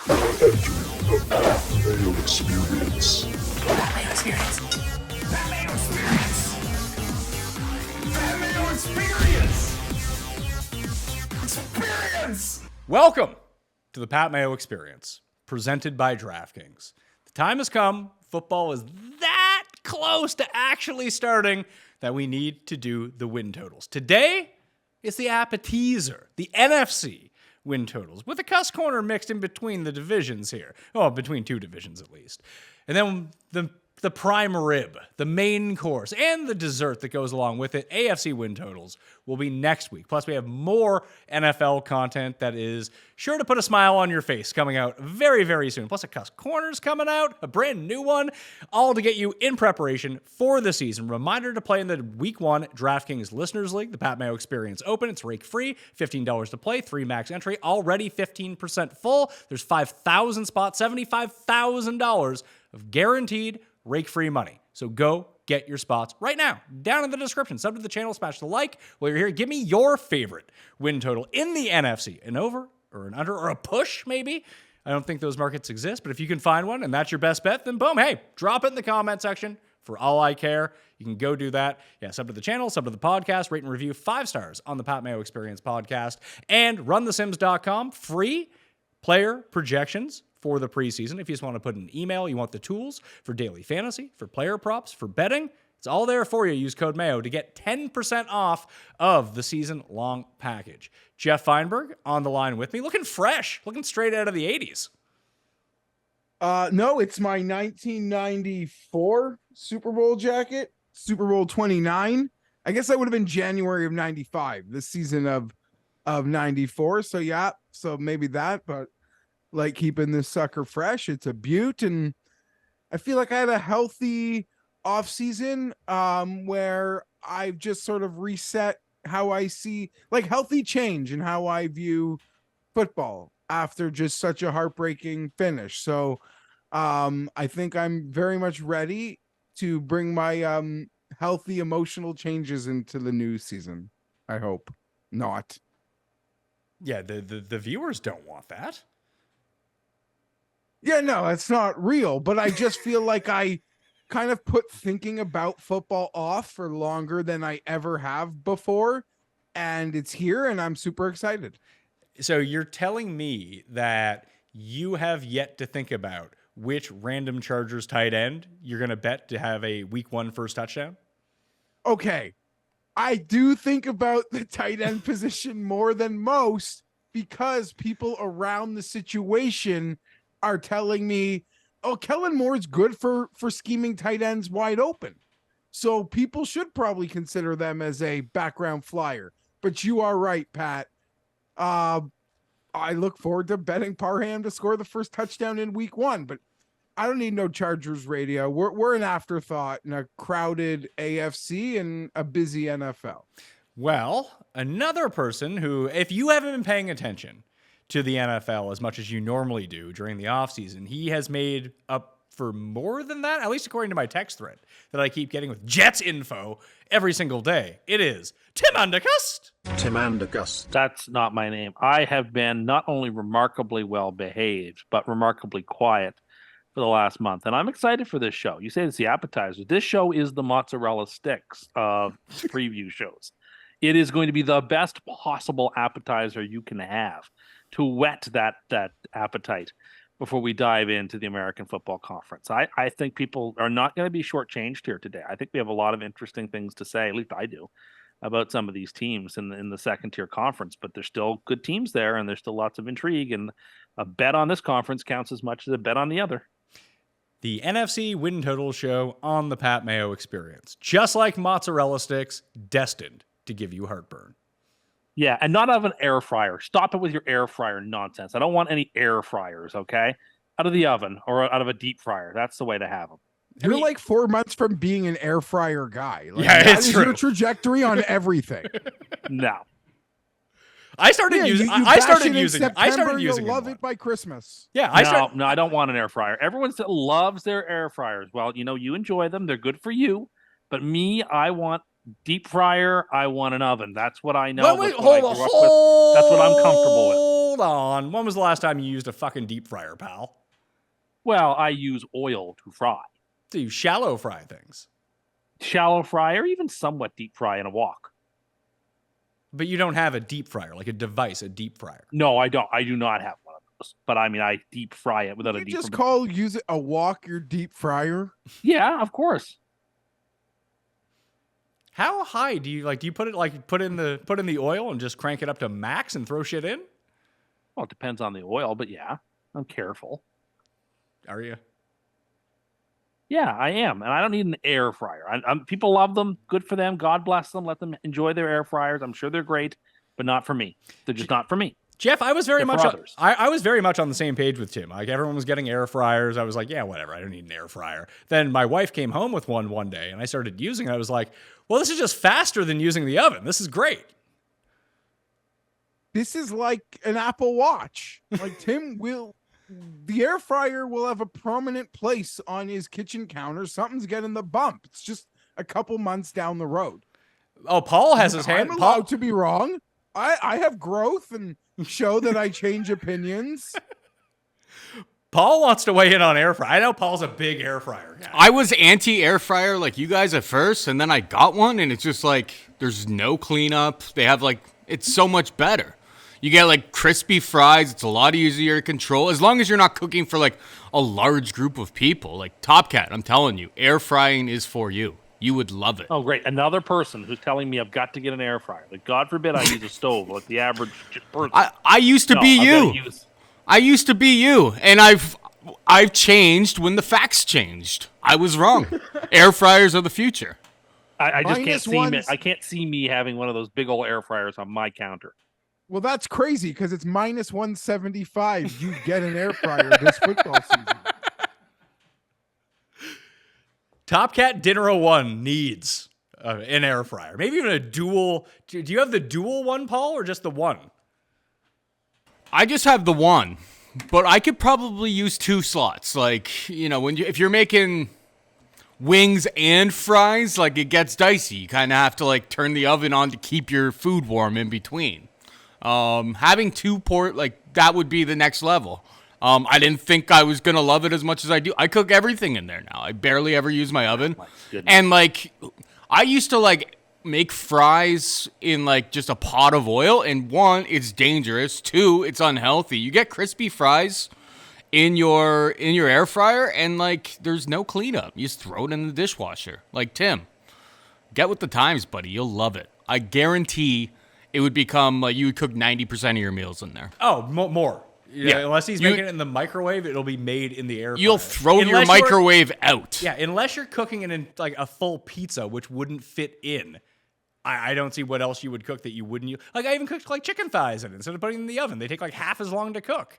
Entering the Pat Mayo Experience. Pat Mayo Experience. Pat Mayo Experience. Pat Mayo Experience. Experience. Welcome to the Pat Mayo Experience, presented by DraftKings. The time has come. Football is that close to actually starting that we need to do the win totals. Today is the appetizer, the NFC win totals, with a Cust Corner mixed in between the divisions here. Oh, between two divisions at least. And then the prime rib, the main course, and the dessert that goes along with it, AFC win totals, will be next week. Plus, we have more NFL content that is sure to put a smile on your face coming out very, very soon. Plus, a Cust Corner's coming out, a brand new one, all to get you in preparation for the season. Reminder to play in the Week 1 DraftKings Listeners League, the Pat Mayo Experience Open. It's rake-free, $15 to play, 3 max entry, already 15% full. There's 5,000 spots, $75,000 of guaranteed rake-free money. So go get your spots right now. Down in the description. Sub to the channel, smash the like. While you're here, give me your favorite win total in the NFC. An over or an under or a push, maybe. I don't think those markets exist, but if you can find one and that's your best bet, then boom, hey, drop it in the comment section. For all I care, you can go do that. Yeah, sub to the channel, sub to the podcast, rate and review 5 stars on the Pat Mayo Experience podcast, and runthesims.com, free player projections for the preseason. If you just want to put an email, you want the tools for daily fantasy, for player props, for betting, it's all there for you. Use code Mayo to get 10% off of the season-long package. Geoff Fienberg on the line with me, looking fresh, looking straight out of the 80s. No, it's my 1994 Super Bowl jacket, Super Bowl 29. I guess that would have been January of 95, the season of 94. So yeah, so maybe that, but like keeping this sucker fresh. It's a beaut, and I feel like I had a healthy off season where I've just sort of reset how I see, like, healthy change in how I view football after just such a heartbreaking finish. So I think I'm very much ready to bring my healthy emotional changes into the new season. I hope not. Yeah, the viewers don't want that. Yeah, no, it's not real, but I just feel like I kind of put thinking about football off for longer than I ever have before, and it's here, and I'm super excited. So you're telling me that you have yet to think about which random Chargers tight end you're going to bet to have a Week 1 first touchdown? Okay, I do think about the tight end position more than most because people around the situation are telling me, oh, Kellen Moore's good for scheming tight ends wide open. So people should probably consider them as a background flyer. But you are right, Pat. I look forward to betting Parham to score the first touchdown in Week 1, but I don't need no Chargers radio. We're an afterthought in a crowded AFC and a busy NFL. Well, another person who, if you haven't been paying attention to the NFL as much as you normally do during the offseason, he has made up for more than that, at least according to my text thread that I keep getting with Jets info every single day. It is Tim Undercust. Tim Undercust. That's not my name. I have been not only remarkably well behaved, but remarkably quiet for the last month. And I'm excited for this show. You say it's the appetizer. This show is the mozzarella sticks of preview shows. It is going to be the best possible appetizer you can have to whet that appetite before we dive into the American Football Conference. I think people are not going to be shortchanged here today. I think we have a lot of interesting things to say, at least I do, about some of these teams in the second tier conference, but there's still good teams there and there's still lots of intrigue, and a bet on this conference counts as much as a bet on the other. The NFC Win Total show on the Pat Mayo Experience. Just like mozzarella sticks, destined to give you heartburn. Yeah, and not out of an air fryer. Stop it with your air fryer nonsense. I don't want any air fryers, okay? Out of the oven or out of a deep fryer. That's the way to have them. You're like 4 months from being an air fryer guy. Like, yeah, that it's is true. Your trajectory on everything. No. I started using. I started using. You'll love it by Christmas. Yeah, No, I don't want an air fryer. Everyone loves their air fryers. Well, you enjoy them; they're good for you. But me, I want deep fryer. I want an oven. That's what I know. Wait, That's what I'm comfortable with. hold on. When was the last time you used a fucking deep fryer, pal? Well, I use oil to fry. Do you shallow fry things? Shallow fry or even somewhat deep fry in a wok. But you don't have a deep fryer, like a device, a deep fryer. No, I don't. I do not have one of those. But I mean, I deep fry it without a You deep just fryer. use it a wok your deep fryer. Yeah, of course. How high do you like? Do you put in the oil and just crank it up to max and throw shit in? Well, it depends on the oil, but yeah, I'm careful. Are you? Yeah, I am, and I don't need an air fryer. People love them. Good for them. God bless them. Let them enjoy their air fryers. I'm sure they're great, but not for me. They're just not for me. Jeff, I was very They're much for others. I was very much on the same page with Tim. Like everyone was getting air fryers. I was like, yeah, whatever. I don't need an air fryer. Then my wife came home with one day, and I started using it. I was like, well, this is just faster than using the oven. This is great. This is like an Apple Watch. Like the air fryer will have a prominent place on his kitchen counter. Something's getting the bump. It's just a couple months down the road. Oh, Paul has his hand. I'm allowed to be wrong. I have growth and show that I change opinions. Paul wants to weigh in on air fryer. I know Paul's a big air fryer guy. I was anti-air fryer like you guys at first, and then I got one, and it's just like there's no cleanup. They have it's so much better. You get like crispy fries. It's a lot easier to control as long as you're not cooking for like a large group of people. Like Top Cat, I'm telling you, air frying is for you. You would love it. Oh, great. Another person who's telling me I've got to get an air fryer. Like, God forbid I use a stove like the average person. I used to be you. I used to be you, and I've changed when the facts changed. I was wrong. Air fryers are the future. I just can't see me. I can't see me having one of those big old air fryers on my counter. Well, that's crazy because it's minus 175. You get an air fryer this football season. Top Cat Dinner 01 needs an air fryer. Maybe even a dual. Do you have the dual one, Paul, or just the one? I just have the one, but I could probably use 2 slots. Like, if you're making wings and fries, like it gets dicey. You kind of have to like turn the oven on to keep your food warm in between. Having 2 port, like that would be the next level. I didn't think I was going to love it as much as I do. I cook everything in there now. I barely ever use my oven. And like, I used to like make fries in like just a pot of oil. And 1, it's dangerous. 2, it's unhealthy. You get crispy fries in your air fryer and like, there's no cleanup. You just throw it in the dishwasher. Like Tim, get with the times, buddy. You'll love it. I guarantee it would become like you would cook 90% of your meals in there. Oh, more. Yeah. Unless he's making it in the microwave, it'll be made in the air fryer. You'll throw your microwave out. Yeah, unless you're cooking it in like a full pizza, which wouldn't fit in. I don't see what else you would cook that you wouldn't use. Like I even cooked like chicken thighs in it instead of putting them in the oven. They take like half as long to cook.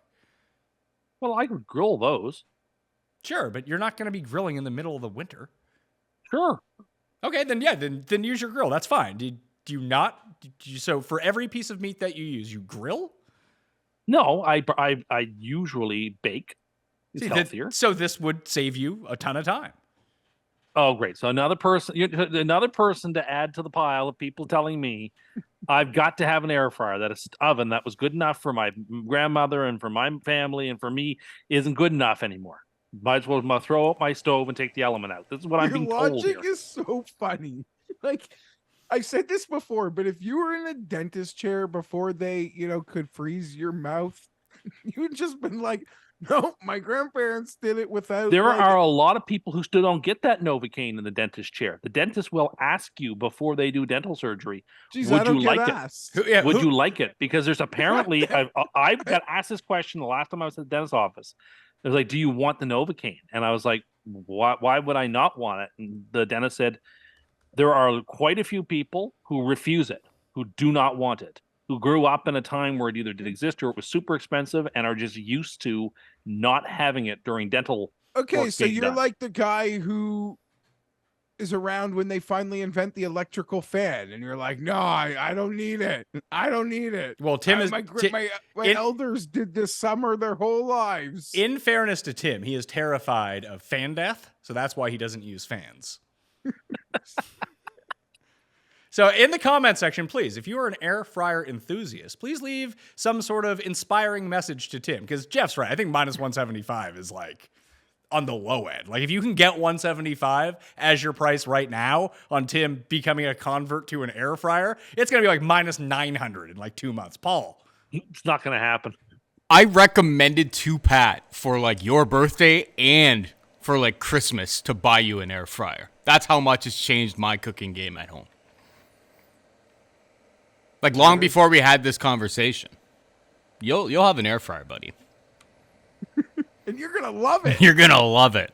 Well, I could grill those. Sure, but you're not going to be grilling in the middle of the winter. Sure. Okay, then use your grill. That's fine. Do you not? So for every piece of meat that you use, you grill? No, I usually bake. It's healthier. So this would save you a ton of time. Oh, great. So another person to add to the pile of people telling me I've got to have an air fryer, that is oven that was good enough for my grandmother and for my family and for me isn't good enough anymore. Might as well throw out my stove and take the element out. This is what I'm being told here. Your logic is so funny. Like, I've said this before, but if you were in a dentist chair before they, could freeze your mouth, you'd just been like, no, my grandparents did it without. There are a lot of people who still don't get that Novocaine in the dentist chair. The dentist will ask you before they do dental surgery, Jeez, would you like it? Would you like it? Because there's apparently, I've got asked this question the last time I was at the dentist's office. It was like, do you want the Novocaine? And I was like, why would I not want it? And the dentist said, there are quite a few people who refuse it, who do not want it, who grew up in a time where it either did exist or it was super expensive and are just used to not having it during dental. Okay, so you're like the guy who is around when they finally invent the electrical fan, and you're like, no, I don't need it. I don't need it. Well, Tim my elders did this summer their whole lives. In fairness to Tim, he is terrified of fan death, so that's why he doesn't use fans. So in the comment section, please, if you are an air fryer enthusiast, please leave some sort of inspiring message to Tim. Because Jeff's right. I think minus 175 is like on the low end. Like if you can get 175 as your price right now on Tim becoming a convert to an air fryer, it's going to be like minus 900 in like 2 months. Paul. It's not going to happen. I recommended to Pat for like your birthday and for like Christmas to buy you an air fryer. That's how much it's changed my cooking game at home. Like long before we had this conversation. You'll have an air fryer, buddy. And you're gonna love it. You're gonna love it.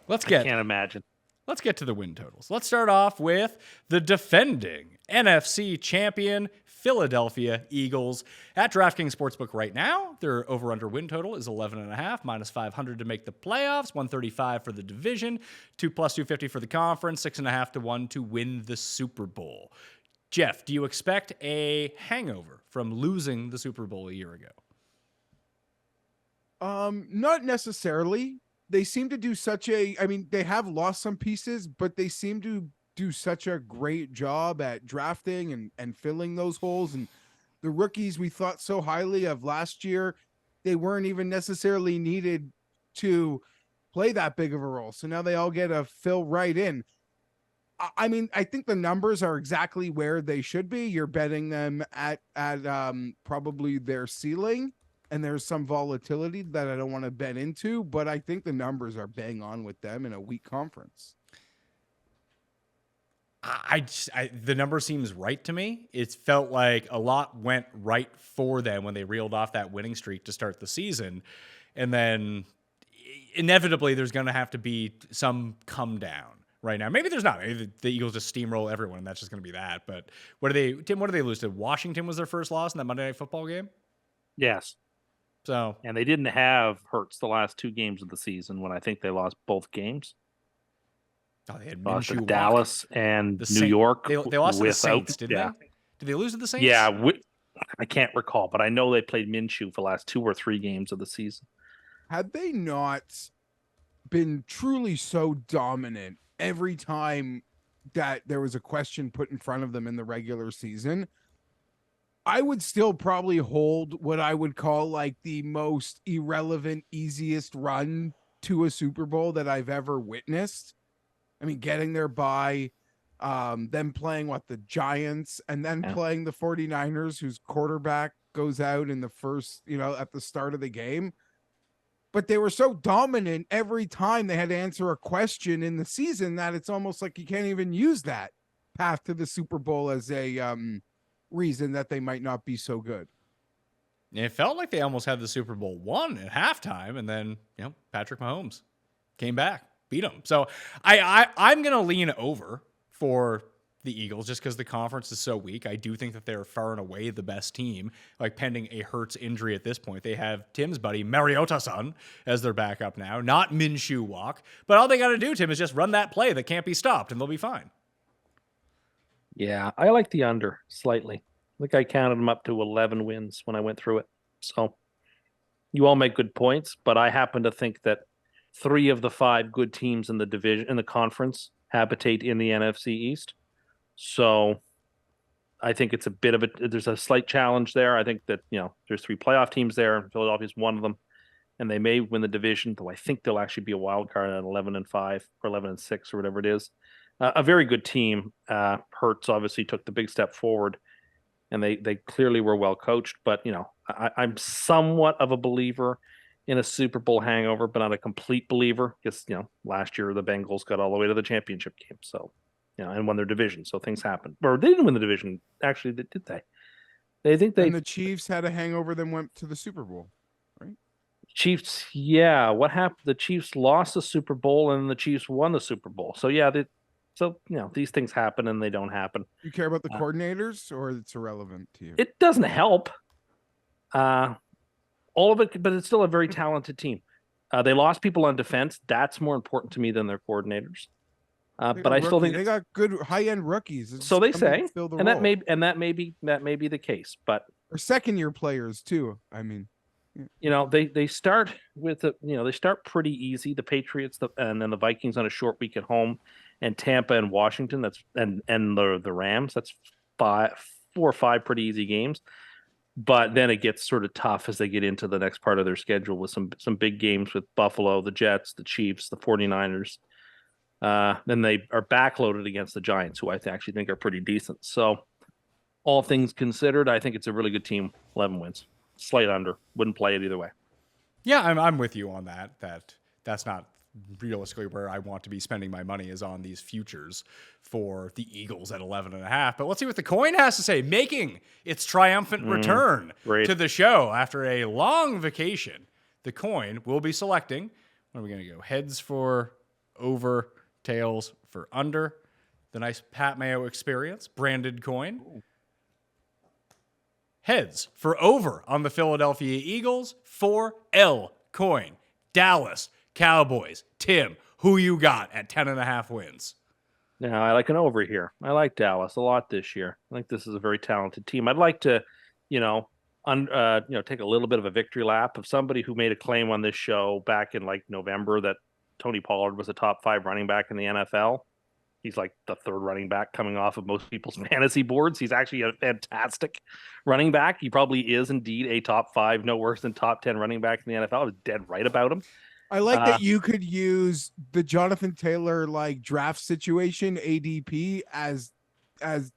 I can't imagine. Let's get to the win totals. Let's start off with the defending NFC champion Philadelphia Eagles. At DraftKings Sportsbook right now, their over-under win total is 11.5, minus 500 to make the playoffs, 135 for the division, 2 plus 250 for the conference, 6.5 to 1 to win the Super Bowl. Geoff, do you expect a hangover from losing the Super Bowl a year ago? Not necessarily. They seem to do they have lost some pieces, but they seem to do such a great job at drafting and filling those holes. And the rookies we thought so highly of last year, they weren't even necessarily needed to play that big of a role. So now they all get a fill right in. I mean, I think the numbers are exactly where they should be. You're betting them at probably their ceiling, and there's some volatility that I don't want to bet into, but I think the numbers are bang on with them in a weak conference. The number seems right to me. It felt like a lot went right for them when they reeled off that winning streak to start the season. And then inevitably there's going to have to be some come down right now. Maybe there's not. Maybe the Eagles just steamroll everyone, and that's just going to be that. But what did they lose to? Washington was their first loss in that Monday Night Football game? Yes. So, and they didn't have Hurts the last 2 games of the season when I think they lost both games. Oh, they had lost to Minshew Dallas and New York. They lost to the Saints, didn't they? Did they lose to the Saints? Yeah, I can't recall, but I know they played Minshew for the last 2 or 3 games of the season. Had they not been truly so dominant every time that there was a question put in front of them in the regular season, I would still probably hold what I would call like the most irrelevant, easiest run to a Super Bowl that I've ever witnessed. I mean, getting there by them playing the Giants and then playing the 49ers, whose quarterback goes out in the first, at the start of the game. But they were so dominant every time they had to answer a question in the season that it's almost like you can't even use that path to the Super Bowl as a reason that they might not be so good. It felt like they almost had the Super Bowl won at halftime, and then Patrick Mahomes came back, beat them. So I'm gonna lean over for the Eagles just because the conference is so weak. I do think that they're far and away the best team. Like pending a Hurts injury at this point, they have Tim's buddy Mariota-son as their backup now, not Minshew walk. But all they got to do, Tim, is just run that play that can't be stopped, and they'll be fine. Yeah, I like the under slightly. I think I counted them up to 11 wins when I went through it. So you all make good points, but I happen to think that 3 of the 5 good teams in the division, in the conference, habitate in the NFC East. So I think it's a bit of there's a slight challenge there. I think that, there's 3 playoff teams there. Philadelphia's one of them, and they may win the division, though I think they'll actually be a wild card at 11-5 or 11-6 or whatever it is. A very good team. Hurts obviously took the big step forward, and they clearly were well coached. But, I'm somewhat of a believer in a Super Bowl hangover, but not a complete believer. Because, last year the Bengals got all the way to the championship game. So, and won their division. So things happened. Or they didn't win the division. Actually, did they? And the Chiefs had a hangover, then went to the Super Bowl, right? Chiefs, yeah. What happened? The Chiefs lost the Super Bowl, and the Chiefs won the Super Bowl. So, yeah, these things happen and they don't happen. You care about the coordinators, or it's irrelevant to you? It doesn't help. All of it, but it's still a very talented team. They lost people on defense. That's more important to me than their coordinators. But I still think they got good high-end rookies. So they say, and that may be the case. But or second-year players too. I mean, they start with they start pretty easy. The Patriots and then the Vikings on a short week at home, and Tampa and Washington. That's and the Rams. That's 4 or 5 pretty easy games. But then it gets sort of tough as they get into the next part of their schedule with some big games with Buffalo, the Jets, the Chiefs, the 49ers. Then they are backloaded against the Giants, who I actually think are pretty decent. So all things considered, I think it's a really good team. 11 wins. Slight under. Wouldn't play it either way. Yeah, I'm with you on that. That's not realistically where I want to be spending my money, is on these futures for the Eagles at 11.5. But let's see what the coin has to say, making its triumphant return to the show after a long vacation. The coin will be selecting. What are we going to go? Heads for over, tails for under. The nice Pat Mayo Experience branded coin. Ooh. Heads for over on the Philadelphia Eagles. 4L coin. Dallas Cowboys. Tim, who you got at 10.5 wins? Now, I like an over here. I like Dallas a lot this year. I think this is a very talented team. I'd like to, take a little bit of a victory lap of somebody who made a claim on this show back in like November that Tony Pollard was a top 5 running back in the NFL. He's like the 3rd running back coming off of most people's fantasy boards. He's actually a fantastic running back. He probably is indeed a top 5, no worse than top 10 running back in the NFL. I was dead right about him. I like that you could use the Jonathan Taylor like draft situation ADP as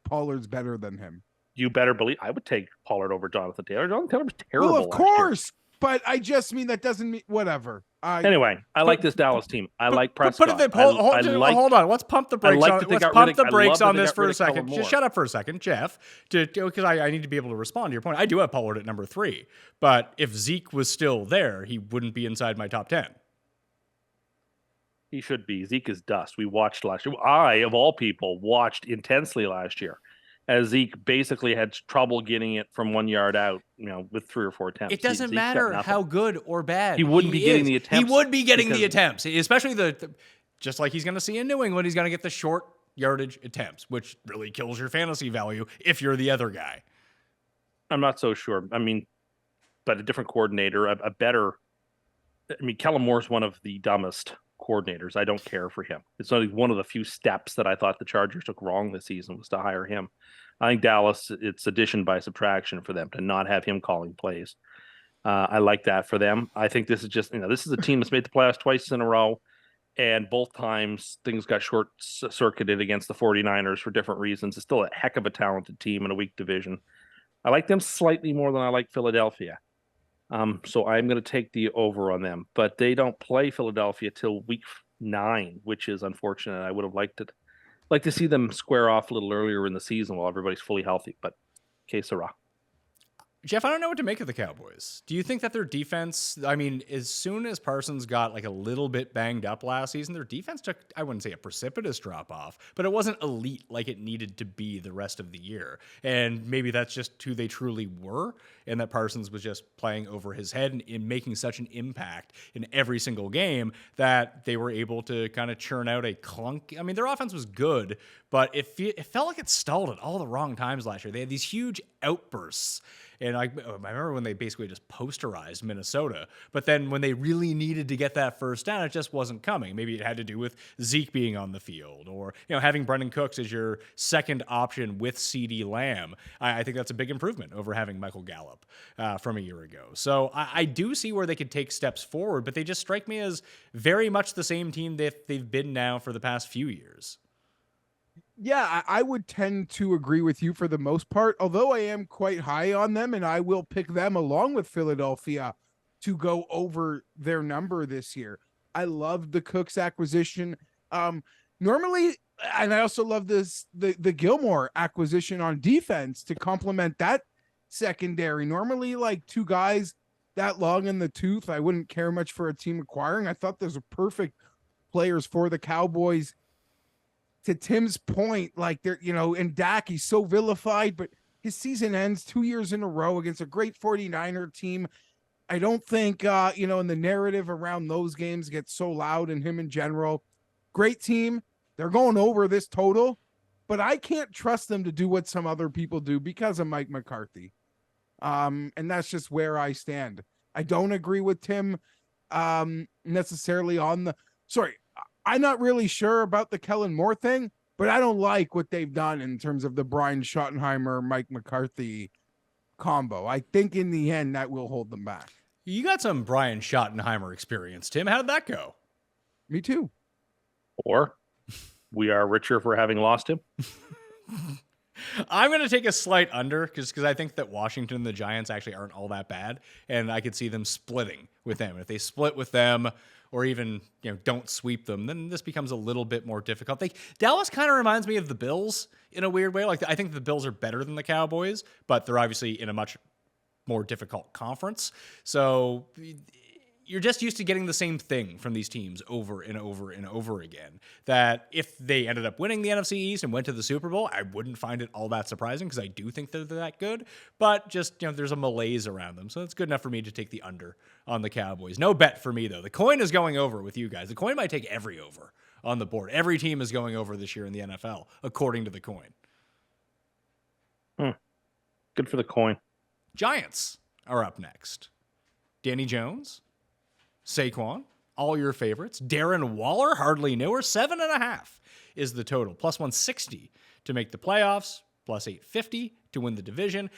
Pollard's better than him. You better believe I would take Pollard over Jonathan Taylor. Jonathan Taylor was terrible. Well, of course, but I just mean that doesn't mean whatever. Anyway, I like this Dallas team. I like Prescott. Hold on. Let's pump the brakes. Let's pump the brakes on this for a second. Just shut up for a second, Geoff, because I need to be able to respond to your point. I do have Pollard at number 3, but if Zeke was still there, he wouldn't be inside my top 10. He should be. Zeke is dust. We watched last year. I, of all people, watched intensely last year as Zeke basically had trouble getting it from 1 yard out, with 3 or 4 attempts. It doesn't matter how good or bad he wouldn't be getting the attempts. He would be getting the attempts, especially just like he's going to see in New England. He's going to get the short yardage attempts, which really kills your fantasy value if you're the other guy. I'm not so sure. I mean, but a different coordinator, a better. I mean, Kellen Moore's one of the dumbest coordinators. I don't care for him. It's only one of the few steps that I thought the Chargers took wrong this season was to hire him. I think Dallas, it's addition by subtraction for them to not have him calling plays. I like that for them. I think this is just, this is a team that's made the playoffs twice in a row, and both times things got short-circuited against the 49ers for different reasons. It's still a heck of a talented team in a weak division. I like them slightly more than I like Philadelphia. So I'm going to take the over on them, but they don't play Philadelphia till week 9, which is unfortunate. I would have liked to see them square off a little earlier in the season while everybody's fully healthy, but que sera. Geoff, I don't know what to make of the Cowboys. Do you think that their defense, I mean, as soon as Parsons got like a little bit banged up last season, their defense took, I wouldn't say a precipitous drop off, but it wasn't elite like it needed to be the rest of the year. And maybe that's just who they truly were, and that Parsons was just playing over his head and making such an impact in every single game that they were able to kind of churn out a clunk. I mean, their offense was good, but it felt like it stalled at all the wrong times last year. They had these huge outbursts. And I remember when they basically just posterized Minnesota. But then when they really needed to get that first down, it just wasn't coming. Maybe it had to do with Zeke being on the field, or having Brendan Cooks as your second option with CeeDee Lamb. I think that's a big improvement over having Michael Gallup from a year ago. So I do see where they could take steps forward, but they just strike me as very much the same team that they've been now for the past few years. Yeah, I would tend to agree with you for the most part, although I am quite high on them, and I will pick them along with Philadelphia to go over their number this year. I love the Cooks acquisition. Normally, and I also love the Gilmore acquisition on defense to complement that secondary. Normally, like 2 guys that long in the tooth, I wouldn't care much for a team acquiring. I thought those are perfect players for the Cowboys. To Tim's point, like they're, and Dak, he's so vilified, but his season ends 2 years in a row against a great 49er team. I don't think, in the narrative around those games gets so loud in him in general. Great team. They're going over this total, but I can't trust them to do what some other people do because of Mike McCarthy. And that's just where I stand. I don't agree with Tim necessarily on the, sorry, I'm not really sure about the Kellen Moore thing, but I don't like what they've done in terms of the Brian Schottenheimer, Mike McCarthy combo. I think in the end that will hold them back. You got some Brian Schottenheimer experience, Tim. How did that go? Me too. Or we are richer for having lost him. I'm going to take a slight under because I think that Washington and the Giants actually aren't all that bad, and I could see them splitting with them. If they split with them or even don't sweep them, then this becomes a little bit more difficult. Dallas kind of reminds me of the Bills in a weird way. Like I think the Bills are better than the Cowboys, but they're obviously in a much more difficult conference. So you're just used to getting the same thing from these teams over and over and over again. That if they ended up winning the NFC East and went to the Super Bowl, I wouldn't find it all that surprising because I do think they're that good. But just, there's a malaise around them. So it's good enough for me to take the under on the Cowboys. No bet for me, though. The coin is going over with you guys. The coin might take every over on the board. Every team is going over this year in the NFL, according to the coin. Good for the coin. Giants are up next. Danny Jones, Saquon, all your favorites. Darren Waller, hardly newer. 7.5 is the total. Plus 160 to make the playoffs. Plus 850 to win the division.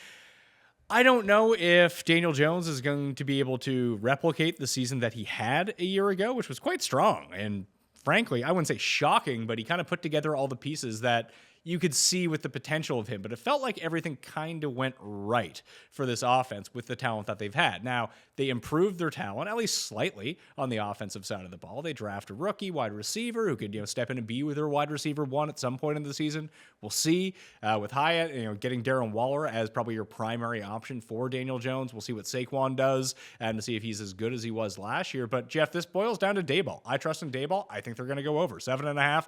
I don't know if Daniel Jones is going to be able to replicate the season that he had a year ago, which was quite strong. And frankly, I wouldn't say shocking, but he kind of put together all the pieces that you could see with the potential of him, but it felt like everything kind of went right for this offense with the talent that they've had. Now, they improved their talent, at least slightly, on the offensive side of the ball. They draft a rookie wide receiver who could, step in and be with their wide receiver one at some point in the season. We'll see. With Hyatt, getting Darren Waller as probably your primary option for Daniel Jones. We'll see what Saquon does and to see if he's as good as he was last year. But, Geoff, this boils down to Daboll. I trust in Daboll. I think they're going to go over 7.5.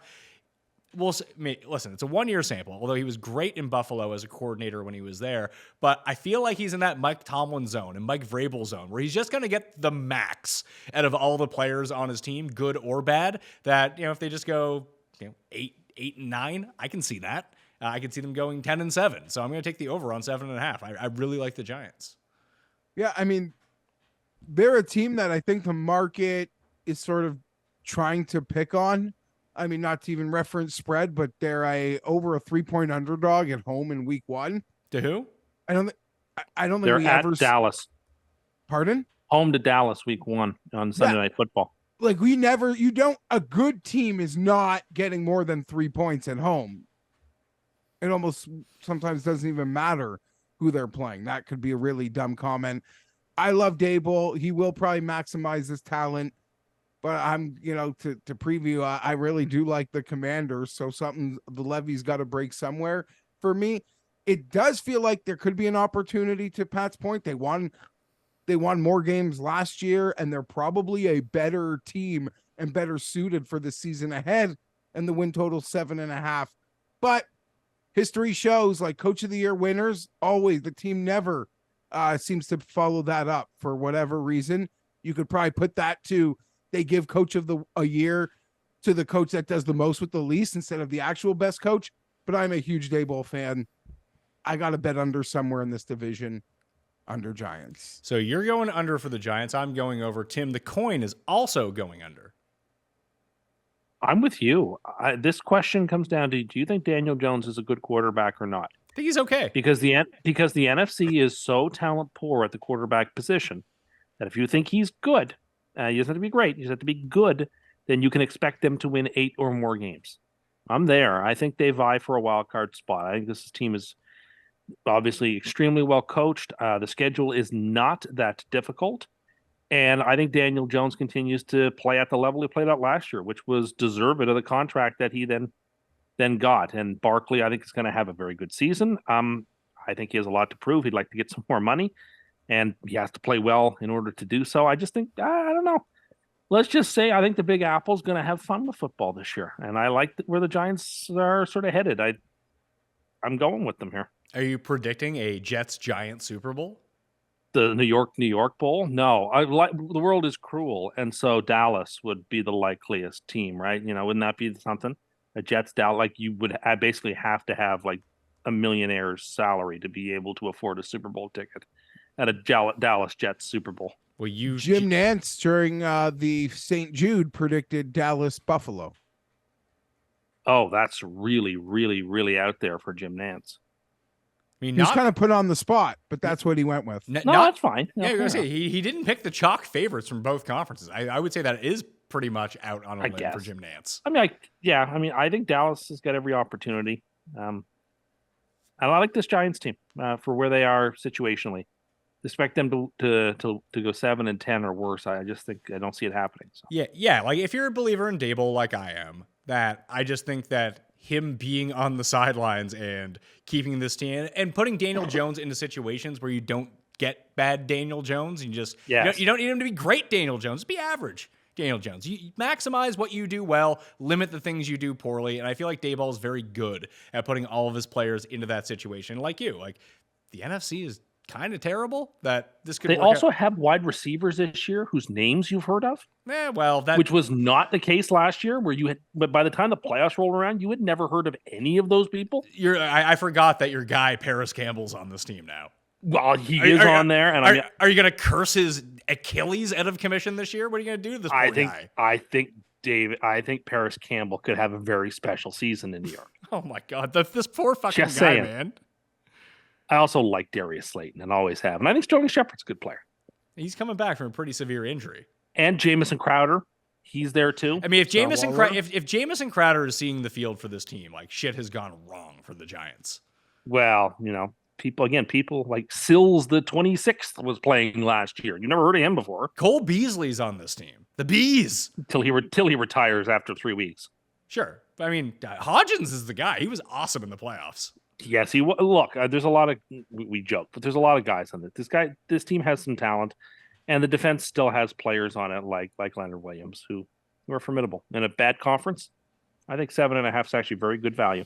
Well, listen, it's a one-year sample, although he was great in Buffalo as a coordinator when he was there. But I feel like he's in that Mike Tomlin zone and Mike Vrabel zone where he's just going to get the max out of all the players on his team, good or bad, that, if they just go 8-9, I can see that. I can see them going 10-7. So I'm going to take the over on 7.5. I really like the Giants. Yeah, I mean, they're a team that I think the market is sort of trying to pick on. I mean, not to even reference spread, but they're over a 3-point underdog at home in week 1. To who? I don't think They're we at ever. Dallas. Pardon? Home to Dallas week 1 on Sunday Night Football. Like a good team is not getting more than 3 points at home. It almost sometimes doesn't even matter who they're playing. That could be a really dumb comment. I love Daboll. He will probably maximize his talent. But I'm, to preview, I really do like the Commanders. So the levy's got to break somewhere for me. It does feel like there could be an opportunity to Pat's point. They won more games last year, and they're probably a better team and better suited for the season ahead. And the win total 7.5. But history shows, like Coach of the Year winners, always the team never seems to follow that up for whatever reason. You could probably put that to. They give coach of a year to the coach that does the most with the least instead of the actual best coach. But I'm a huge Daboll fan. I got to bet under somewhere in this division, under Giants. So you're going under for the Giants. I'm going over. Tim, the coin is also going under. I'm with you. This question comes down to: do you think Daniel Jones is a good quarterback or not? I think he's okay. Because the NFC is so talent poor at the quarterback position that if you think he's good, he doesn't have to be great. He doesn't have to be good. Then you can expect them to win 8 or more games. I'm there. I think they vie for a wild card spot. I think this team is obviously extremely well coached. The schedule is not that difficult. And I think Daniel Jones continues to play at the level he played at last year, which was deserved of the contract that he then got. And Barkley, I think, is going to have a very good season. I think he has a lot to prove. He'd like to get some more money. And he has to play well in order to do so. I just think, I don't know. Let's just say I think the Big Apple's going to have fun with football this year. And I like where the Giants are sort of headed. I'm going with them here. Are you predicting a Jets-Giants Super Bowl? The New York Bowl? No. The world is cruel. And so Dallas would be the likeliest team, right? Wouldn't that be something? A Jets, Dallas, like you would basically have to have like a millionaire's salary to be able to afford a Super Bowl ticket at a Dallas Jets Super Bowl. Well, you Jim Nantz during the St. Jude predicted Dallas Buffalo. Oh, that's really, really, really out there for Jim Nantz. I mean, He was not kind of put on the spot, but that's what he went with. No, not that's fine. yeah, No, I was fair gonna say he didn't pick the chalk favorites from both conferences. I would say that is pretty much out on a limb for guess. Jim Nantz. I think Dallas has got every opportunity. And I like this Giants team for where they are situationally. Expect them to go 7-10 or worse. I just think I don't see it happening. So. Yeah. Like if you're a believer in Dable, like I am, that I just think that him being on the sidelines and keeping this team and putting Daniel Jones into situations where you don't get bad Daniel Jones, and you don't need him to be great Daniel Jones, be average Daniel Jones. You maximize what you do well, limit the things you do poorly, and I feel like Daboll is very good at putting all of his players into that situation. Like the NFC is kind of terrible that this could. They also have wide receivers this year whose names you've heard of. Which was not the case last year, where you had. But by the time the playoffs rolled around, you had never heard of any of those people. I forgot that your guy Paris Campbell's on this team now. Well, he is on there, and are you going to curse his Achilles out of commission this year? What are you going to do to this poor guy? I think Paris Campbell could have a very special season in New York. Oh my God, this poor fucking Just guy, saying. man. I also like Darius Slayton and always have. And I think Sterling Shepard's a good player. He's coming back from a pretty severe injury. And Jamison Crowder, he's there too. I mean, if Jamison Crowder is seeing the field for this team, like shit has gone wrong for the Giants. Well, people like Sills the 26th was playing last year. You never heard of him before. Cole Beasley's on this team. The Bees. Till he retires after 3 weeks. Sure. I mean, Hodgins is the guy. He was awesome in the playoffs. Yes, look. There's a lot of we joke, but there's a lot of guys on it. This team has some talent, and the defense still has players on it like Leonard Williams who are formidable. In a bad conference, I think 7.5 is actually very good value.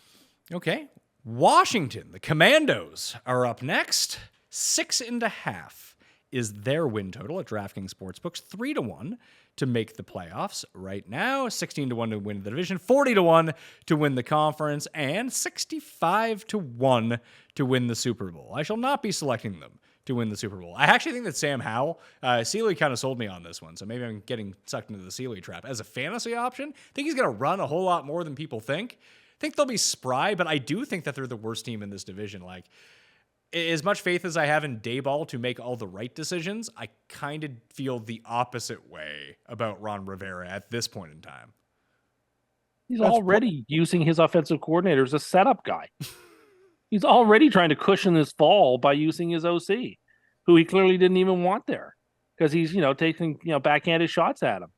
Okay, Washington, the Commandos are up next. 6.5 is their win total at DraftKings Sportsbooks. 3-1 to make the playoffs right now. 16-1 to win the division. 40-1 to win the conference, and 65-1 to win the Super Bowl. I shall not be selecting them to win the Super Bowl. I actually think that Sam Howell, Seeley kind of sold me on this one, so maybe I'm getting sucked into the Seeley trap. As a fantasy option, I think he's going to run a whole lot more than people think. I think they'll be spry, but I do think that they're the worst team in this division. Like, as much faith as I have in Daboll to make all the right decisions, I kind of feel the opposite way about Ron Rivera at this point in time. He's already using his offensive coordinator as a setup guy. He's already trying to cushion this fall by using his OC, who he clearly didn't even want there because he's, taking, backhanded shots at him.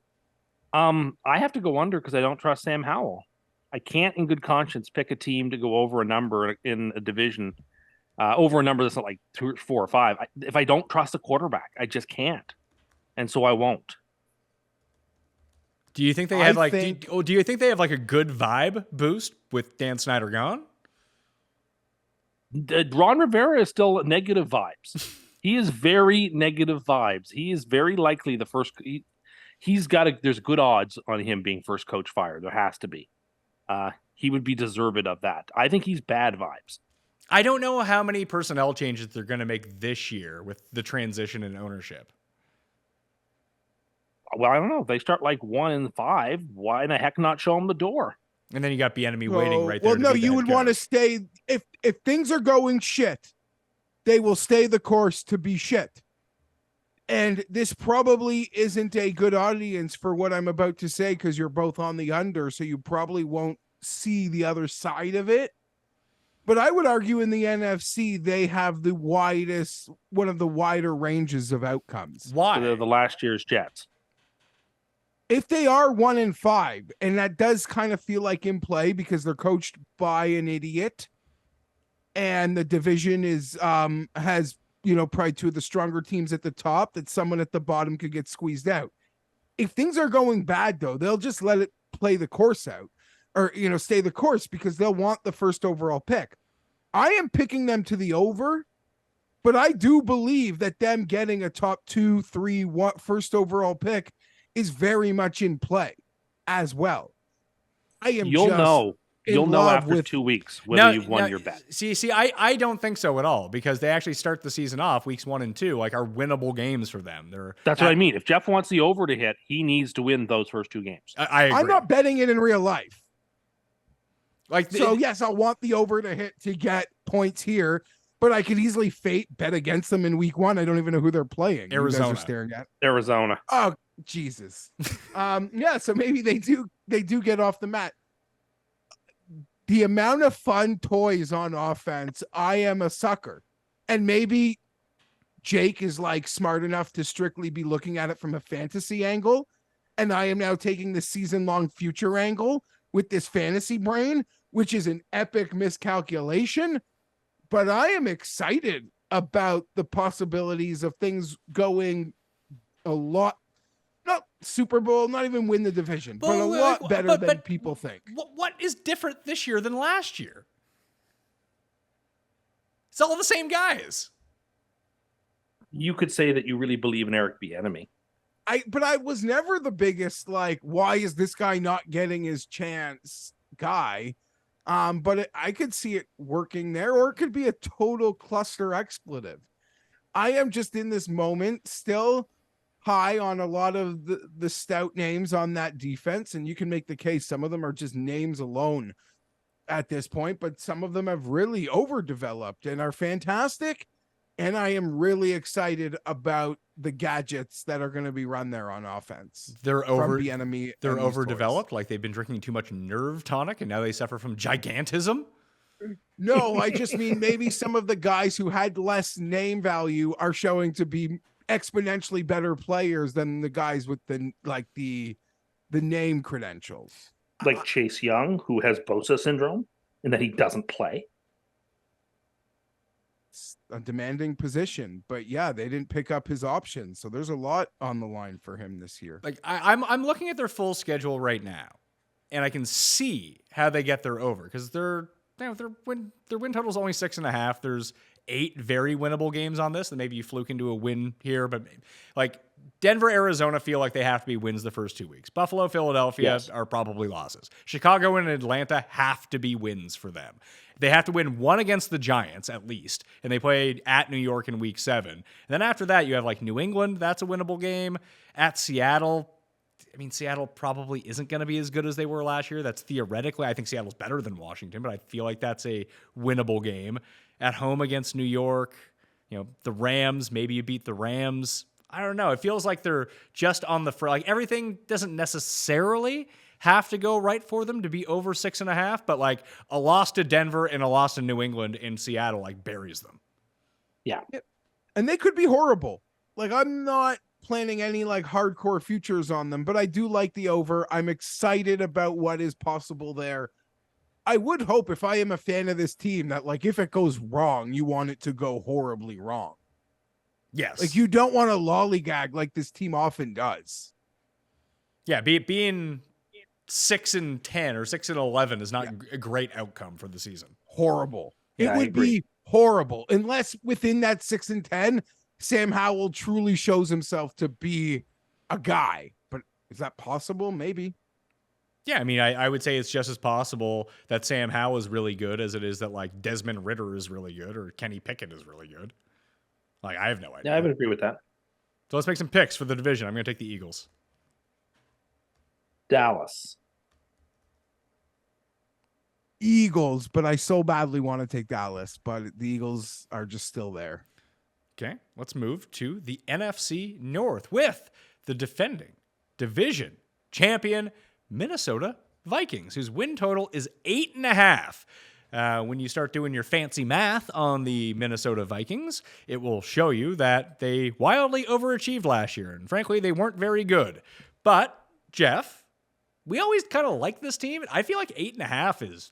I have to go under because I don't trust Sam Howell. I can't in good conscience pick a team to go over a number in a division over a number that's not like 2 or 4 or 5. If I don't trust a quarterback, I just can't. And so I won't. Do you think they have do you think they have like a good vibe boost with Dan Snyder gone? Ron Rivera is still negative vibes. He is very negative vibes. He is very likely the first. There's good odds on him being first coach fired. There has to be. He would be deserved of that. I think he's bad vibes. I don't know how many personnel changes they're going to make this year with the transition in ownership. Well, I don't know. If they start like 1-5, why in the heck not show them the door? And then you got Bieniemy waiting right there. Well, no, you would want to stay. If things are going shit, they will stay the course to be shit. And this probably isn't a good audience for what I'm about to say because you're both on the under, so you probably won't see the other side of it. But I would argue in the NFC, they have one of the wider ranges of outcomes. Why? The last year's Jets. If they are 1-5, and that does kind of feel like in play because they're coached by an idiot, and the division has probably 2 of the stronger teams at the top, that someone at the bottom could get squeezed out. If things are going bad, though, they'll just let it play the course out. Or, stay the course because they'll want the first overall pick. I am picking them to the over, but I do believe that them getting a top 2, 3, first overall pick is very much in play as well. You'll know You'll know love after with 2 weeks whether you've won your bet. See, I don't think so at all because they actually start the season off weeks 1 and 2 like are winnable games for them. That's what I mean. If Geoff wants the over to hit, he needs to win those first 2 games. I agree. I'm not betting it in real life. Like So yes, I want the over to hit to get points here, but I could easily bet against them in week 1. I don't even know who they're playing. You guys Arizona. are staring at. Arizona. Oh Jesus. Yeah, so maybe they do get off the mat. The amount of fun toys on offense, I am a sucker. And maybe Jake is like smart enough to strictly be looking at it from a fantasy angle. And I am now taking the season-long future angle with this fantasy brain, which is an epic miscalculation. But I am excited about the possibilities of things going a lot, not Super Bowl, not even win the division, but a lot better than people think. What is different this year than last year? It's all the same guys. You could say that you really believe in Eric Bieniemy. But I was never the biggest, like, why is this guy not getting his chance guy? But I could see it working there, or it could be a total cluster expletive. I am just in this moment still high on a lot of the stout names on that defense, and you can make the case some of them are just names alone at this point, but some of them have really overdeveloped and are fantastic. And I am really excited about the gadgets that are going to be run there on offense. They're overdeveloped, like they've been drinking too much nerve tonic and now they suffer from gigantism. No, I just mean maybe some of the guys who had less name value are showing to be exponentially better players than the guys with the name credentials. Like Chase Young, who has Bosa syndrome and that he doesn't play. It's a demanding position, but yeah, they didn't pick up his options. So there's a lot on the line for him this year. Like I'm looking at their full schedule right now, and I can see how they get their over because their win total is only 6.5. There's 8 very winnable games on this, and maybe you fluke into a win here, but like Denver, Arizona feel like they have to be wins the first 2 weeks. Buffalo, Philadelphia are probably losses. Chicago and Atlanta have to be wins for them. They have to win one against the Giants at least, and they played at New York in week 7. And then after that, you have like New England. That's a winnable game. At Seattle, I mean, Seattle probably isn't going to be as good as they were last year. That's theoretically, I think Seattle's better than Washington, but I feel like that's a winnable game. At home against New York, the Rams, maybe you beat the Rams. I don't know. It feels like they're just on the like everything doesn't necessarily have to go right for them to be over 6.5, but like a loss to Denver and a loss to New England in Seattle like buries them. Yeah. And they could be horrible. Like I'm not planning any like hardcore futures on them, but I do like the over. I'm excited about what is possible there. I would hope if I am a fan of this team that like if it goes wrong, you want it to go horribly wrong. Yes. Like you don't want to lollygag like this team often does. Yeah, being 6-10 or 6-11 is not a great outcome for the season. Horrible. Yeah, it would be horrible unless within that 6-10, Sam Howell truly shows himself to be a guy. But is that possible? Maybe. Yeah, I mean, I would say it's just as possible that Sam Howell is really good as it is that like Desmond Ridder is really good or Kenny Pickett is really good. Like I have no idea. Yeah, I would agree with that. So let's make some picks for the division. I'm going to take the Eagles. Dallas. Eagles, but I so badly want to take Dallas, but the Eagles are just still there. Okay, let's move to the NFC North with the defending division champion Minnesota Vikings, whose win total is 8.5. When you start doing your fancy math on the Minnesota Vikings, it will show you that they wildly overachieved last year. And frankly, they weren't very good. But, Geoff, we always kind of like this team. I feel like 8.5 is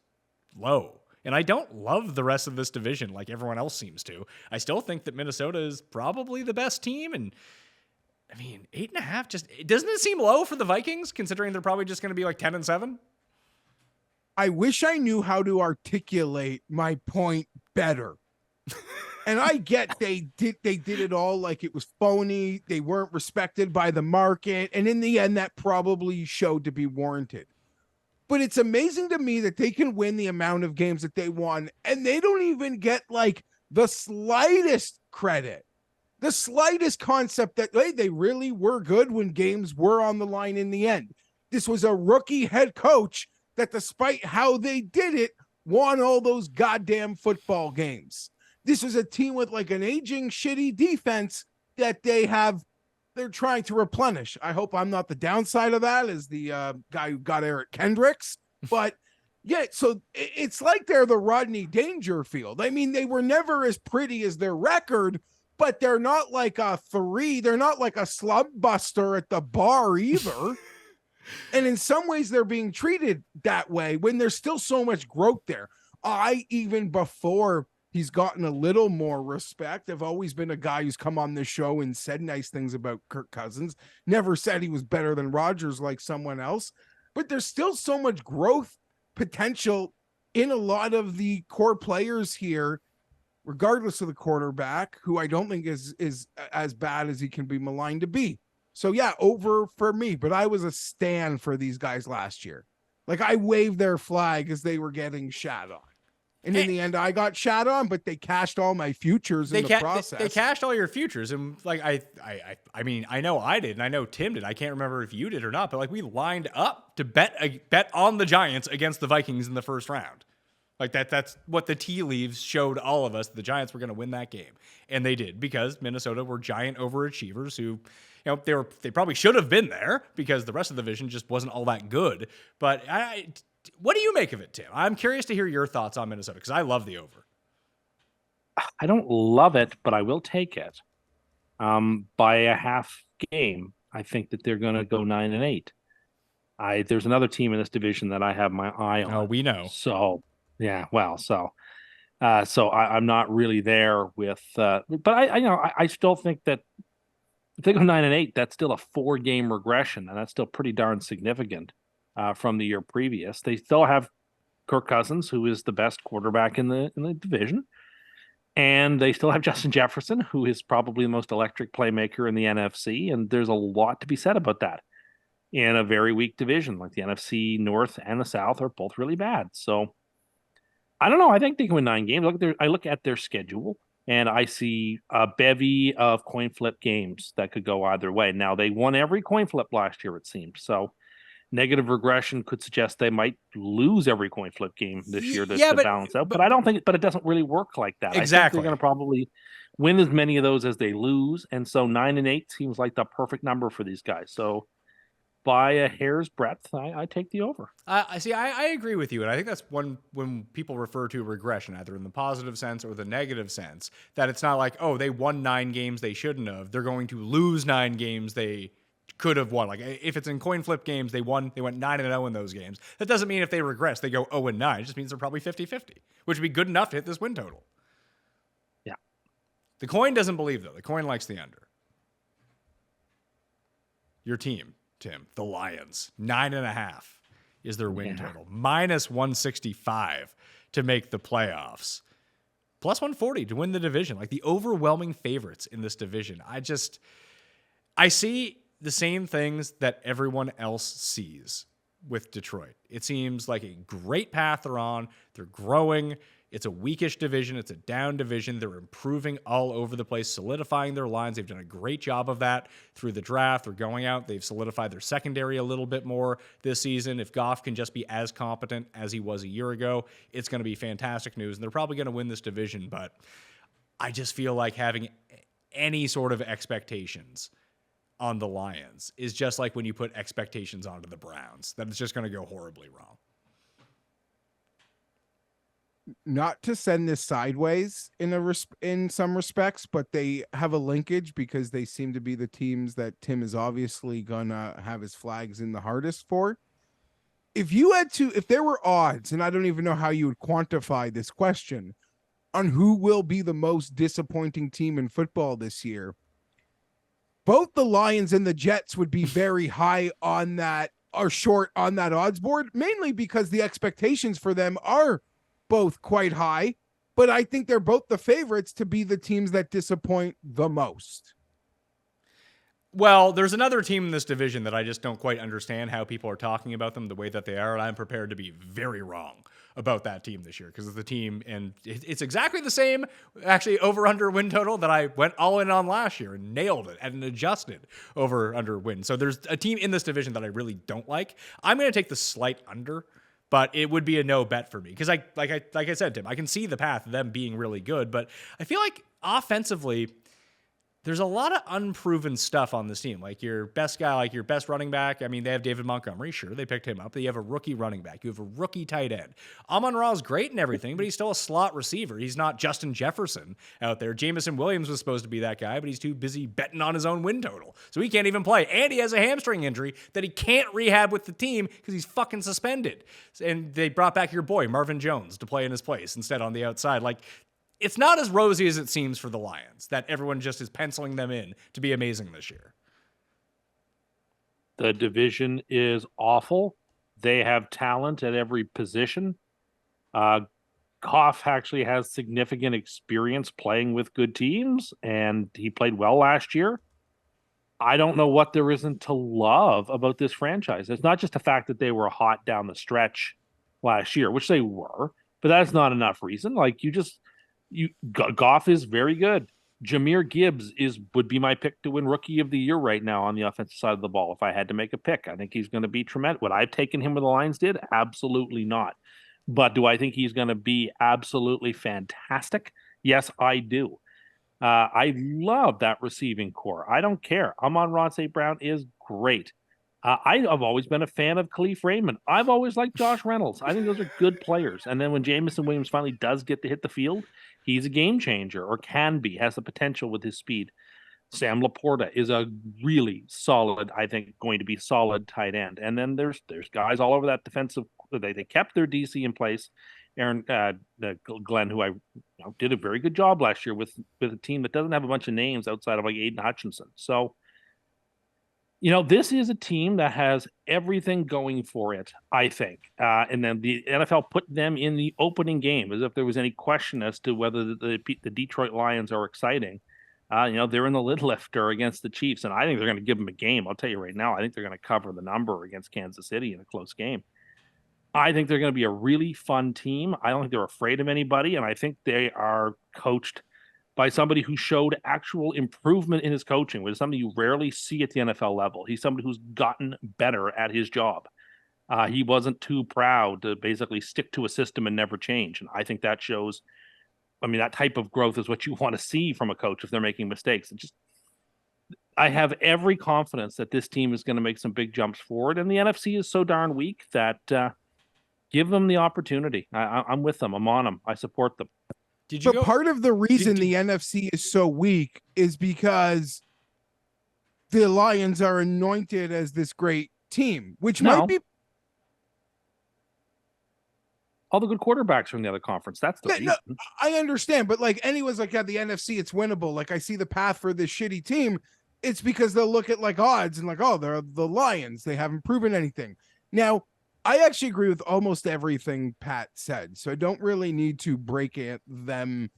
low. And I don't love the rest of this division like everyone else seems to. I still think that Minnesota is probably the best team. And I mean, 8.5 doesn't it seem low for the Vikings, considering they're probably just going to be like 10-7? I wish I knew how to articulate my point better. And I get they did it all like it was phony. They weren't respected by the market. And in the end, that probably showed to be warranted. But it's amazing to me that they can win the amount of games that they won, and they don't even get like the slightest credit, the slightest concept that they really were good when games were on the line in the end. This was a rookie head coach that, despite how they did it, won all those goddamn football games. This was a team with like an aging, shitty defense that they're trying to replenish. I hope I'm not the downside of that as the guy who got Eric Kendricks, but yeah, so it's like they're the Rodney Dangerfield. I mean, they were never as pretty as their record, but they're not like a 3. They're not like a slum buster at the bar either. And in some ways they're being treated that way when there's still so much growth there. Even before he's gotten a little more respect, I've always been a guy who's come on this show and said nice things about Kirk Cousins. Never said he was better than Rodgers like someone else, but there's still so much growth potential in a lot of the core players here, regardless of the quarterback, who I don't think is as bad as he can be maligned to be. So yeah, over for me, but I was a stan for these guys last year. Like, I waved their flag as they were getting shat on. And in the end, I got shat on, but they cashed all my futures in the process. They cashed all your futures. And like, I mean, I know I did, and I know Tim did. I can't remember if you did or not, but like, we lined up to bet on the Giants against the Vikings in the first round. Like that's what the tea leaves showed all of us. The Giants were going to win that game. And they did, because Minnesota were giant overachievers who, you know, they probably should have been there because the rest of the division just wasn't all that good. But what do you make of it, Tim? I'm curious to hear your thoughts on Minnesota, because I love the over. I don't love it, but I will take it. By a half game, I think that they're going to go 9-8. There's another team in this division that I have my eye on. Oh, we know. So yeah, well, so I'm not really there with, but I still think that if they go 9-8, that's still a 4-game regression, and that's still pretty darn significant from the year previous. They still have Kirk Cousins, who is the best quarterback in the division, and they still have Justin Jefferson, who is probably the most electric playmaker in the NFC. And there's a lot to be said about that in a very weak division. Like, the NFC North and the South are both really bad. So I don't know. I think they can win 9 games. I look at their schedule, and I see a bevy of coin flip games that could go either way. Now, they won every coin flip last year, it seems. So negative regression could suggest they might lose every coin flip game this year to balance out. But I don't think, but it doesn't really work like that. Exactly. I think they're going to probably win as many of those as they lose. And so 9-8 seems like the perfect number for these guys. So by a hair's breadth, I take the over. I agree with you. And I think that's when people refer to regression, either in the positive sense or the negative sense, that it's not like, oh, they won 9 games they shouldn't have. They're going to lose 9 games they could have won. Like, if it's in coin flip games, they went 9-0 in those games. That doesn't mean if they regress, they go 0-9. It just means they're probably 50-50, which would be good enough to hit this win total. Yeah. The coin doesn't believe, though. The coin likes the under. Your team, Tim, the Lions, 9.5 is their win total. -165 to make the playoffs. +140 to win the division. Like, the overwhelming favorites in this division. I see the same things that everyone else sees with Detroit. It seems like a great path they're on. They're growing. It's a weakish division. It's a down division. They're improving all over the place, solidifying their lines. They've done a great job of that through the draft. They're going out. They've solidified their secondary a little bit more this season. If Geoff can just be as competent as he was a year ago, it's going to be fantastic news. And they're probably going to win this division. But I just feel like having any sort of expectations on the Lions is just like when you put expectations onto the Browns, that it's just going to go horribly wrong. Not to send this sideways in some respects, but they have a linkage because they seem to be the teams that Tim is obviously gonna have his flags in the hardest for. If there were odds, and I don't even know how you would quantify this question, on who will be the most disappointing team in football this year, both the Lions and the Jets would be very high on that, or short on that odds board, mainly because the expectations for them are both quite high, but I think they're both the favorites to be the teams that disappoint the most. Well, there's another team in this division that I just don't quite understand how people are talking about them the way that they are, and I'm prepared to be very wrong about that team this year because it's the team, and it's exactly the same, actually, over-under win total that I went all in on last year and nailed it and adjusted over-under win. So there's a team in this division that I really don't like. I'm going to take the slight under, but it would be a no bet for me because like I said, Tim, I can see the path of them being really good, but I feel like offensively, there's a lot of unproven stuff on this team. Like your best guy, like your best running back. I mean, they have David Montgomery. Sure, they picked him up. But you have a rookie running back. You have a rookie tight end. Amon-Ra's great and everything, but he's still a slot receiver. He's not Justin Jefferson out there. Jamison Williams was supposed to be that guy, but he's too busy betting on his own win total. So he can't even play. And he has a hamstring injury that he can't rehab with the team because he's fucking suspended. And they brought back your boy, Marvin Jones, to play in his place instead on the outside. Like, it's not as rosy as it seems for the Lions, that everyone just is penciling them in to be amazing this year. The division is awful. They have talent at every position. Goff actually has significant experience playing with good teams, and he played well last year. I don't know what there isn't to love about this franchise. It's not just the fact that they were hot down the stretch last year, which they were, but that's not enough reason. Like, Goff is very good. Jahmyr Gibbs would be my pick to win Rookie of the Year right now on the offensive side of the ball. If I had to make a pick, I think he's going to be tremendous. Would I have taken him where the Lions did? Absolutely not. But do I think he's going to be absolutely fantastic? Yes, I do. I love that receiving core. I don't care. Amon-Ra St. Brown is great. I've always been a fan of Khalif Raymond. I've always liked Josh Reynolds. I think those are good players. And then when Jamison Williams finally does get to hit the field, he's a game changer, or can be, has the potential with his speed. Sam Laporta is a really solid, I think, going to be solid tight end. And then there's guys all over that defensive. They kept their DC in place. Aaron Glenn, who I did a very good job last year with a team that doesn't have a bunch of names outside of like Aiden Hutchinson. So, this is a team that has everything going for it, I think. And then the NFL put them in the opening game as if there was any question as to whether the Detroit Lions are exciting. They're in the lid lifter against the Chiefs, and I think they're going to give them a game. I'll tell you right now, I think they're going to cover the number against Kansas City in a close game. I think they're going to be a really fun team. I don't think they're afraid of anybody, and I think they are coached by somebody who showed actual improvement in his coaching, which is something you rarely see at the NFL level. He's somebody who's gotten better at his job. He wasn't too proud to basically stick to a system and never change. And I think that shows, that type of growth is what you want to see from a coach if they're making mistakes. I have every confidence that this team is going to make some big jumps forward. And the NFC is so darn weak that give them the opportunity. I'm with them. I'm on them. I support them. But part of the reason the NFC is so weak is because the Lions are anointed as this great team, which might be all the good quarterbacks from the other conference. That's the reason. No, I understand, but the NFC, it's winnable. Like, I see the path for this shitty team. It's because they'll look at odds and they're the Lions. They haven't proven anything. Now, I actually agree with almost everything Pat said, so I don't really need to break them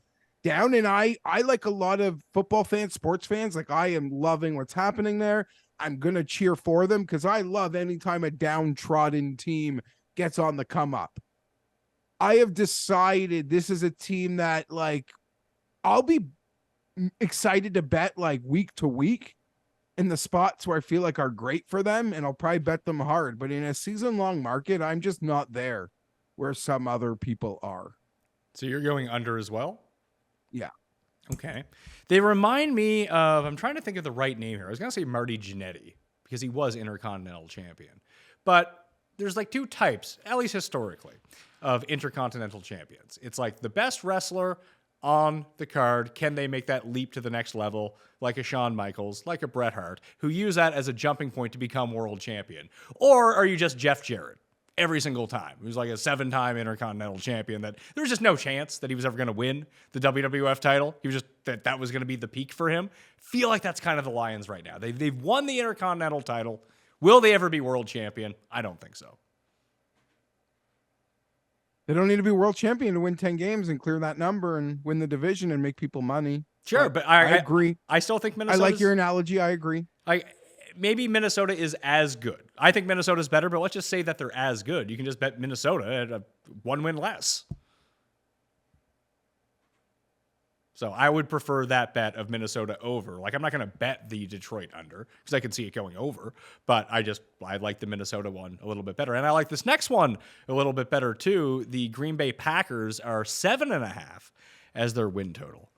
down. And I like a lot of football fans, sports fans. I am loving what's happening there. I'm going to cheer for them because I love anytime a downtrodden team gets on the come up. I have decided this is a team that I'll be excited to bet week to week in the spots where I feel are great for them, and I'll probably bet them hard. But in a season-long market, I'm just not there where some other people are. So you're going under as well? Yeah. Okay. They remind me of, I'm trying to think of the right name here. I was going to say Marty Jannetty because he was Intercontinental Champion. But there's two types, at least historically, of Intercontinental Champions. It's the best wrestler on the card. Can they make that leap to the next level, like a Shawn Michaels, like a Bret Hart, who use that as a jumping point to become world champion? Or are you just Jeff Jarrett every single time? He was a 7-time Intercontinental Champion that there was just no chance that he was ever going to win the WWF title. He was just that was going to be the peak for him. Feel like that's kind of the Lions right now. They've won the Intercontinental title. Will they ever be world champion? I don't think so. They don't need to be world champion to win 10 games and clear that number and win the division and make people money. Sure, but I agree. I still think Minnesota. I like your analogy. I agree. Like, maybe Minnesota is as good. I think Minnesota's better, but let's just say that they're as good. You can just bet Minnesota at a 1 win less. So I would prefer that bet of Minnesota over. Like, I'm not going to bet the Detroit under because I can see it going over, but I like the Minnesota one a little bit better. And I like this next one a little bit better too. The Green Bay Packers are 7.5 as their win total.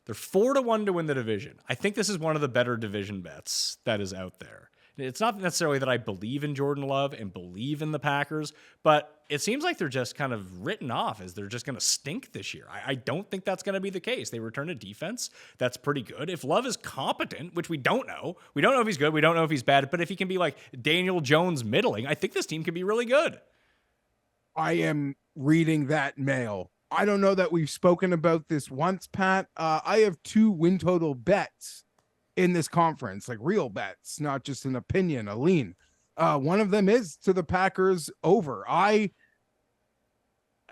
They're 4-1 to win the division. I think this is one of the better division bets that is out there. It's not necessarily that I believe in Jordan Love and believe in the Packers, but it seems like they're just kind of written off as they're just going to stink this year. I don't think that's going to be the case. They return a defense that's pretty good. If Love is competent, which we don't know if he's good, we don't know if he's bad, but if he can be like Daniel Jones middling, I think this team can be really good. I am reading that mail. I don't know that we've spoken about this once, Pat. I have 2 win total bets in this conference, like real bets, not just an opinion, a lean. One of them is to the Packers over. I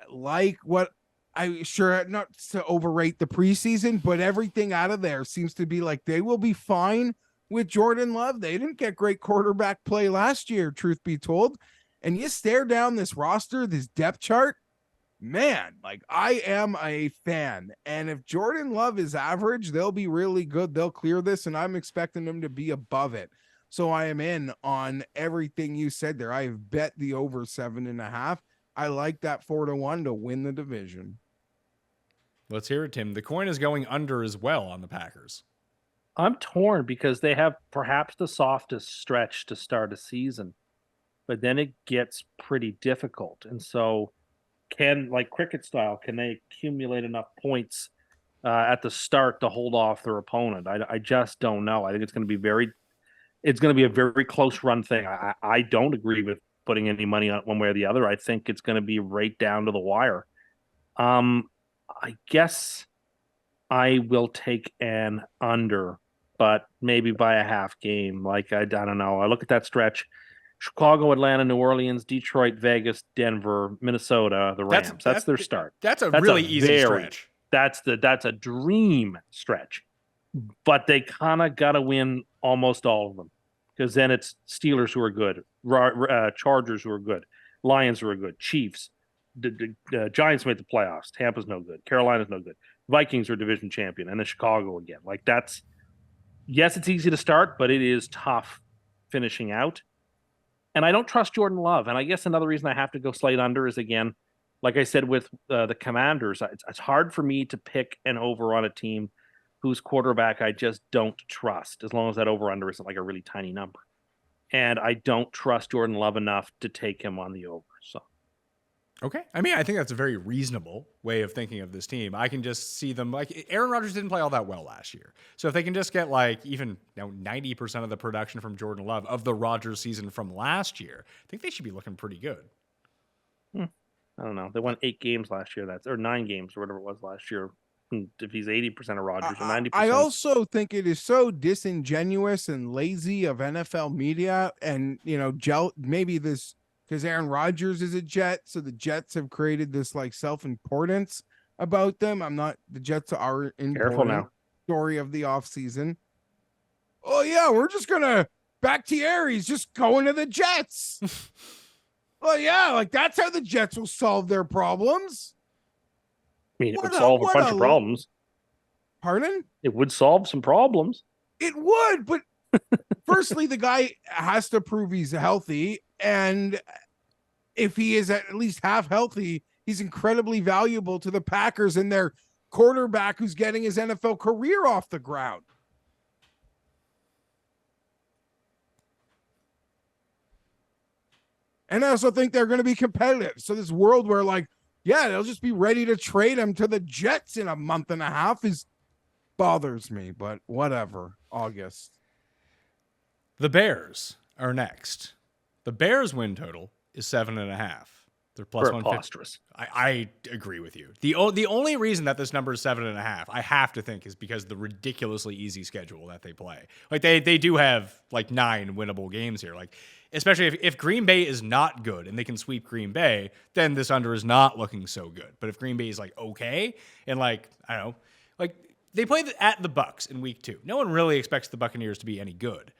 like what not to overrate the preseason, but everything out of there seems to be like they will be fine with Jordan Love. They didn't get great quarterback play last year, truth be told. And you stare down this roster, this depth chart, man, like I am a fan. And if Jordan Love is average, they'll be really good. They'll clear this, and I'm expecting them to be above it. So I am in on everything you said there. I have bet the over 7.5. I like that 4-1 to win the division. Let's hear it, Tim. The coin is going under as well on the Packers. I'm torn because they have perhaps the softest stretch to start a season, but then it gets pretty difficult. And so like cricket style, can they accumulate enough points at the start to hold off their opponent? I just don't know. I think it's going to be a very close run thing. I don't agree with putting any money on one way or the other. I think it's going to be right down to the wire. I guess I will take an under, but maybe by a half game. Like, I don't know. I look at that stretch. Chicago, Atlanta, New Orleans, Detroit, Vegas, Denver, Minnesota, the Rams. That's their start. That's a really easy stretch. That's a dream stretch. But they kind of got to win almost all of them, because then it's Steelers who are good, Chargers who are good, Lions who are good, Chiefs, Giants made the playoffs, Tampa's no good, Carolina's no good, Vikings are division champion, and then Chicago again. Like, yes, it's easy to start, but it is tough finishing out. And I don't trust Jordan Love. And I guess another reason I have to go slight under is, again, like I said with the Commanders, it's hard for me to pick an over on a team whose quarterback I just don't trust, as long as that over-under isn't like a really tiny number. And I don't trust Jordan Love enough to take him on the over. So, okay. I mean, I think that's a very reasonable way of thinking of this team. I can just see them, like, Aaron Rodgers didn't play all that well last year. So if they can just get like even 90% of the production from Jordan Love of the Rodgers season from last year, I think they should be looking pretty good. I don't know. They won 8 games last year, or 9 games or whatever it was last year. If he's 80% of Rodgers or 90%. I also think it is so disingenuous and lazy of NFL media, and maybe this because Aaron Rodgers is a Jet, so the Jets have created this like self-importance about them. The Jets are important story of the offseason. Oh yeah, we're just gonna Bakhtiari's just going to the Jets. Oh yeah, like that's how the Jets will solve their problems. I mean, it would solve a bunch of problems. Pardon? It would solve some problems. It would, but firstly, the guy has to prove he's healthy. And if he is at least half healthy, he's incredibly valuable to the Packers and their quarterback who's getting his NFL career off the ground. And I also think they're going to be competitive. So this world where they'll just be ready to trade him to the Jets in a month and a half bothers me, but whatever. August. The Bears are next. The Bears win total is 7.5. They're plus 150. I agree with you. The only reason that this number is 7.5, I have to think, is because the ridiculously easy schedule that they play. Like they do have like 9 winnable games here. Like, especially if Green Bay is not good and they can sweep Green Bay, then this under is not looking so good. But if Green Bay is like okay and like, I don't know, like they play at the Bucks in week 2. No one really expects the Buccaneers to be any good.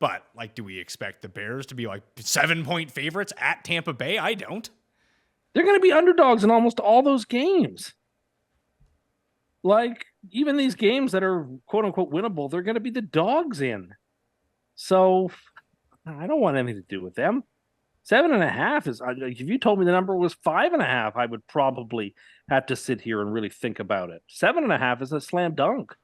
But, like, do we expect the Bears to be, like, 7-point favorites at Tampa Bay? I don't. They're going to be underdogs in almost all those games. Like, even these games that are quote-unquote winnable, they're going to be the dogs in. So, I don't want anything to do with them. 7.5 is, if you told me the number was 5.5, I would probably have to sit here and really think about it. 7.5 is a slam dunk.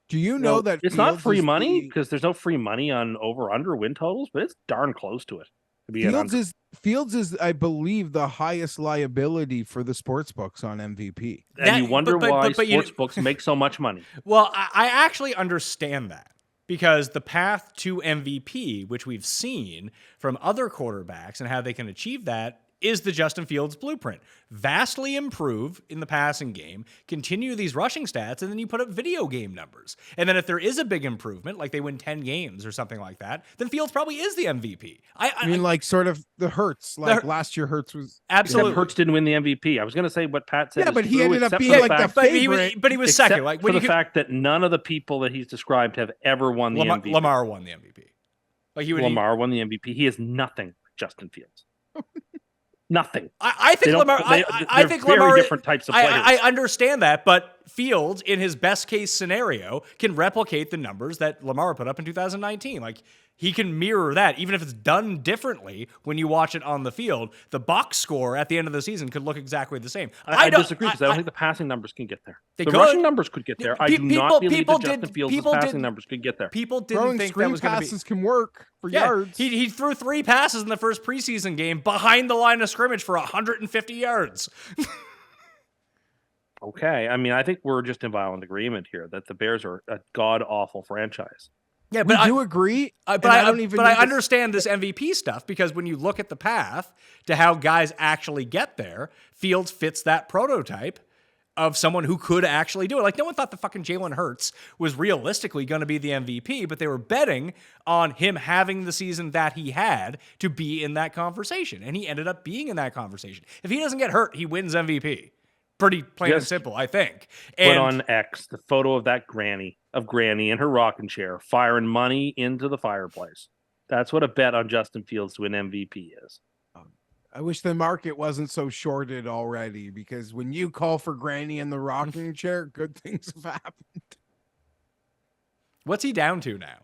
Do you know that it's not Fields free is money the- because there's no free money on over/under win totals, but it's darn close to it. To be an under. Fields is, I believe, the highest liability for the sports books on MVP. And you wonder why sports books make so much money. Well, I actually understand that because the path to MVP, which we've seen from other quarterbacks and how they can achieve that, is the Justin Fields blueprint. Vastly improve in the passing game, continue these rushing stats, and then you put up video game numbers. And then if there is a big improvement, like they win 10 games or something like that, then Fields probably is the MVP. I mean, like sort of the Hurts. Like last year, Hurts was absolutely. Except Hurts didn't win the MVP. I was going to say what Pat said. Yeah, is but he true, ended up except being for like the favorite. But he was second. Like for the fact that none of the people that he's described have ever won the MVP. Lamar won the MVP. Like Lamar won the MVP. He is nothing like Justin Fields. Nothing. I think Lamar. I think very Lamar. Different types of players. I understand that, but Fields, in his best case scenario, can replicate the numbers that Lamar put up in 2019. Like he can mirror that, even if it's done differently. When you watch it on the field, the box score at the end of the season could look exactly the same. I disagree because I don't think the passing numbers can get there. The could. rushing numbers could get there. I do not believe that Justin Fields' passing numbers could get there. People didn't Throwing think screen that was going to be. passes can work for yards. He threw 3 passes in the first preseason game behind the line of scrimmage for 150 yards. Okay, I mean, I think we're just in violent agreement here that the Bears are a god-awful franchise. Yeah, but I do agree. But I understand this MVP stuff because when you look at the path to how guys actually get there, Fields fits that prototype of someone who could actually do it. Like no one thought the fucking Jalen Hurts was realistically going to be the MVP, but they were betting on him having the season that he had to be in that conversation, and he ended up being in that conversation. If he doesn't get hurt, he wins MVP. Pretty plain and simple, I think. And put on X the photo of that Granny in her rocking chair, firing money into the fireplace. That's what a bet on Justin Fields to win MVP is. I wish the market wasn't so shorted already, because when you call for Granny in the rocking chair, good things have happened. What's he down to now?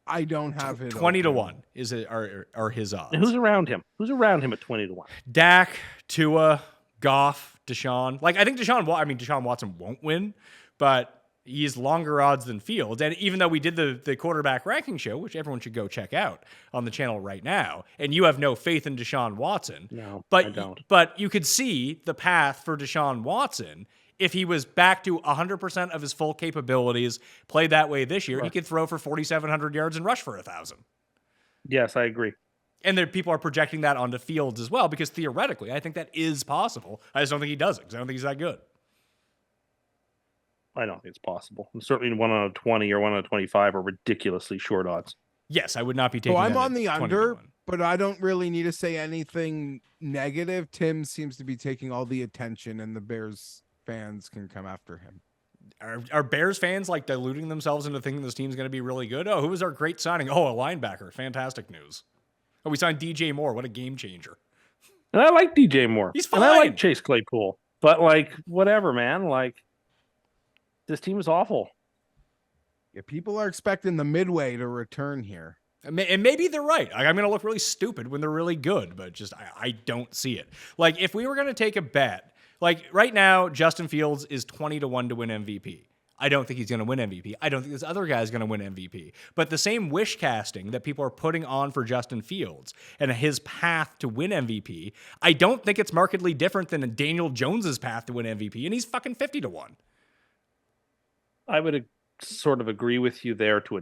I don't have it. 20 to 1 is it are his odds. And who's around him? Who's around him at 20 to 1? Dak, Tua, Goff, Deshaun. Like I think Deshaun Watson won't win, but he's longer odds than Fields. And even though we did the quarterback ranking show, which everyone should go check out on the channel right now, and you have no faith in Deshaun Watson. No, but I don't. But you could see the path for Deshaun Watson. If he was back to 100% of his full capabilities, played that way this year, he could throw for 4,700 yards and rush for 1,000. Yes, I agree. And there, people are projecting that onto Fields as well, because theoretically, I think that is possible. I just don't think he does it, because I don't think he's that good. I don't think it's possible. And certainly 1 out of 20 or 1 out of 25 are ridiculously short odds. Yes, I would not be taking. I'm that on at the 20 to under, 1. but I don't really need to say anything negative. Tim seems to be taking all the attention, and the Bears fans can come after him. Are Bears fans like diluting themselves into thinking this team's going to be really good? Oh, who was our great signing? Oh, a linebacker. Fantastic news. Oh, we signed DJ Moore. What a game changer. And I like DJ Moore. He's fine. And I like Chase Claypool. But, like, whatever, man. Like, this team is awful. Yeah, people are expecting the midway to return here. And maybe they're right. Like, I'm going to look really stupid when they're really good, but just I don't see it. Like, if we were going to take a bet, like right now, Justin Fields is 20 to 1 to win MVP. I don't think he's going to win MVP. I don't think this other guy's going to win MVP. But the same wish casting that people are putting on for Justin Fields and his path to win MVP, I don't think it's markedly different than Daniel Jones's path to win MVP, and he's fucking 50 to 1. I would sort of agree with you there to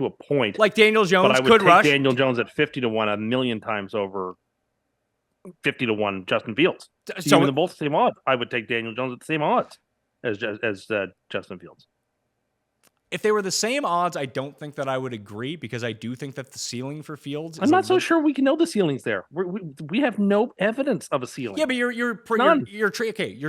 a point. Like Daniel Jones but I would could take rush. Daniel Jones at 50 to 1 a million times over 50 to 1 Justin Fields. So even both the same odds, I would take Daniel Jones at the same odds as Justin Fields. If they were the same odds, I don't think that I would agree, because I do think that the ceiling for Fields is I'm not so sure we can know the ceiling's there. We have no evidence of a ceiling. Yeah, but you're None. you're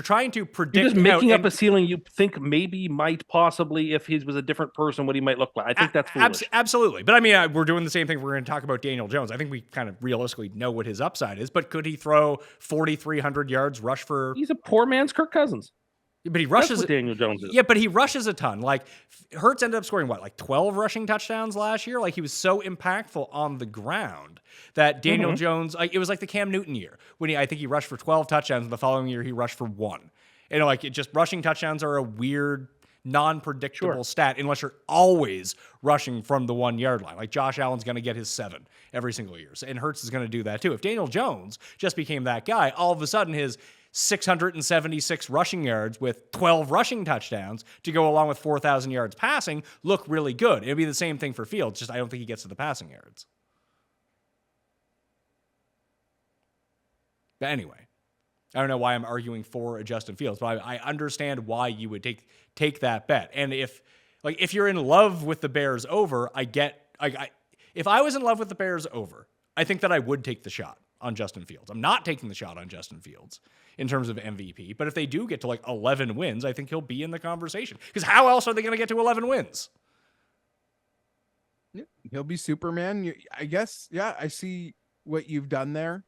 trying to predict. You're just making up and- a ceiling you think maybe might possibly, if he was a different person, what he might look like. I think that's foolish. Absolutely. But I mean, we're doing the same thing. We're going to talk about Daniel Jones. I think we kind of realistically know what his upside is, but could he throw 4,300 yards, rush for... He's a poor man's Kirk Cousins. But he That's rushes... what Daniel Jones is. Yeah, but he rushes a ton. Like, Hurts ended up scoring, what, like 12 rushing touchdowns last year? Like, he was so impactful on the ground that Daniel Jones... Like, it was like the Cam Newton year, when I think he rushed for 12 touchdowns, and the following year he rushed for 1. And, like, it just rushing touchdowns are a weird, non-predictable stat unless you're always rushing from the 1 yard line. Like, Josh Allen's going to get his 7 every single year, and Hurts is going to do that too. If Daniel Jones just became that guy, all of a sudden his 676 rushing yards with 12 rushing touchdowns to go along with 4,000 yards passing look really good. It'd be the same thing for Fields, just I don't think he gets to the passing yards. But anyway, I don't know why I'm arguing for Justin Fields, but I understand why you would take that bet. And if you're in love with the Bears over, if I was in love with the Bears over, I think that I would take the shot on Justin Fields. I'm not taking the shot on Justin Fields in terms of MVP, but if they do get to like 11 wins, I think he'll be in the conversation. Because how else are they going to get to 11 wins? Yeah, he'll be Superman. I guess. Yeah, I see what you've done there.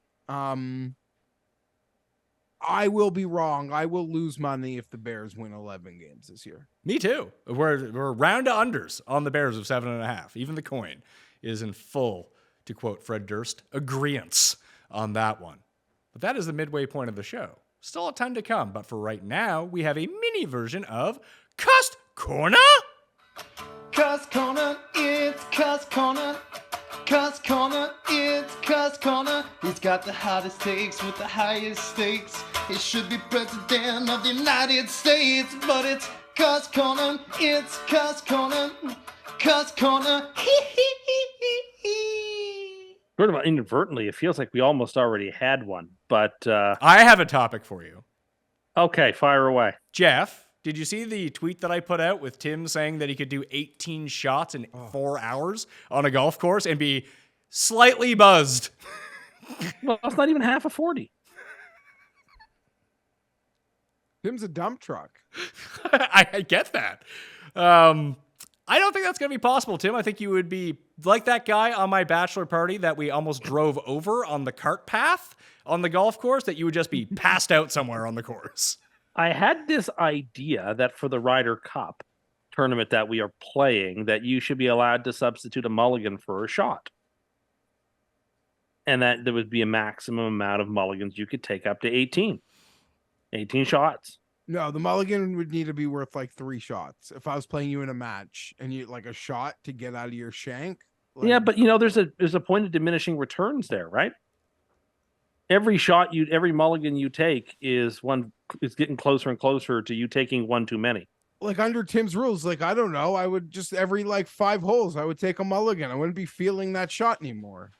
I will be wrong. I will lose money if the Bears win 11 games this year. Me too. We're round to unders on the Bears of 7.5. Even the coin is in full, to quote Fred Durst, agreeance on that one. But that is the midway point of the show. Still a ton to come, but for right now, we have a mini version of Cust Corner. Cust Corner, it's Cust Corner. Cust Corner, it's Cust Corner. He's got the hottest takes with the highest stakes. He should be president of the United States, but it's Cust Corner, it's Cust Corner. Cust Corner, Sort of inadvertently, it feels like we almost already had one, but I have a topic for you. Okay, fire away. Geoff, did you see the tweet that I put out with Tim saying that he could do 18 shots in 4 hours on a golf course and be slightly buzzed? Well, it's not even half a 40. Tim's a dump truck. I get that. I don't think that's going to be possible, Tim. I think you would be like that guy on my bachelor party that we almost drove over on the cart path on the golf course, that you would just be passed out somewhere on the course. I had this idea that for the Ryder Cup tournament that we are playing, that you should be allowed to substitute a mulligan for a shot. And that there would be a maximum amount of mulligans you could take, up to 18. 18 shots. No, the mulligan would need to be worth like 3 shots. If I was playing you in a match and you like a shot to get out of your shank. Like, Yeah, but there's a point of diminishing returns there, right? Every mulligan you take is getting closer and closer to you taking one too many. like under Tim's rules, like I don't know, I would just every like 5 holes, I would take a mulligan. I wouldn't be feeling that shot anymore.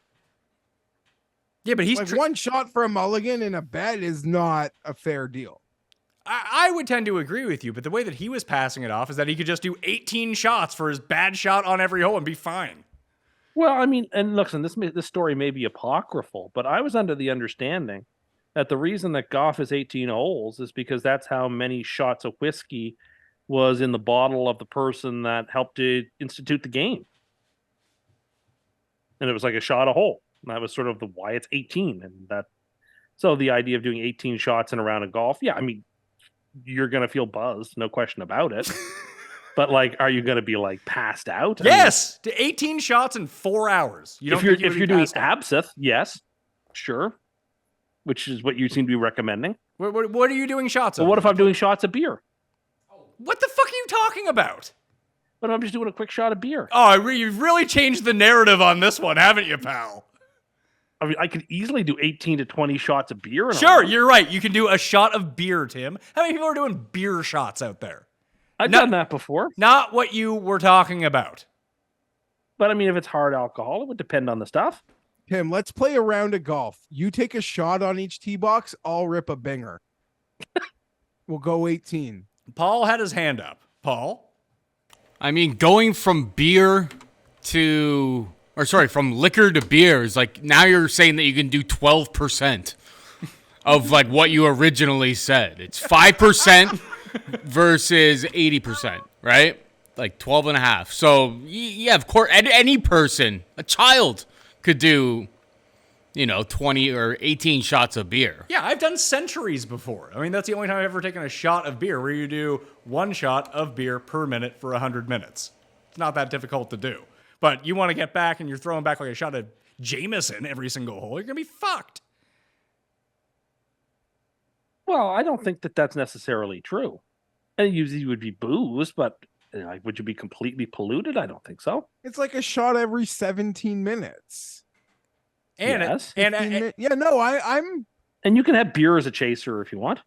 Yeah, but he's like one shot for a mulligan in a bet is not a fair deal. I would tend to agree with you, but the way that he was passing it off is that he could just do 18 shots for his bad shot on every hole and be fine. Well, I mean, and listen, this story may be apocryphal, but I was under the understanding that the reason that Goff is 18 holes is because that's how many shots of whiskey was in the bottle of the person that helped to institute the game. And it was like a shot a hole. And that was sort of why it's 18. And so the idea of doing 18 shots in a round of golf, yeah, I mean, you're going to feel buzzed, no question about it. But like, are you going to be like passed out? Yes, to 18 shots in 4 hours. If you're doing absinthe, yes, sure, which is what you seem to be recommending. What are you doing shots of? Well, what if I'm doing shots of beer? What the fuck are you talking about? But I'm just doing a quick shot of beer. Oh, you've really changed the narrative on this one, haven't you, pal? I mean, I could easily do 18 to 20 shots of beer. Sure, you're right. You can do a shot of beer, Tim. How many people are doing beer shots out there? I've done that before. Not what you were talking about. But I mean, if it's hard alcohol, it would depend on the stuff. Tim, let's play a round of golf. You take a shot on each tee box. I'll rip a binger. We'll go 18. Paul had his hand up. Paul? I mean, going from liquor to beer is like, now you're saying that you can do 12% of like what you originally said. It's 5% versus 80%, right? Like 12 and a half. So yeah, of course, any person, a child could do, 20 or 18 shots of beer. Yeah, I've done centuries before. I mean, that's the only time I've ever taken a shot of beer, where you do one shot of beer per minute for 100 minutes. It's not that difficult to do. But you want to get back and you're throwing back like a shot of Jameson every single hole, you're going to be fucked. Well, I don't think that that's necessarily true. And usually you would be booze, but would you be completely polluted? I don't think so. It's like a shot every 17 minutes. And Yes. and Yeah, no, I'm And you can have beer as a chaser if you want.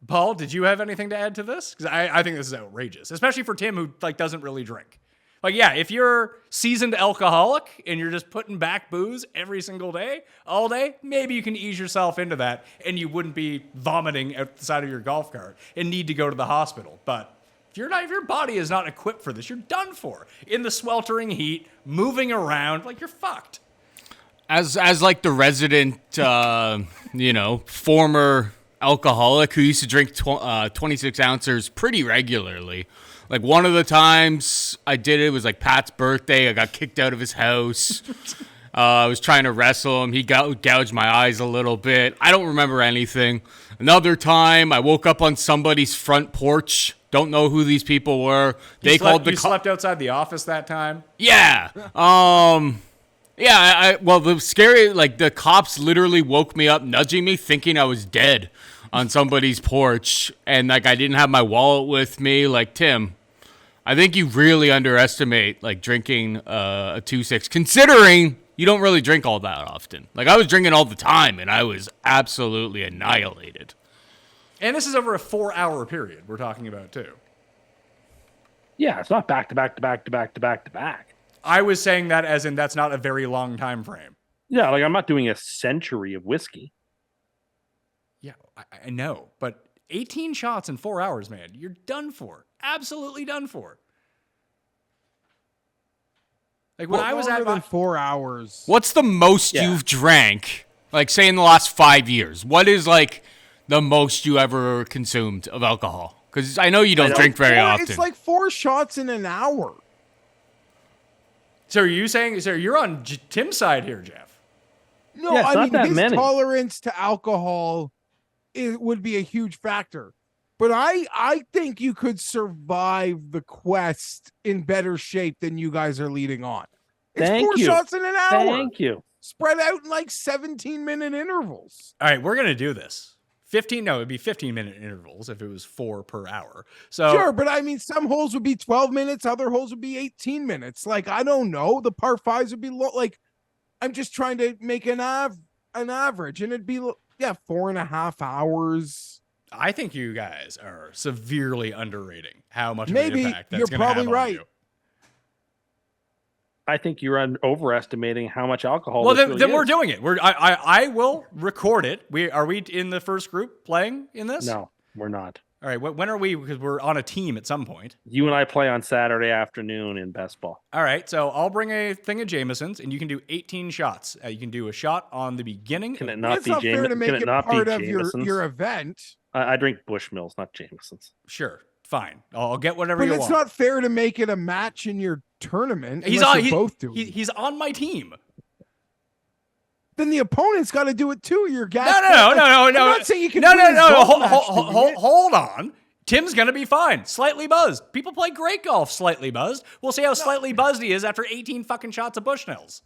Paul, did you have anything to add to this? Because I think this is outrageous, especially for Tim, who like doesn't really drink. Like, yeah, if you're seasoned alcoholic and you're just putting back booze every single day, all day, maybe you can ease yourself into that and you wouldn't be vomiting out the side of your golf cart and need to go to the hospital. But if your body is not equipped for this, you're done for. In the sweltering heat, moving around, like, you're fucked. As like the resident, former alcoholic who used to drink 26 ounces pretty regularly. Like, one of the times I did it was like Pat's birthday. I got kicked out of his house. I was trying to wrestle him. He gouged my eyes a little bit. I don't remember anything. Another time, I woke up on somebody's front porch. Don't know who these people were. You slept outside the office that time? Yeah. Yeah, well, the scary, like, the cops literally woke me up, nudging me, thinking I was dead on somebody's porch, and, like, I didn't have my wallet with me. Like, Tim, I think you really underestimate, like, drinking a 2-6, considering you don't really drink all that often. Like, I was drinking all the time, and I was absolutely annihilated. And this is over a 4-hour period we're talking about, too. Yeah, it's not back to back to back to back to back to back. I was saying that as in that's not a very long time frame. Yeah, like, I'm not doing a century of whiskey. Yeah, I know. But 18 shots in 4 hours, man. You're done for. Absolutely done for. Like, when I was at than 4 hours. What's the most you've drank, like, say, in the last 5 years? What is, like, the most you ever consumed of alcohol? Because I know you don't drink very often. It's like 4 shots in an hour. So are you saying, so you're on Tim's side here, Geoff? No, Yeah, it's I not mean, that his many. tolerance to alcohol would be a huge factor. But I think you could survive the quest in better shape than you guys are leading on. It's Thank 4 you. shots in an hour. Thank you. Spread out in like 17-minute intervals. All right, we're going to do this. It'd be 15-minute intervals if it was 4 per hour. So Sure, but I mean, some holes would be 12 minutes, other holes would be 18 minutes. Like, I don't know. The par 5s would be low. Like, I'm just trying to make an average, and it'd be 4.5 hours. I think you guys are severely underrating how much Maybe. of an impact that's You're going to have probably on right. you. I think you're overestimating how much alcohol. Well, this really then we're is. doing it. I will record it. Are we in the first group playing in this? No, we're not. All right. When are we? Because we're on a team at some point. You and I play on Saturday afternoon in best ball. All right. So I'll bring a thing of Jameson's, and you can do 18 shots. You can do a shot on the beginning. Can it not It's be not fair to make Can it it not be part of Jameson's? your event. I drink Bushmills, not Jameson's. Sure. Fine. I'll get whatever But you it's want. not fair to make it a match in your tournament. He's unless on. you're both doing it. He's on my team. Then the opponent's got to do it too. Your guy. No. I'm not saying you can. No. win his golf match doing it. Hold on. Tim's gonna be fine. Slightly buzzed. People play great golf. Slightly buzzed. We'll see how slightly buzzed he is after 18 fucking shots of Bushnells.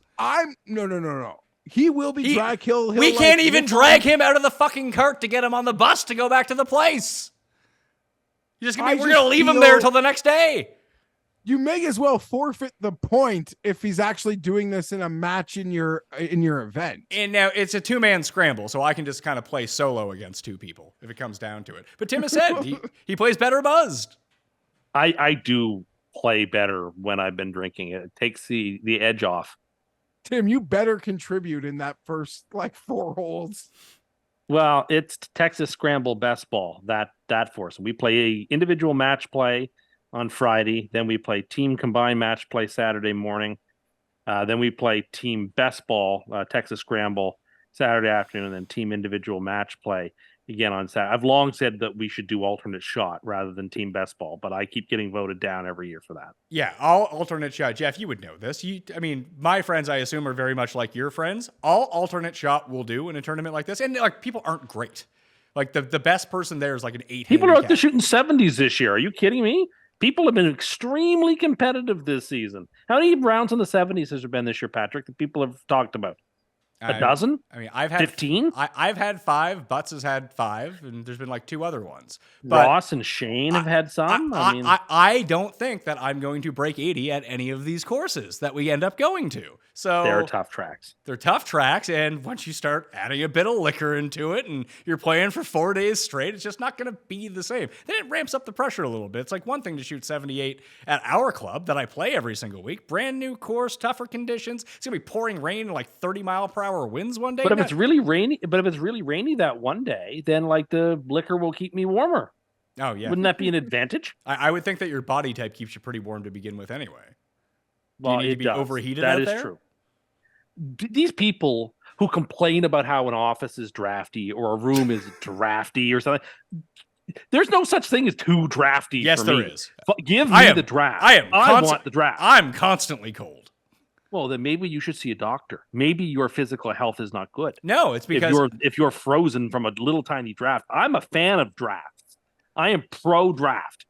No. He will be drag. We can't even drag him out of the fucking cart to get him on the bus to go back to the place. We're gonna leave him there till the next day. You may as well forfeit the point if he's actually doing this in a match in your event. And now it's a 2-man scramble, so I can just kind of play solo against 2 people if it comes down to it. But Tim has said he plays better buzzed. I do play better when I've been drinking. It takes the edge off. Tim, you better contribute in that first 4 holes. Well, it's Texas Scramble Best Ball that force. We play a individual match play on Friday, then we play team combined match play Saturday morning. Then we play team best ball, Texas Scramble Saturday afternoon, and then team individual match play again on Saturday. I've long said that we should do alternate shot rather than team best ball, but I keep getting voted down every year for that. Yeah, all alternate shot. Geoff, you would know this. My friends, I assume, are very much like your friends. All alternate shot will do in a tournament like this. And like people aren't great. Like the best person there is like an 8. People are out there shooting 70s this year. Are you kidding me? People have been extremely competitive this season. How many rounds in the 70s has there been this year, Patrick, that people have talked about? A dozen? I mean, I've had 15. I've had 5. Butts has had 5, and there's been like 2 other ones. But Ross and Shane have had some. I don't think that I'm going to break 80 at any of these courses that we end up going to. So they're tough tracks. They're tough tracks, and once you start adding a bit of liquor into it, and you're playing for 4 days straight, it's just not going to be the same. Then it ramps up the pressure a little bit. It's like one thing to shoot 78 at our club that I play every single week. Brand new course, tougher conditions. It's going to be pouring rain and like 30-mile-per-hour winds one day. But if it's really rainy, that one day, then like the liquor will keep me warmer. Oh yeah, wouldn't that be an advantage? I would think that your body type keeps you pretty warm to begin with, anyway. Well, do you need to be overheated that out is there? True. These people who complain about how an office is drafty or a room is drafty or something, there's no such thing as too drafty. Yes, for there me. is. Give me the draft. I want the draft. I'm constantly cold. Well, then maybe you should see a doctor. Maybe your physical health is not good. No, it's because if you're frozen from a little tiny draft. I'm a fan of drafts. I am pro draft.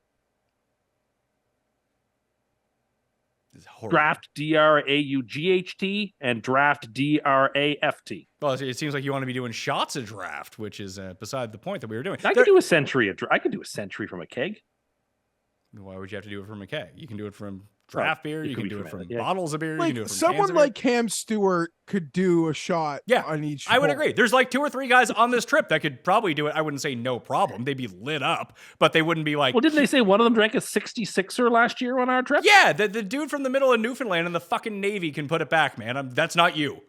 Draft DRAUGHT and draft DRAFT. Well, it seems like you want to be doing shots of draft, which is beside the point that we were doing. I could do a century. I could do a century from a keg. Why would you have to do it from a keg? You can do it from draft beer. You can do it from yeah. bottles of beer. Like you can do it from someone like Cam Stewart could do a shot on each. I would agree. There's like 2 or 3 guys on this trip that could probably do it. I wouldn't say no problem. They'd be lit up, but they wouldn't be like. Well, didn't they say one of them drank a 66er last year on our trip? Yeah, the dude from the middle of Newfoundland in the fucking Navy can put it back, man. That's not you.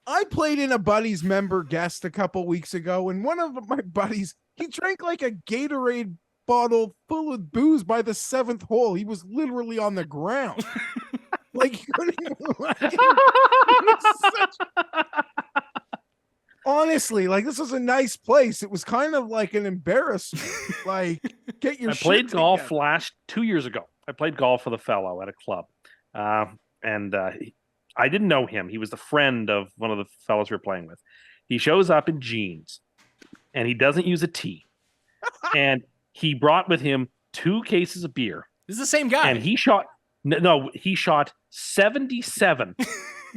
I played in a buddy's member guest a couple weeks ago, and one of my buddies, he drank like a Gatorade bottle full of booze by the 7th hole. He was literally on the ground. Like, he couldn't even, honestly, like, this was a nice place. It was kind of like an embarrassment. Like, get your I played shit golf together. 2 years ago. I played golf with a fellow at a club. And I didn't know him. He was the friend of one of the fellows we were playing with. He shows up in jeans, and he doesn't use a tee. And he brought with him 2 cases of beer. This is the same guy. And he shot 77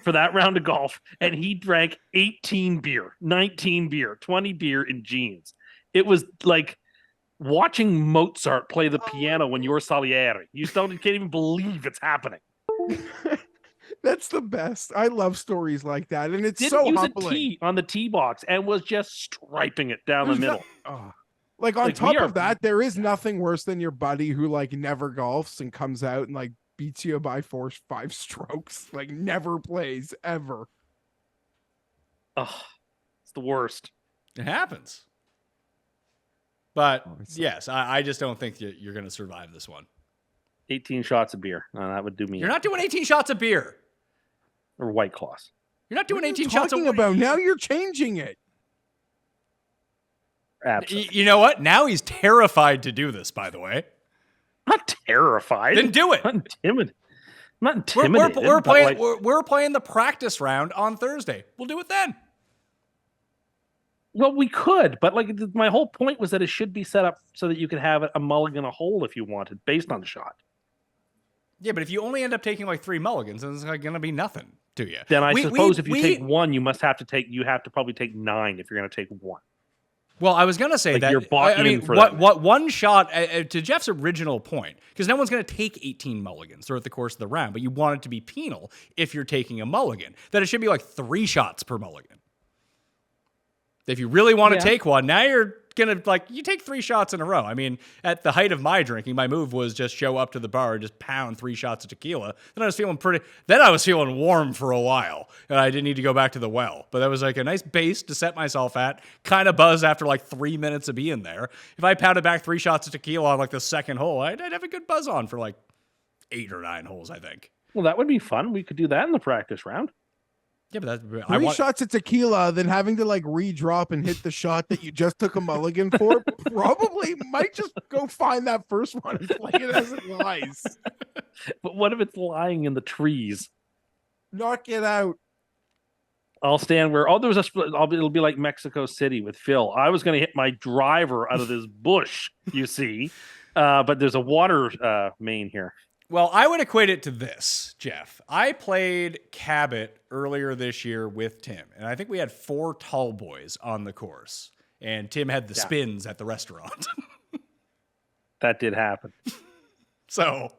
for that round of golf, and he drank 18 beer, 19 beer, 20 beer in jeans. It was like watching Mozart play the piano when you're Salieri. You can't even believe it's happening. That's the best. I love stories like that, and it's Didn't so use humbling. a tee on the tee box and was just striping it down the middle. Like on Like, top we are- of that, there is nothing worse than your buddy who like never golfs and comes out and like beats you by 4-5 strokes. Like never plays ever. Oh, it's the worst. It happens. But yes, I just don't think you're going to survive this one. 18 shots of beer. No, that would do me. You're not doing 18 shots of beer. Or White Claws. You're not doing What are you 18 shots of talking about? Now you're changing it. Absolutely. You know what? Now he's terrified to do this, by the way. Not terrified. Then do it. Not intimidated. I'm not intimidated. We're playing the practice round on Thursday. We'll do it then. Well, we could, but like my whole point was that it should be set up so that you could have a mulligan, a hole if you wanted, based on the shot. Yeah, but if you only end up taking like 3 mulligans, then it's like going to be nothing to you. Then I suppose if you take one, you have to probably take 9 if you're going to take one. Well, I was going to say Like that. you're bought I mean, in for what that. one shot to Jeff's original point, because no one's going to take 18 mulligans throughout the course of the round, but you want it to be penal if you're taking a mulligan. That it should be like 3 shots per mulligan. If you really want to take one, now you're gonna, like, you take 3 shots in a row. I mean, at the height of my drinking, my move was just show up to the bar and just pound 3 shots of tequila. Then I was feeling warm for a while, and I didn't need to go back to the well. But that was like a nice base to set myself at. Kind of buzz after like 3 minutes of being there. If I pounded back 3 shots of tequila on like the second hole, I'd have a good buzz on for like 8 or 9 holes, I think. Well, that would be fun. We could do that in the practice round. Yeah, but that's 3 shots of tequila, then having to like redrop and hit the shot that you just took a mulligan for, probably might just go find that first one and play it as it lies. But what if it's lying in the trees? Knock it out. I'll stand where there's a split. It'll be like Mexico City with Phil. I was going to hit my driver out of this bush, you see, but there's a water main here. Well, I would equate it to this, Geoff. I played Cabot earlier this year with Tim, and I think we had 4 tall boys on the course, and Tim had the spins at the restaurant. That did happen. So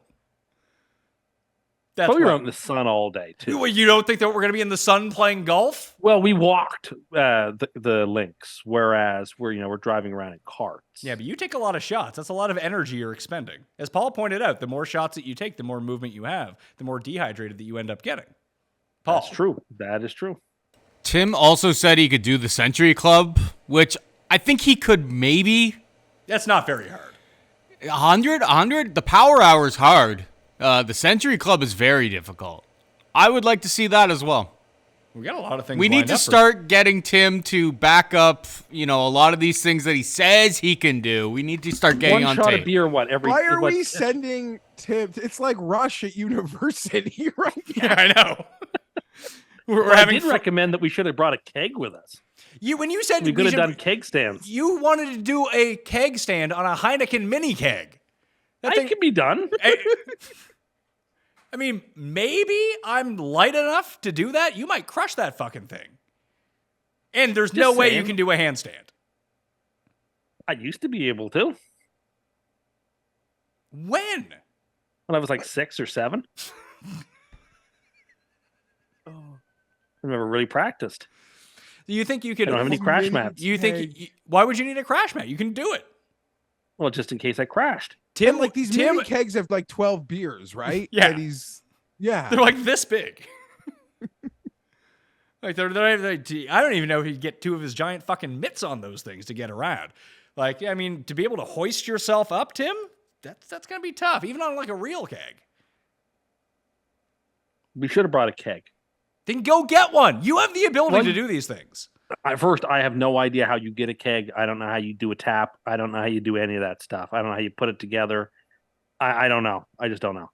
that's but we were out in the sun all day, too. Well, you don't think that we're going to be in the sun playing golf? Well, we walked the links, whereas we're driving around in carts. Yeah, but you take a lot of shots. That's a lot of energy you're expending. As Paul pointed out, the more shots that you take, the more movement you have, the more dehydrated that you end up getting. Paul. That's true. That is true. Tim also said he could do the Century Club, which I think he could maybe. That's not very hard. 100? The Power Hour is hard. The Century Club is very difficult. I would like to see that as well. We got a lot of things. We need to start getting Tim to back up, a lot of these things that he says he can do. We need to start getting on tape. One shot of beer, what? Why are we sending tips? It's like Rush at university right now. Yeah, I know. I did recommend that we should have brought a keg with us. When you said we could have done keg stands. You wanted to do a keg stand on a Heineken mini keg. That can be done. I mean, maybe I'm light enough to do that. You might crush that fucking thing. And there's no way you can do a handstand. I used to be able to. When? When I was like 6 or 7. I never really practiced. You think you could? I don't have any crash mats. You think? Why would you need a crash mat? You can do it. Well, just in case I crashed. Tim, like these mini kegs have like 12 beers, right? Yeah. They're like this big. Like they're I don't even know if he'd get 2 of his giant fucking mitts on those things to get around. Like, I mean, to be able to hoist yourself up, Tim, that's gonna be tough, even on like a real keg. We should have brought a keg. Then go get one. You have the ability to do these things. First, I have no idea how you get a keg. I don't know how you do a tap. I don't know how you do any of that stuff. I don't know how you put it together. I don't know. I just don't know.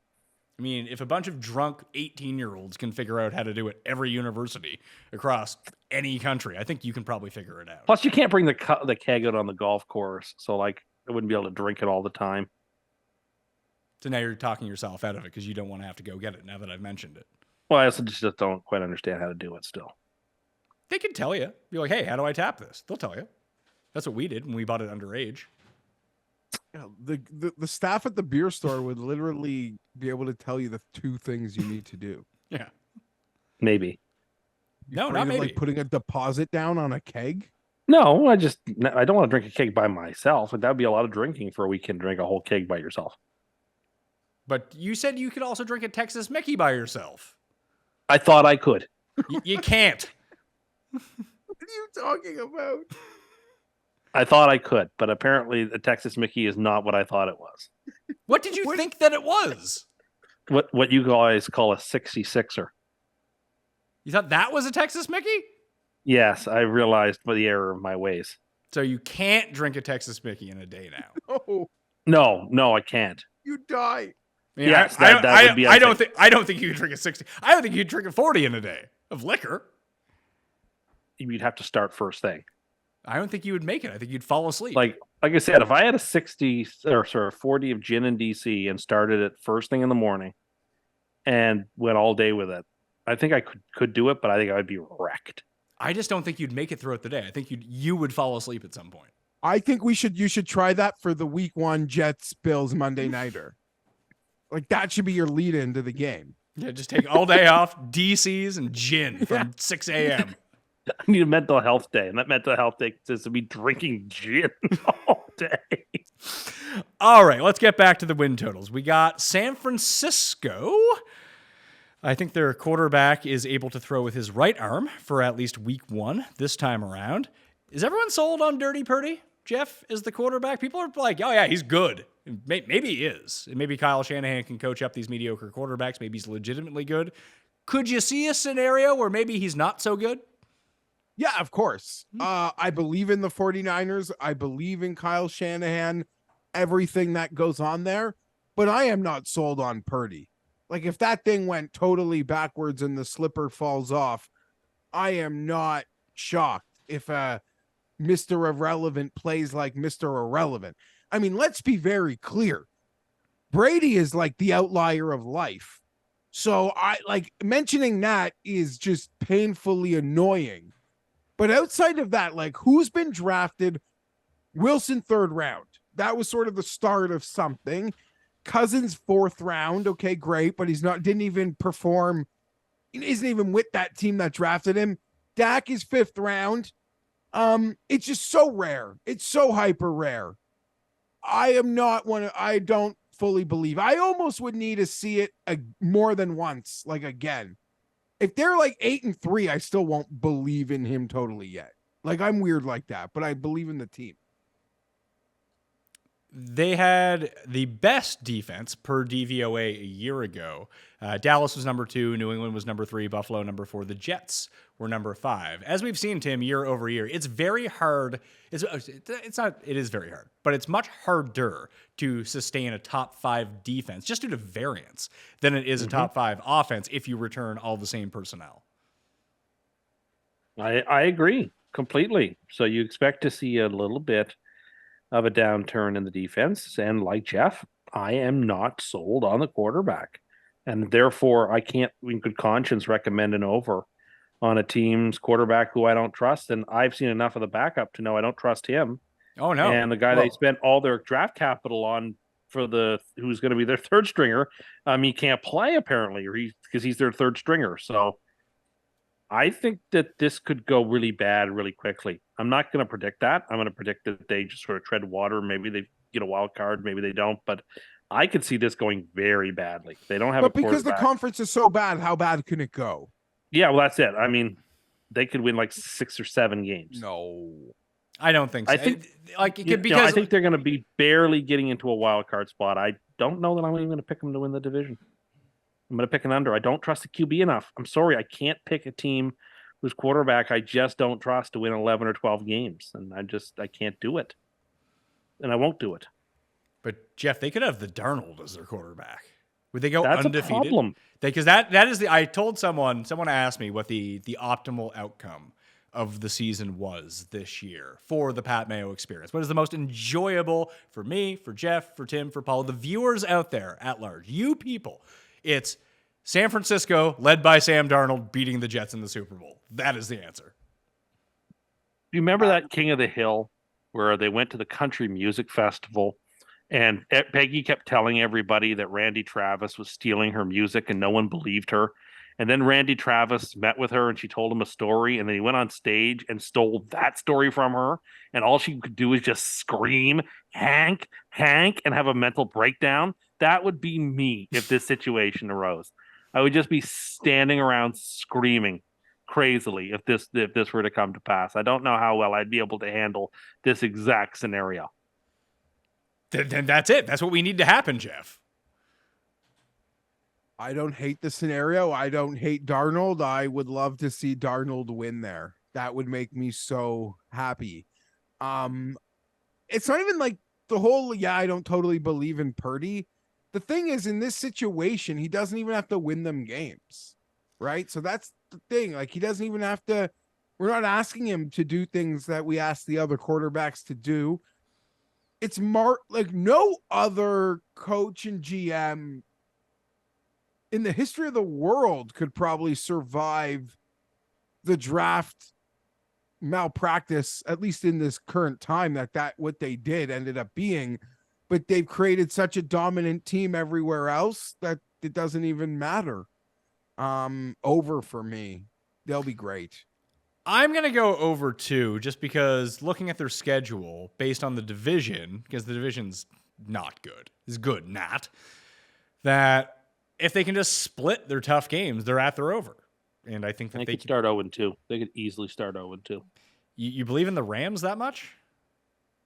I mean, if a bunch of drunk 18-year-olds can figure out how to do it every university across any country, I think you can probably figure it out. Plus, you can't bring the keg out on the golf course. So, like, I wouldn't be able to drink it all the time. So now you're talking yourself out of it because you don't want to have to go get it now that I've mentioned it. Well, I also just don't quite understand how to do it still. They can tell you. Be like, hey, how do I tap this? They'll tell you. That's what we did when we bought it underage. Yeah, the staff at the beer store would literally be able to tell you the 2 things you need to do. Yeah. Maybe. No, not maybe. Like putting a deposit down on a keg? No, I don't want to drink a keg by myself. That would be a lot of drinking for a weekend. Drink a whole keg by yourself. But you said you could also drink a Texas Mickey by yourself. I thought I could. You can't. What are you talking about? I thought I could, but apparently the Texas Mickey is not what I thought it was. What did you think that it was? What you guys call a 66er. You thought that was a Texas Mickey? Yes, I realized the error of my ways. So you can't drink a Texas Mickey in a day now. No, I can't. You die. I mean, yes, that would be. I don't think you could drink a 60. I don't think you could drink a 40 in a day of liquor. You'd have to start first thing. I don't think you would make it. I think you'd fall asleep. Like I said, if I had a 40 of gin in DC and started it first thing in the morning and went all day with it, I think I could do it, but I think I would be wrecked. I just don't think you'd make it throughout the day. I think you would fall asleep at some point. I think you should try that for the week 1 Jets Bills Monday nighter. Like that should be your lead into the game. Yeah, just take all day off, DCs and gin from 6 a.m. I need a mental health day, and that mental health day consists of me drinking gin all day. All right, let's get back to the win totals. We got San Francisco. I think their quarterback is able to throw with his right arm for at least week 1 this time around. Is everyone sold on Dirty Purdy, Geoff, as the quarterback? People are like, oh yeah, he's good. Maybe he is. And maybe Kyle Shanahan can coach up these mediocre quarterbacks. Maybe he's legitimately good. Could you see a scenario where maybe he's not so good? Yeah, of course. I believe in the 49ers. I believe in Kyle Shanahan, everything that goes on there. But I am not sold on Purdy. Like, if that thing went totally backwards and the slipper falls off, I am not shocked if Mr. Irrelevant plays like Mr. Irrelevant. I mean, let's be very clear. Brady is like the outlier of life. So I like mentioning that is just painfully annoying. But outside of that, like, who's been drafted? Wilson 3rd round. That was sort of the start of something. Cousins 4th round. Okay, great. But didn't even perform. He isn't even with that team that drafted him. Dak is 5th round. It's just so rare. It's so hyper rare. I don't fully believe. I almost would need to see it more than once, like again. If they're like 8-3, I still won't believe in him totally yet. Like, I'm weird like that, but I believe in the team. They had the best defense per DVOA a year ago. Dallas was number 2, New England was number 3, Buffalo number 4, the Jets were number 5. As we've seen, Tim, year over year, it's very hard. It is very hard, but it's much harder to sustain a top 5 defense just due to variance than it is a top 5 offense if you return all the same personnel. I agree completely. So you expect to see a little bit of a downturn in the defense. And like Geoff, I am not sold on the quarterback. And therefore, I can't, in good conscience, recommend an over on a team's quarterback who I don't trust. And I've seen enough of the backup to know I don't trust him. Oh, no. And the guy they spent all their draft capital on who's going to be their 3rd stringer, he can't play apparently, because he's their 3rd stringer. So I think that this could go really bad really quickly. I'm not going to predict that. I'm going to predict that they just sort of tread water. Maybe they get a wild card. Maybe they don't. But I could see this going very badly. They don't have because the conference is so bad, how bad can it go? Yeah, well, that's it. I mean, they could win like 6 or 7 games. No, I don't think so. I think like it could, because I think they're going to be barely getting into a wild card spot. I don't know that I'm even going to pick them to win the division. I'm going to pick an under. I don't trust the QB enough. I'm sorry. I can't pick a team whose quarterback I just don't trust to win 11 or 12 games. And I can't do it. And I won't do it. But Geoff, they could have the Darnold as their quarterback. Would they go That's undefeated? a problem. Because that is I told someone asked me what the optimal outcome of the season was this year for the Pat Mayo experience. What is the most enjoyable for me, for Geoff, for Tim, for Paul, the viewers out there at large, you people? It's San Francisco, led by Sam Darnold, beating the Jets in the Super Bowl. That is the answer. Do you remember that King of the Hill where they went to the country music festival and Peggy kept telling everybody that Randy Travis was stealing her music and no one believed her? And then Randy Travis met with her and she told him a story, and then he went on stage and stole that story from her. And all she could do was just scream, Hank, Hank, and have a mental breakdown. That would be me if this situation arose. I would just be standing around screaming crazily if this were to come to pass. I don't know how well I'd be able to handle this exact scenario. Then that's it. That's what we need to happen, Geoff. I don't hate the scenario. I don't hate Darnold. I would love to see Darnold win there. That would make me so happy. It's not even like the whole, I don't totally believe in Purdy. The thing is, in this situation, he doesn't even have to win them games, right? So that's the thing. Like, he doesn't even have to, we're not asking him to do things that we ask the other quarterbacks to do. It's like no other coach and GM in the history of the world could probably survive the draft malpractice, at least in this current time, that what they did ended up being. But they've created such a dominant team everywhere else that it doesn't even matter. Over for me. They'll be great. I'm going to go over 2 just because looking at their schedule based on the division, because the division's not good. It's good, not. That if they can just split their tough games, they're at their over. And I think that They they could start 0-2. They could easily start 0-2. You believe in the Rams that much?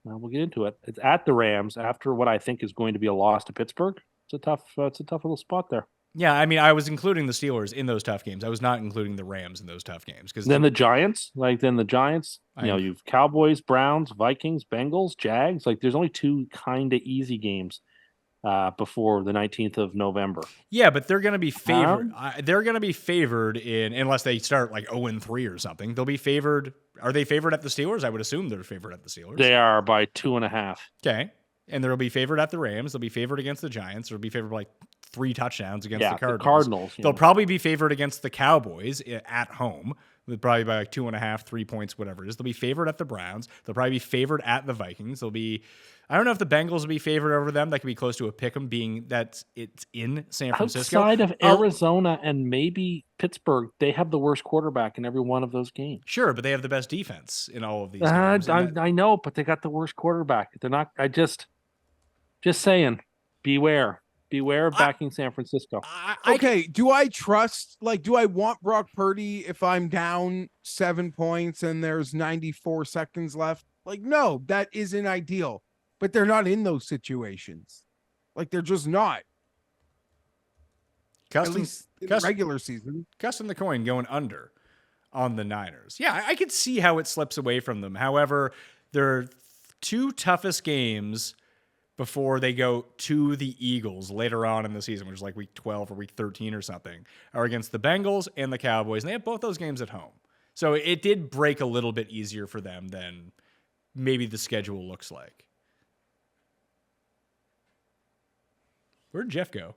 Well, we'll get into it. It's at the Rams after what I think is going to be a loss to Pittsburgh. It's a tough little spot there. Yeah, I mean, I was including the Steelers in those tough games. I was not including the Rams in those tough games. Because Then the Giants, you've Cowboys, Browns, Vikings, Bengals, Jags. Like, there's only 2 kind of easy games before the 19th of November. Yeah, but they're going to be favored. They're going to be favored unless they start like 0-3 or something. They'll be favored. Are they favored at the Steelers? I would assume they're favored at the Steelers. They are by 2.5. Okay. And they'll be favored at the Rams. They'll be favored against the Giants. They'll be favored by like 3 touchdowns against the Cardinals. The Cardinals. They'll probably be favored against the Cowboys at home. They'll probably by like 2.5, 3 points, whatever it is. They'll be favored at the Browns. They'll probably be favored at the Vikings. I don't know if the Bengals will be favored over them. That could be close to a pick 'em, being that it's in San Francisco. Outside of Arizona and maybe Pittsburgh, they have the worst quarterback in every one of those games. Sure, but they have the best defense in all of these games. I know, but they got the worst quarterback. They're not. Just saying, beware of backing San Francisco. Okay, do I want Brock Purdy if I'm down 7 points and there's 94 seconds left? Like, no, that isn't ideal. But they're not in those situations. Like, they're just not. At least in the regular season. Custom the coin going under on the Niners. Yeah, I could see how it slips away from them. However, their 2 toughest games before they go to the Eagles later on in the season, which is like week 12 or week 13 or something, are against the Bengals and the Cowboys. And they have both those games at home. So it did break a little bit easier for them than maybe the schedule looks like. Where'd Geoff go?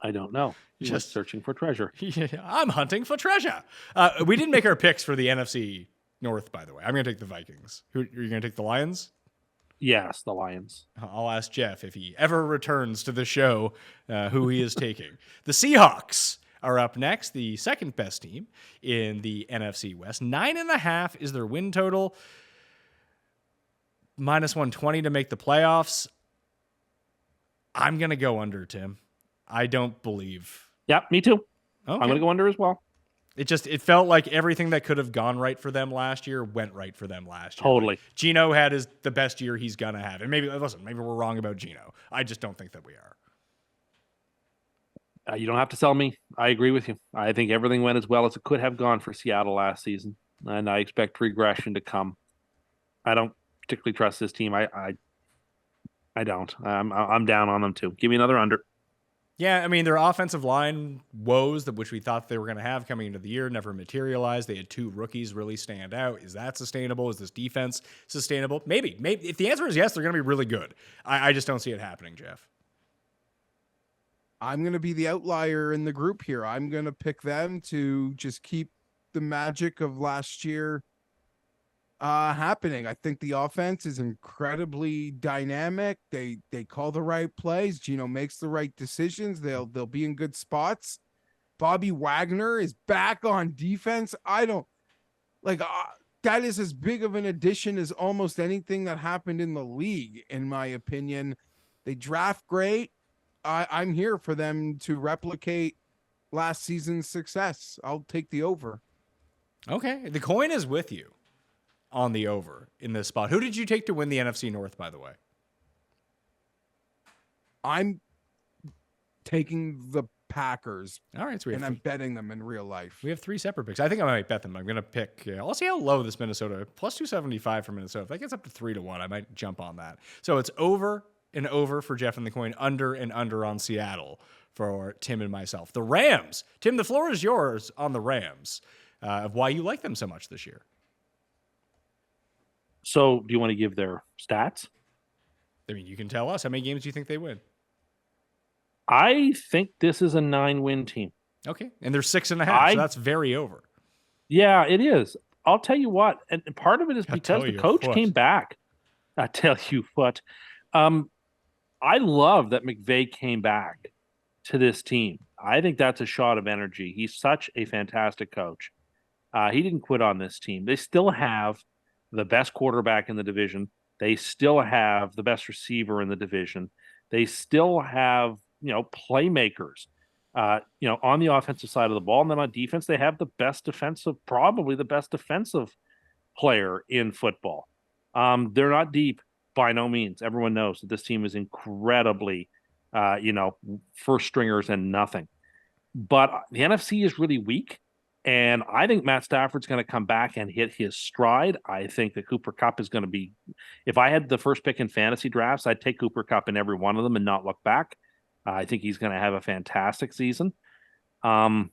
I don't know. Just searching for treasure. Yeah, I'm hunting for treasure. We didn't make our picks for the NFC North, by the way. I'm going to take the Vikings. Are you going to take the Lions? Yes, the Lions. I'll ask Geoff if he ever returns to the show who he is taking. The Seahawks are up next, the second best team in the NFC West. 9.5 is their win total. -120 to make the playoffs. I'm going to go under, Tim. I don't believe. Yeah, me too. Okay. I'm going to go under as well. It felt like everything that could have gone right for them last year went right for them last year. Totally. Like Geno had the best year he's going to have. And maybe we're wrong about Geno. I just don't think that we are. You don't have to sell me. I agree with you. I think everything went as well as it could have gone for Seattle last season. And I expect regression to come. I don't particularly trust this team. I don't. I'm down on them too. Give me another under. Yeah, I mean, their offensive line woes, which we thought they were going to have coming into the year, never materialized. They had 2 rookies really stand out. Is that sustainable? Is this defense sustainable? Maybe. If the answer is yes, they're going to be really good. I just don't see it happening, Geoff. I'm going to be the outlier in the group here. I'm going to pick them to just keep the magic of last year happening. I think the offense is incredibly dynamic. They call the right plays. Geno makes the right decisions. They'll be in good spots. Bobby Wagner is back on defense. I don't like that is as big of an addition as almost anything that happened in the league, in my opinion. They draft great. I'm here for them to replicate last season's success. I'll take the over. Okay. The coin is with you on the over in this spot. Who did you take to win the NFC North, by the way? I'm taking the Packers. All right, so I'm betting them in real life. We have 3 separate picks. I think I might bet them. I'm going to pick. I'll see how low this Minnesota +275 for Minnesota. If that gets up to 3-1, I might jump on that. So it's over and over for Geoff and the coin. Under and under on Seattle for Tim and myself. The Rams. Tim, the floor is yours on the Rams. Of why you like them so much this year. So, do you want to give their stats? I mean, you can tell us how many games do you think they win. I think this is a 9-win team. Okay, and they're 6.5, so that's very over. Yeah, it is. I'll tell you what, and part of it is because the coach came back. I tell you what, I love that McVay came back to this team. I think that's a shot of energy. He's such a fantastic coach. He didn't quit on this team. They still have the best quarterback in the division. They still have the best receiver in the division. They still have, playmakers, on the offensive side of the ball. And then on defense, they have probably the best defensive player in football. They're not deep by no means. Everyone knows that this team is incredibly, first stringers and nothing. But the NFC is really weak. And I think Matt Stafford's going to come back and hit his stride. I think that Cooper Kupp is going to be, if I had the first pick in fantasy drafts, I'd take Cooper Kupp in every one of them and not look back. I think he's going to have a fantastic season. I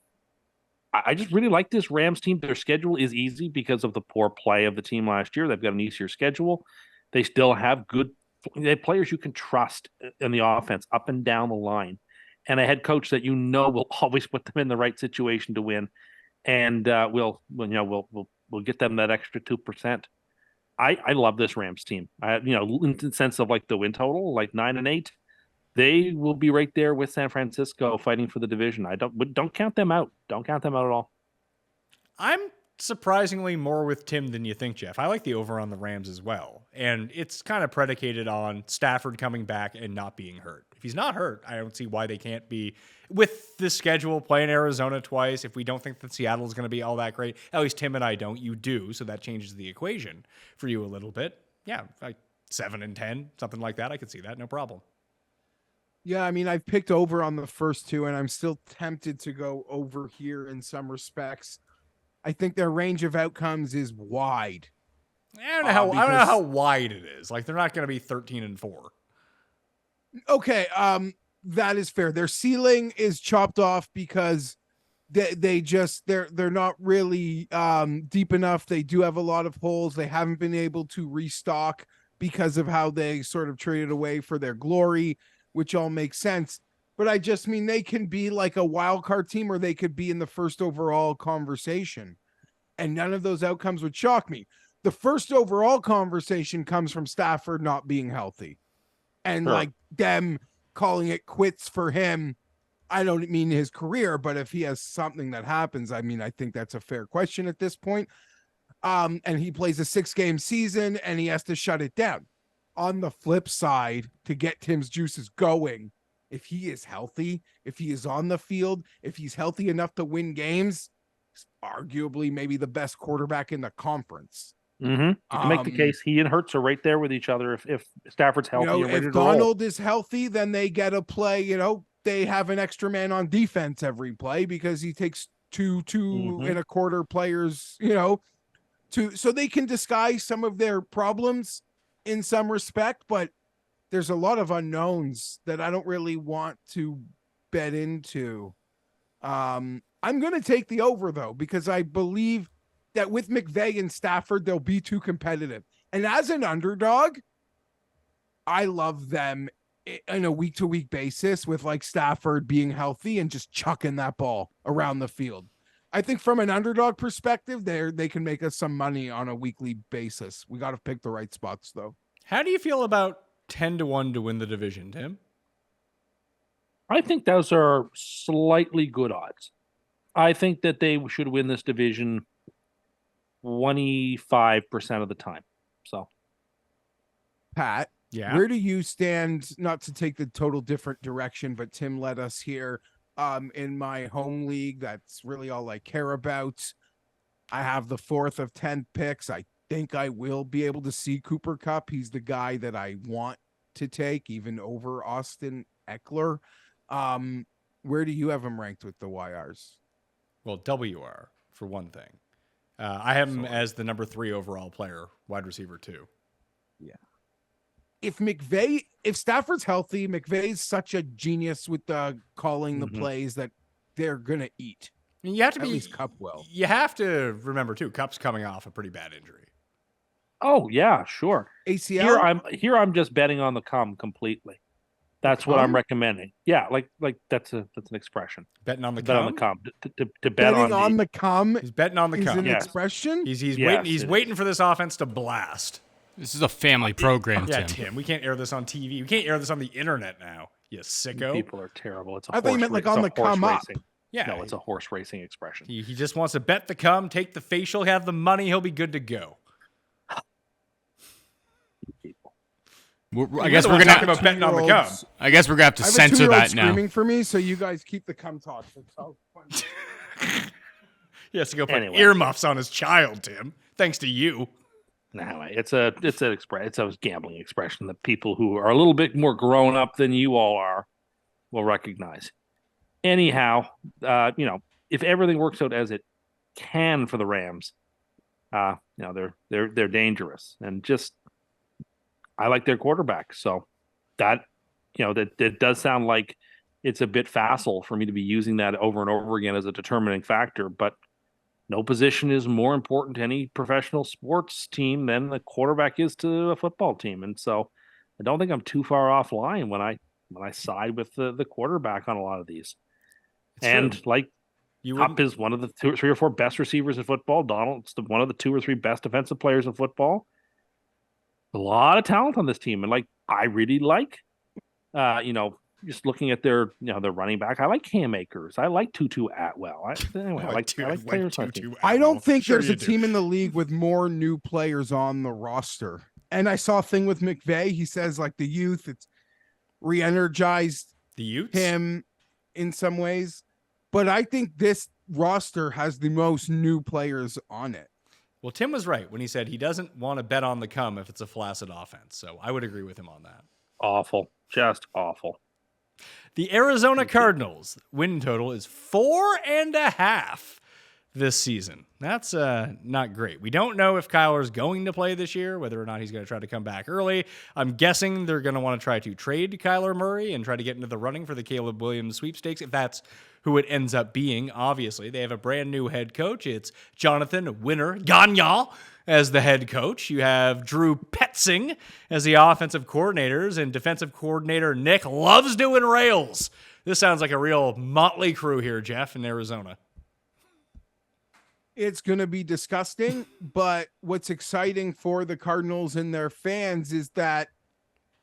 just really like this Rams team. Their schedule is easy because of the poor play of the team last year. They've got an easier schedule. They still have they have players you can trust in the offense up and down the line, and a head coach that will always put them in the right situation to win. And we'll get them that extra 2%. I love this Rams team. In the sense of like the win total, like 9-8, they will be right there with San Francisco fighting for the division. Don't count them out. Don't count them out at all. I'm surprisingly more with Tim than you think, Geoff. I like the over on the Rams as well. And it's kind of predicated on Stafford coming back and not being hurt. If he's not hurt, I don't see why they can't be, with the schedule, playing Arizona twice. If we don't think that Seattle is going to be all that great, at least Tim and I don't, you do. So that changes the equation for you a little bit. Yeah, like 7-10, something like that. I could see that. No problem. Yeah, I mean, I've picked over on the first two, and I'm still tempted to go over here in some respects. I think their range of outcomes is wide. I don't know how wide it is. Like, they're not going to be 13-4. Okay, that is fair. Their ceiling is chopped off because they're not really deep enough. They do have a lot of holes. They haven't been able to restock because of how they sort of traded away for their glory, which all makes sense. But I just mean they can be like a wild card team, or they could be in the first overall conversation. And none of those outcomes would shock me. The first overall conversation comes from Stafford not being healthy. And like them calling it quits for him. I don't mean his career, but if he has something that happens, I mean, I think that's a fair question at this point. And he plays a 6-game season and he has to shut it down. On the flip side, to get Tim's juices going, if he is healthy, if he is on the field, if he's healthy enough to win games, he's arguably maybe the best quarterback in the conference. Mm-hmm. You can make the case. He and Hurts are right there with each other. If Stafford's healthy, and ready if to roll. Donald is healthy, then they get a play. They have an extra man on defense every play because he takes two and a quarter players. So they can disguise some of their problems in some respect, but there's a lot of unknowns that I don't really want to bet into. I'm going to take the over, though, because I believe that with McVay and Stafford, they'll be too competitive. And as an underdog, I love them in a week-to-week basis with like Stafford being healthy and just chucking that ball around the field. I think from an underdog perspective, they can make us some money on a weekly basis. We got to pick the right spots, though. How do you feel about 10-1 to win the division, Tim? I think those are slightly good odds. I think that they should win this division 25% of the time. So, Pat, yeah, where do you stand? Not to take the total different direction, but Tim led us here in my home league. That's really all I care about. I have the 4th of 10 picks. I think I will be able to see Cooper Kupp. He's the guy that I want to take, even over Austin Eckler. Where do you have him ranked with the YRs? Well, WR for one thing. I have him as the number 3 overall player, wide receiver 2. Yeah. If Stafford's healthy, McVay's such a genius with calling the plays that they're gonna eat. You have to at least Kupp will. You have to remember too, Kupp's coming off a pretty bad injury. Oh yeah, sure. ACL. Here I'm just betting on the come completely. That's what I'm recommending. Yeah, like that's an expression. Betting on the bet come? on the come. To bet betting on the come. He's betting on the come. Is an expression. He's waiting for this offense to blast. This is a family program, Yeah, Tim. Tim. We can't air this on TV. We can't air this on the internet now. You sicko. People are terrible. It's a I thought you meant like on the come up. Yeah. No, it's a horse racing expression. He just wants to bet the come, take the facial, have the money. He'll be good to go. I guess we're gonna talk about betting on the come. I guess we're gonna have to I have censor a 2-year-old that now. screaming for me, so you guys keep the cum talk. It's all fun. He has to go put Anyway. earmuffs on his child, Tim. Thanks to you. No, it's a gambling expression that people who are a little bit more grown up than you all are will recognize. Anyhow, if everything works out as it can for the Rams, they're dangerous, and just I like their quarterback, so that does sound like it's a bit facile for me to be using that over and over again as a determining factor, but no position is more important to any professional sports team than the quarterback is to a football team. And so I don't think I'm too far offline when I side with the quarterback on a lot of these. It's and true. like You Kupp wouldn't- is one of the 3 or 4 best receivers in football. Donald's one of the 2 or 3 best defensive players in football. A lot of talent on this team. And like, I really like, just looking at their running back. I like Cam Akers. I like Tutu Atwell. I like players like that. I don't think Sure there's you a do. team in the league with more new players on the roster. And I saw a thing with McVay. He says like the youth, it's re-energized The Utes? him in some ways. But I think this roster has the most new players on it. Well, Tim was right when he said he doesn't want to bet on the come if it's a flaccid offense. So I would agree with him on that. Awful. Just awful. The Arizona Cardinals win total is 4.5 this season. That's not great. We don't know if Kyler's going to play this year, whether or not he's going to try to come back early. I'm guessing they're going to want to try to trade Kyler Murray and try to get into the running for the Caleb Williams sweepstakes, if that's who it ends up being. Obviously, they have a brand new head coach. It's Jonathan Winner Gagnon as the head coach. You have Drew Petzing as the offensive coordinators, and defensive coordinator Nick loves doing rails. This sounds like a real motley crew here, Geoff, in Arizona. It's going to be disgusting, but what's exciting for the Cardinals and their fans is that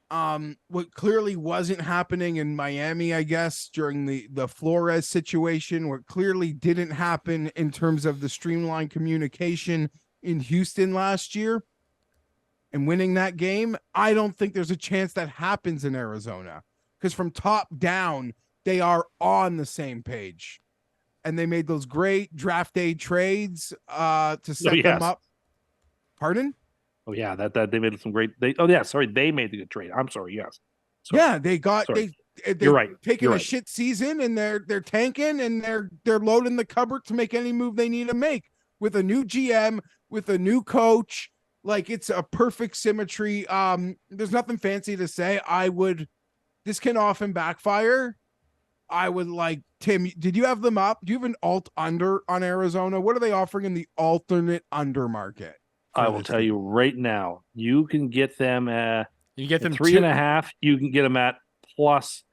what clearly wasn't happening in Miami, I guess, during the Flores situation, what clearly didn't happen in terms of the streamlined communication in Houston last year and winning that game, I don't think there's a chance that happens in Arizona, because from top down, they are on the same page. And they made those great draft day trades to set them up. Pardon? Oh yeah, that they made some great. They made the good trade. I'm sorry. Yes. Sorry. Yeah, they You're right. Taking You're a right. shit season, and they're tanking, and they're loading the cupboard to make any move they need to make with a new GM, with a new coach. Like, it's a perfect symmetry. There's nothing fancy to say. This can often backfire. I would like, Tim, did you have them up? Do you have an alt under on Arizona? What are they offering in the alternate under market? I will tell you right now. You can get them You get them 3.5. You can get them at plus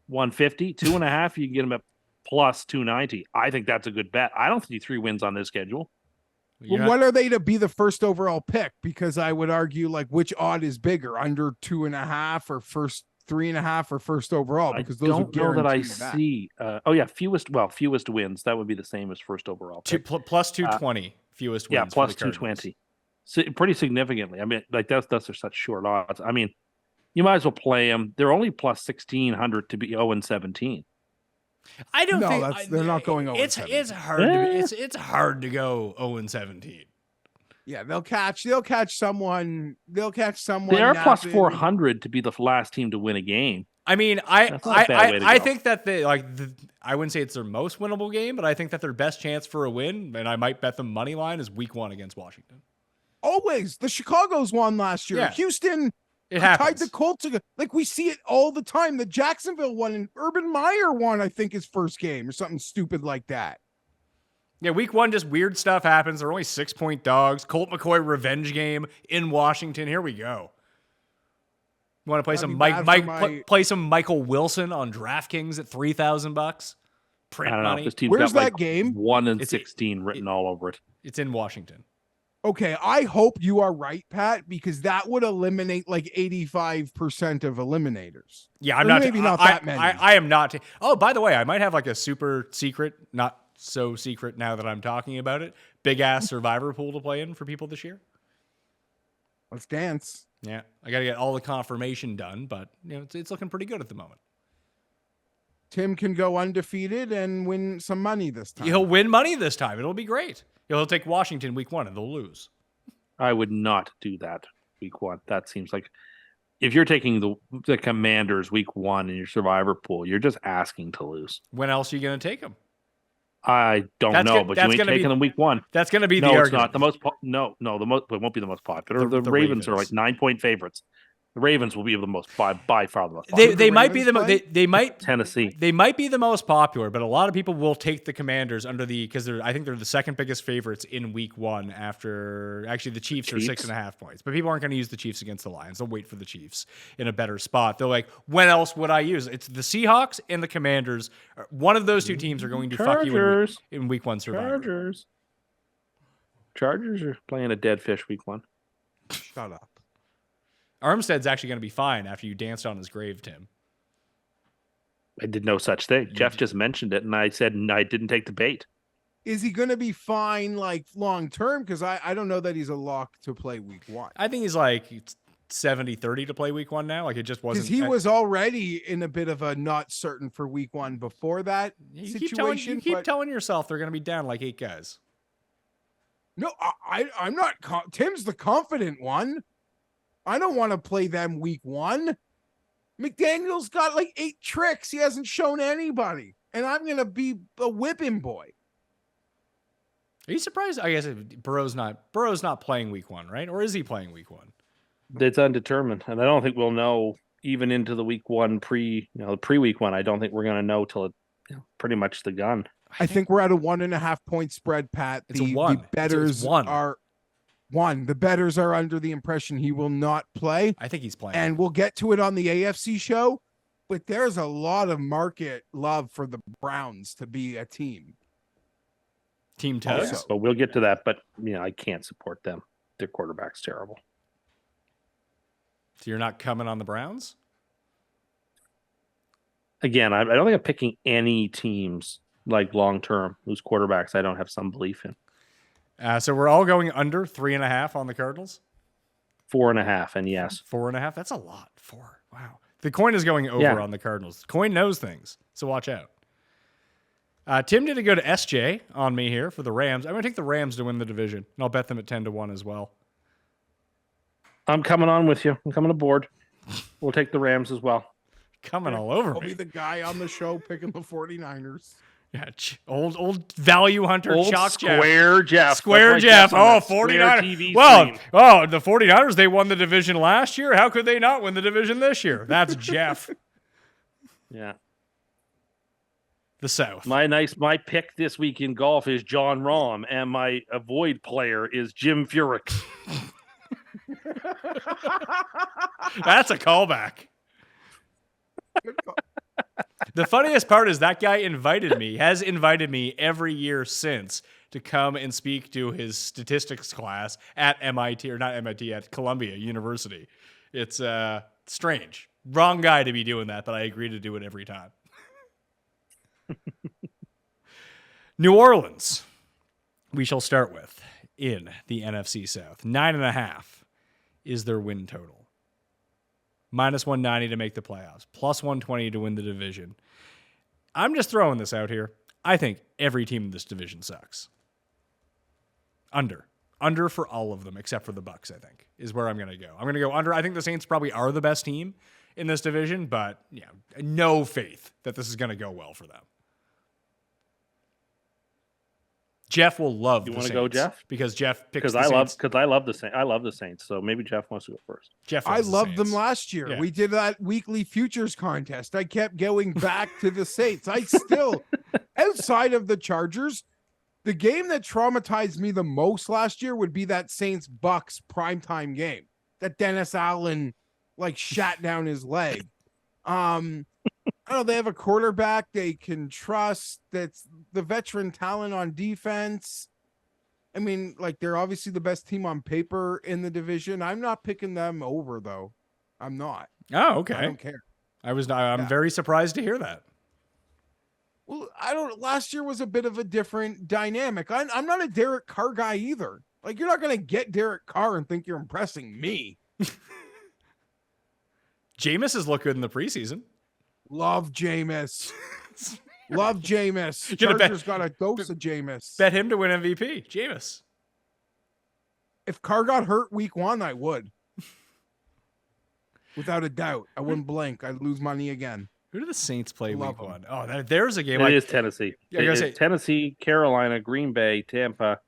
150. 2.5. You can get them at plus 290. I think that's a good bet. I don't see 3 wins on this schedule. Well, what are they to be the first overall pick? Because I would argue, like, which odd is bigger, under 2.5 or first 3.5 or first overall? Because those I don't know that I see. fewest wins. That would be the same as first overall pick. Plus 220 fewest wins. Yeah, for plus the Cardinals. 220. So, pretty significantly. I mean, like that's such short odds. I mean, you might as well play them. They're only plus 1,600 to be 0-17. I don't No, think they're not going 0-17. It's hard. It's hard to go 0-17. Yeah, they'll catch someone. They'll catch someone. They are plus napping. 400 to be the last team to win a game. I mean, That's not a bad way to I go. think that I wouldn't say it's their most winnable game, but I think that their best chance for a win, and I might bet them money line, is week 1 against Washington. Always. The Chicago's won last year. Yeah. Houston It tied happens. the Colts. Like, we see it all the time. The Jacksonville won, and Urban Meyer won, I think, his first game or something stupid like that. Yeah, week 1, just weird stuff happens. They're only 6-point dogs. Colt McCoy revenge game in Washington. Here we go. You want to play That'd some be bad for play some Michael Wilson on DraftKings at $3,000? Print I don't know. money. This team's Where's got that game? 1 and It's- 16 written all over it. It's in Washington. Okay, I hope you are right, Pat, because that would eliminate like 85% of eliminators. Yeah, I'm Or not. maybe not I, that many. I am not. Oh, by the way, I might have like a super secret, not so secret now that I'm talking about it, big ass survivor pool to play in for people this year. Let's dance. Yeah, I got to get all the confirmation done, but it's looking pretty good at the moment. Tim can go undefeated and win some money this time. He'll win money this time. It'll be great. He'll take Washington week 1 and they'll lose. I would not do that week 1. That seems like if you're taking the Commanders week 1 in your survivor pool, you're just asking to lose. When else are you going to take them? I don't know, but you ain't taking them week 1. That's going to be the No, it's argument. not the most. The most. It won't be the most popular. The The Ravens are Ravens. like 9-point favorites. The Ravens will be the most by far the most popular. They might be Ravens they might Tennessee. They might be the most popular, but a lot of people will take the Commanders because I think they're the second biggest favorites in week 1 after actually the Chiefs are 6.5 points. But people aren't going to use the Chiefs against the Lions. They'll wait for the Chiefs in a better spot. They're like, when else would I use it? It's the Seahawks and the Commanders. One of those two teams are going to fuck you in week 1 survivor. Chargers are playing a dead fish week 1. Shut up. Armstead's actually going to be fine after you danced on his grave, Tim. I did no such thing. Geoff just mentioned it, and I said I didn't take the bait. Is he going to be fine like long term? Because I don't know that he's a lock to play week 1. I think he's like 70-30 to play week 1 now. Like it just wasn't. Because he was already in a bit of a not certain for week 1 before that You situation. keep telling yourself they're going to be down like 8 guys. No, I'm not. Tim's the confident one. I don't want to play them week 1. McDaniel's got like 8 tricks. He hasn't shown anybody. And I'm going to be a whipping boy. Are you surprised? I guess Burrow's not playing week 1, right? Or is he playing week 1? It's undetermined, and I don't think we'll know even into the week 1 pre-week 1. I don't think we're going to know till pretty much the gun. I think we're at a 1.5 point spread, Pat. It's a 1. The bettors It's 1. are 1. The bettors are under the impression he will not play. I think he's playing. And we'll get to it on the AFC show, but there's a lot of market love for the Browns to be a team. Team Tugs. Also. But we'll get to that. But I can't support them. Their quarterback's terrible. So you're not coming on the Browns? Again, I don't think I'm picking any teams like long term whose quarterbacks I don't have some belief in. So we're all going under 3.5 on the Cardinals. 4.5, and yes, 4.5. That's a lot. 4. Wow. The coin is going over on the Cardinals. The coin knows things, so watch out. Tim didn't go to SJ on me here for the Rams. I'm going to take the Rams to win the division, and I'll bet them at 10-1 as well. I'm coming on with you. I'm coming aboard. We'll take the Rams as well. Coming all over I'll me. be the guy on the show picking the 49ers. Yeah, old value hunter, Old Chalk Square Jeff. Square That's Jeff. like on Oh, that Square 49ers. TV Well, screen. the 49ers, they won the division last year. How could they not win the division this year? That's Jeff. Yeah. The South. My pick this week in golf is John Rahm, and my avoid player is Jim Furyk. That's a callback. The funniest part is that guy has invited me every year since to come and speak to his statistics class at at Columbia University. It's strange. Wrong guy to be doing that, but I agree to do it every time. New Orleans, we shall start with in the NFC South. 9.5 is their win total. Minus 190 to make the playoffs. Plus 120 to win the division. I'm just throwing this out here. I think every team in this division sucks. Under. Under for all of them except for the Bucks, I think, is where I'm going to go. I'm going to go under. I think the Saints probably are the best team in this division, but no faith that this is going to go well for them. Jeff will love the Saints. You want to go, Jeff? Because Jeff picks Because the I Saints. love the Saints. I love the Saints. So maybe Jeff wants to go first. Jeff I loves the loved them Saints. last year. Yeah. We did that weekly futures contest. I kept going back to the Saints. I still, outside of the Chargers, the game that traumatized me the most last year would be that Saints-Bucks primetime game that Dennis Allen shat down his leg. I don't know. They have a quarterback they can trust. That's the veteran talent on defense. I mean, like they're obviously the best team on paper in the division. I'm not picking them over though. I'm not. Oh, okay. I don't care. I'm very surprised to hear that. Well, I don't. Last year was a bit of a different dynamic. I'm not a Derek Carr guy either. Like you're not gonna get Derek Carr and think you're impressing me. Jameis has looked good in the preseason. Love Jameis. Love Jameis. Gonna bet- Chargers got a dose of Jameis. Bet him to win MVP. Jameis. If Carr got hurt week 1, I would. Without a doubt. I wouldn't blink. I'd lose money again. Who do the Saints play Love week them. 1? Oh, there's a game. It is Tennessee. Yeah, I gotta say- Tennessee, Carolina, Green Bay, Tampa.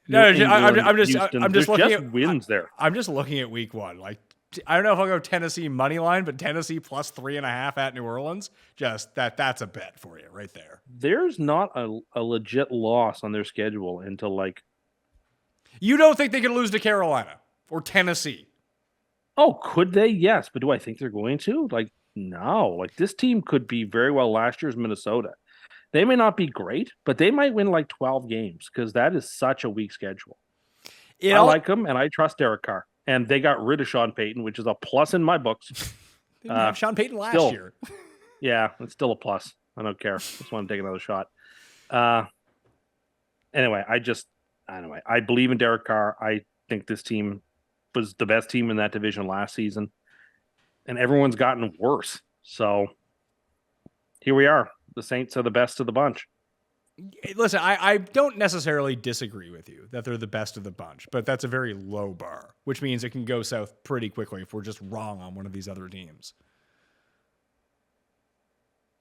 No, New I'm England, just Houston. I'm just There's looking just at wins there. I'm just looking at week 1. Like, I don't know if I'll go Tennessee money line, but Tennessee plus 3.5 at New Orleans. Just that's a bet for you right there. There's not a legit loss on their schedule until like. You don't think they can lose to Carolina or Tennessee? Oh, could they? Yes, but do I think they're going to? Like, no. Like this team could be very well last year's Minnesota. They may not be great, but they might win like 12 games because that is such a weak schedule. I like them, and I trust Derek Carr. And they got rid of Sean Payton, which is a plus in my books. They didn't have Sean Payton last year. Yeah, it's still a plus. I don't care. Just want to take another shot. Anyway, I believe in Derek Carr. I think this team was the best team in that division last season, and everyone's gotten worse. So here we are. The Saints are the best of the bunch. Listen, I don't necessarily disagree with you that they're the best of the bunch, but that's a very low bar, which means it can go south pretty quickly if we're just wrong on one of these other teams.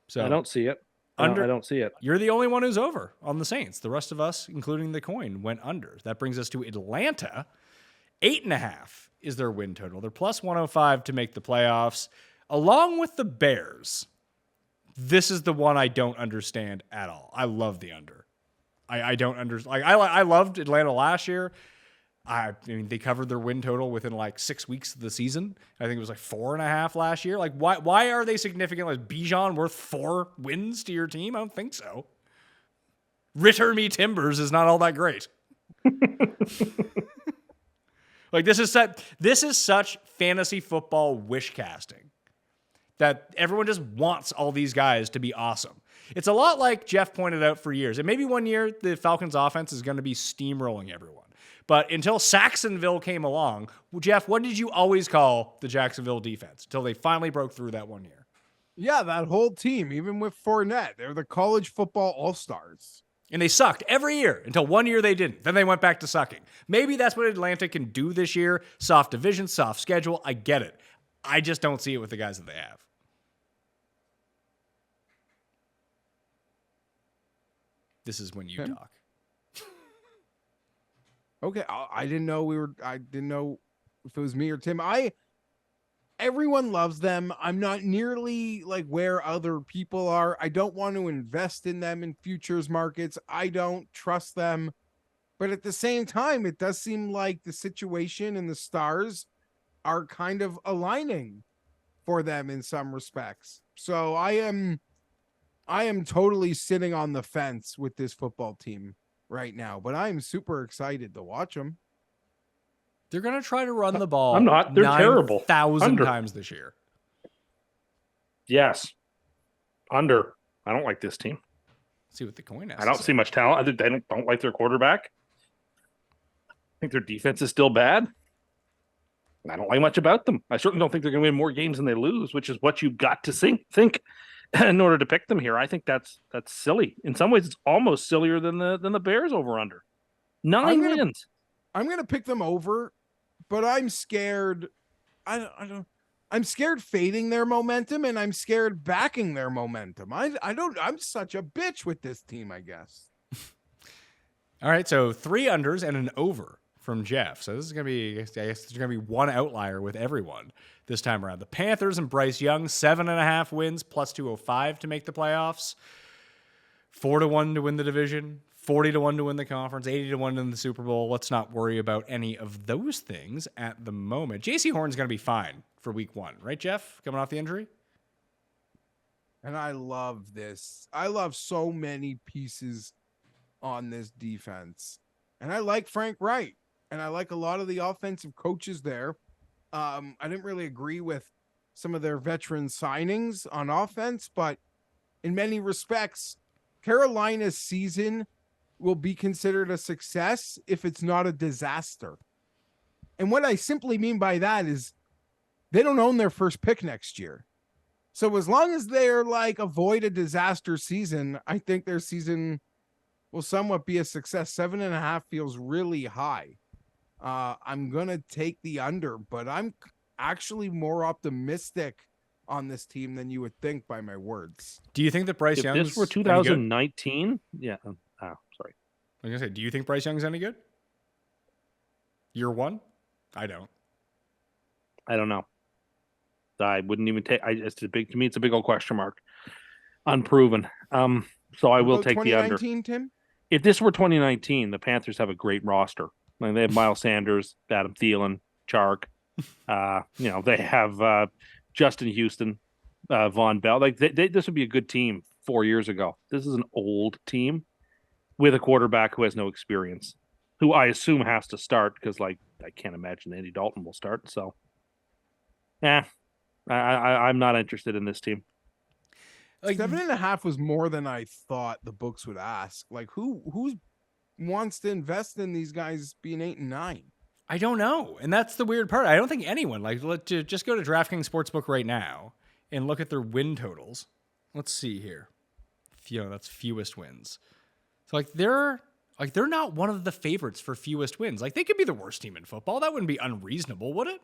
So I don't see it. I don't see it. You're the only one who's over on the Saints. The rest of us, including the coin, went under. That brings us to Atlanta. 8.5 is their win total. They're plus 105 to make the playoffs, along with the Bears. This is the one I don't understand at all. I love the under. I don't understand. Like I loved Atlanta last year. I mean, they covered their win total within like 6 weeks of the season. I think it was like 4.5 last year. Like, why are they significant? Like Bijan worth 4 wins to your team? I don't think so. Return me Timbers is not all that great. Like this is such fantasy football wish casting that everyone just wants all these guys to be awesome. It's a lot like Geoff pointed out for years. And maybe one year the Falcons offense is going to be steamrolling everyone. But until Saxonville came along, Geoff, what did you always call the Jacksonville defense until they finally broke through that one year? Yeah, that whole team, even with Fournette, they're the college football all-stars. And they sucked every year until one year they didn't. Then they went back to sucking. Maybe that's what Atlanta can do this year. Soft division, soft schedule. I get it. I just don't see it with the guys that they have. This is when you talk. Okay, I didn't know if it was me or Tim. Everyone loves them. I'm not nearly like where other people are. I don't want to invest in them in futures markets. I don't trust them. But at the same time, it does seem like the situation and the stars are kind of aligning for them in some respects. So I am totally sitting on the fence with this football team right now, but I'm super excited to watch them. They're going to try to run the ball. I'm not. They're terrible. 9,000 times this year. Yes. Under. I don't like this team. Let's see what the coin has. I don't see much talent. I don't like their quarterback. I think their defense is still bad. I don't like much about them. I certainly don't think they're going to win more games than they lose, which is what you've got to think in order to pick them here. I think that's silly. In some ways, it's almost sillier than the Bears over under. 9 wins. I'm going to pick them over, but I'm scared. I'm scared fading their momentum, and I'm scared backing their momentum. I'm such a bitch with this team, I guess. All right, so 3 unders and an over from Geoff. So this is going to be, I guess there's going to be one outlier with everyone this time around. The Panthers and Bryce Young, 7.5 wins, plus 205 to make the playoffs. 4-1 to win the division, 40-1 to win the conference, 80-1 to win the Super Bowl. Let's not worry about any of those things at the moment. JC Horn's going to be fine for week 1, right, Geoff? Coming off the injury? And I love this. I love so many pieces on this defense. And I like Frank Wright. And I like a lot of the offensive coaches there. I didn't really agree with some of their veteran signings on offense, but in many respects, Carolina's season will be considered a success if it's not a disaster. And what I simply mean by that is they don't own their first pick next year. So as long as they're like avoid a disaster season, I think their season will somewhat be a success. 7.5 feels really high. I'm going to take the under, but I'm actually more optimistic on this team than you would think by my words. Do you think that Bryce If Young's this were any good? 2019, yeah. Oh, sorry. I was gonna say, do you think Bryce Young's any good? Year one? I don't. I don't know. I wouldn't even take. To me, it's a big old question mark. Unproven. So I will take the under. 2019, Tim? If this were 2019, the Panthers have a great roster. I mean, they have Miles Sanders, Adam Thielen, Chark. They have Justin Houston, Von Bell. Like this would be a good team 4 years ago. This is an old team with a quarterback who has no experience, who I assume has to start because, like, I can't imagine Andy Dalton will start. So, I'm not interested in this team. Like, 7.5 was more than I thought the books would ask. Like, who wants to invest in these guys being 8 and 9? I don't know. And that's the weird part. I don't think anyone, just go to DraftKings Sportsbook right now and look at their win totals. Let's see here. That's fewest wins. So they're not one of the favorites for fewest wins. Like, they could be the worst team in football. That wouldn't be unreasonable, would it?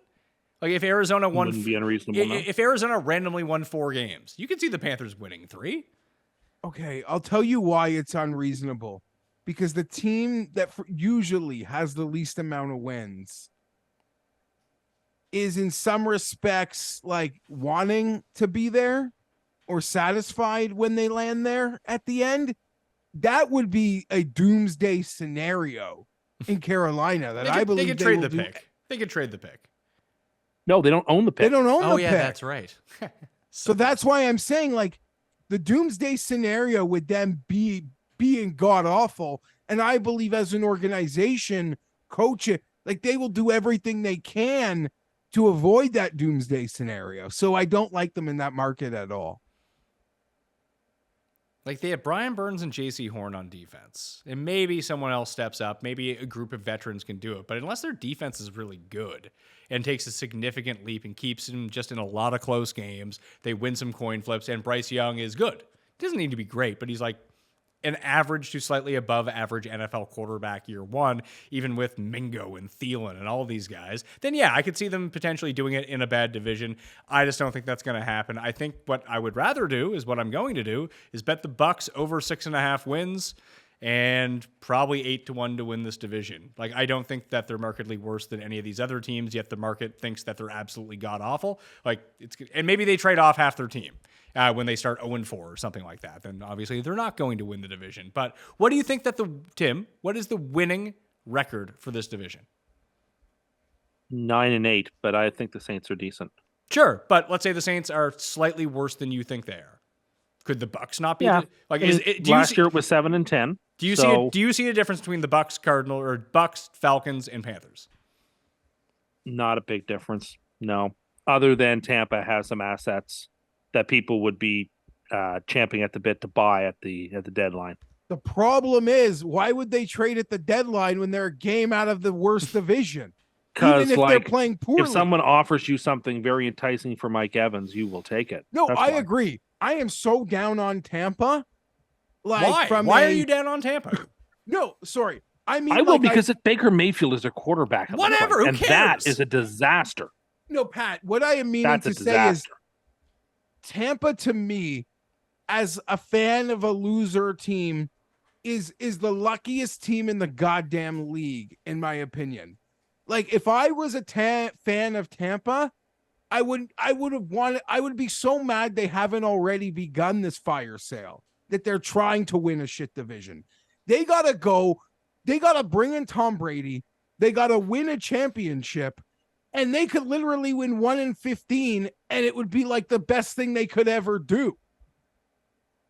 Like, if Arizona won, Wouldn't be unreasonable. No. If Arizona randomly won 4 games, you could see the Panthers winning 3. Okay, I'll tell you why it's unreasonable. Because the team that usually has the least amount of wins is in some respects like wanting to be there or satisfied when they land there at the end. That would be a doomsday scenario in Carolina that I believe they could they trade will the do. pick. They could trade the pick. No, they don't own the pick. They don't own Oh the yeah, pick. that's right. So that's why I'm saying, like, the doomsday scenario with them being god awful. And I believe as an organization, coach it, like they will do everything they can to avoid that doomsday scenario. So I don't like them in that market at all. Like, they have Brian Burns and J.C. Horn on defense. And maybe someone else steps up. Maybe a group of veterans can do it. But unless their defense is really good and takes a significant leap and keeps them just in a lot of close games, they win some coin flips, and Bryce Young is good. He doesn't need to be great, but he's like an average to slightly above average NFL quarterback year one, even with Mingo and Thielen and all these guys, then yeah, I could see them potentially doing it in a bad division. I just don't think that's going to happen. I think what I would rather do is what I'm going to do is bet the Bucks over 6.5 wins and probably 8-1 to win this division. Like, I don't think that they're markedly worse than any of these other teams, yet the market thinks that they're absolutely god-awful. And maybe they trade off half their team when they start 0-4 or something like that. Then obviously they're not going to win the division. But what do you think Tim, what is the winning record for this division? 9-8, but I think the Saints are decent. Sure, but let's say the Saints are slightly worse than you think they are. Could the Bucks not be? Yeah. Last year it was 7-10. Do you see a difference between the Bucks, Bucks, Falcons, and Panthers? Not a big difference. No. Other than Tampa has some assets that people would be champing at the bit to buy at the deadline. The problem is, why would they trade at the deadline when they're a game out of the worst division? Even if they're playing poorly. If someone offers you something very enticing for Mike Evans, you will take it. No, I agree. I am so down on Tampa. Like, why are you down on Tampa? No, sorry. I mean, I will because Baker Mayfield is their quarterback. Whatever, who and cares? That is a disaster. No, Pat, what I am meaning to say is Tampa, to me, as a fan of a loser team, is the luckiest team in the goddamn league, in my opinion. Like, if I was a fan of Tampa, I would be so mad they haven't already begun this fire sale, that they're trying to win a shit division. They got to bring in Tom Brady. They got to win a championship, and they could literally win 1-15, and it would be like the best thing they could ever do.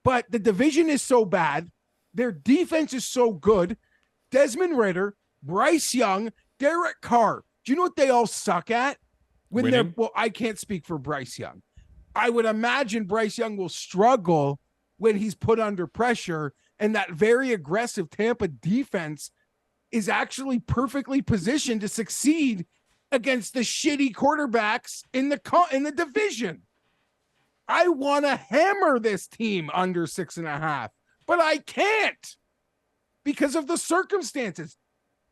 But the division is so bad. Their defense is so good. Desmond Ridder, Bryce Young, Derek Carr. Do you know what they all suck at? When Winning? they're, well, I can't speak for Bryce Young. I would imagine Bryce Young will struggle when he's put under pressure, and that very aggressive Tampa defense is actually perfectly positioned to succeed against the shitty quarterbacks in the division. I want to hammer this team under 6.5, but I can't because of the circumstances.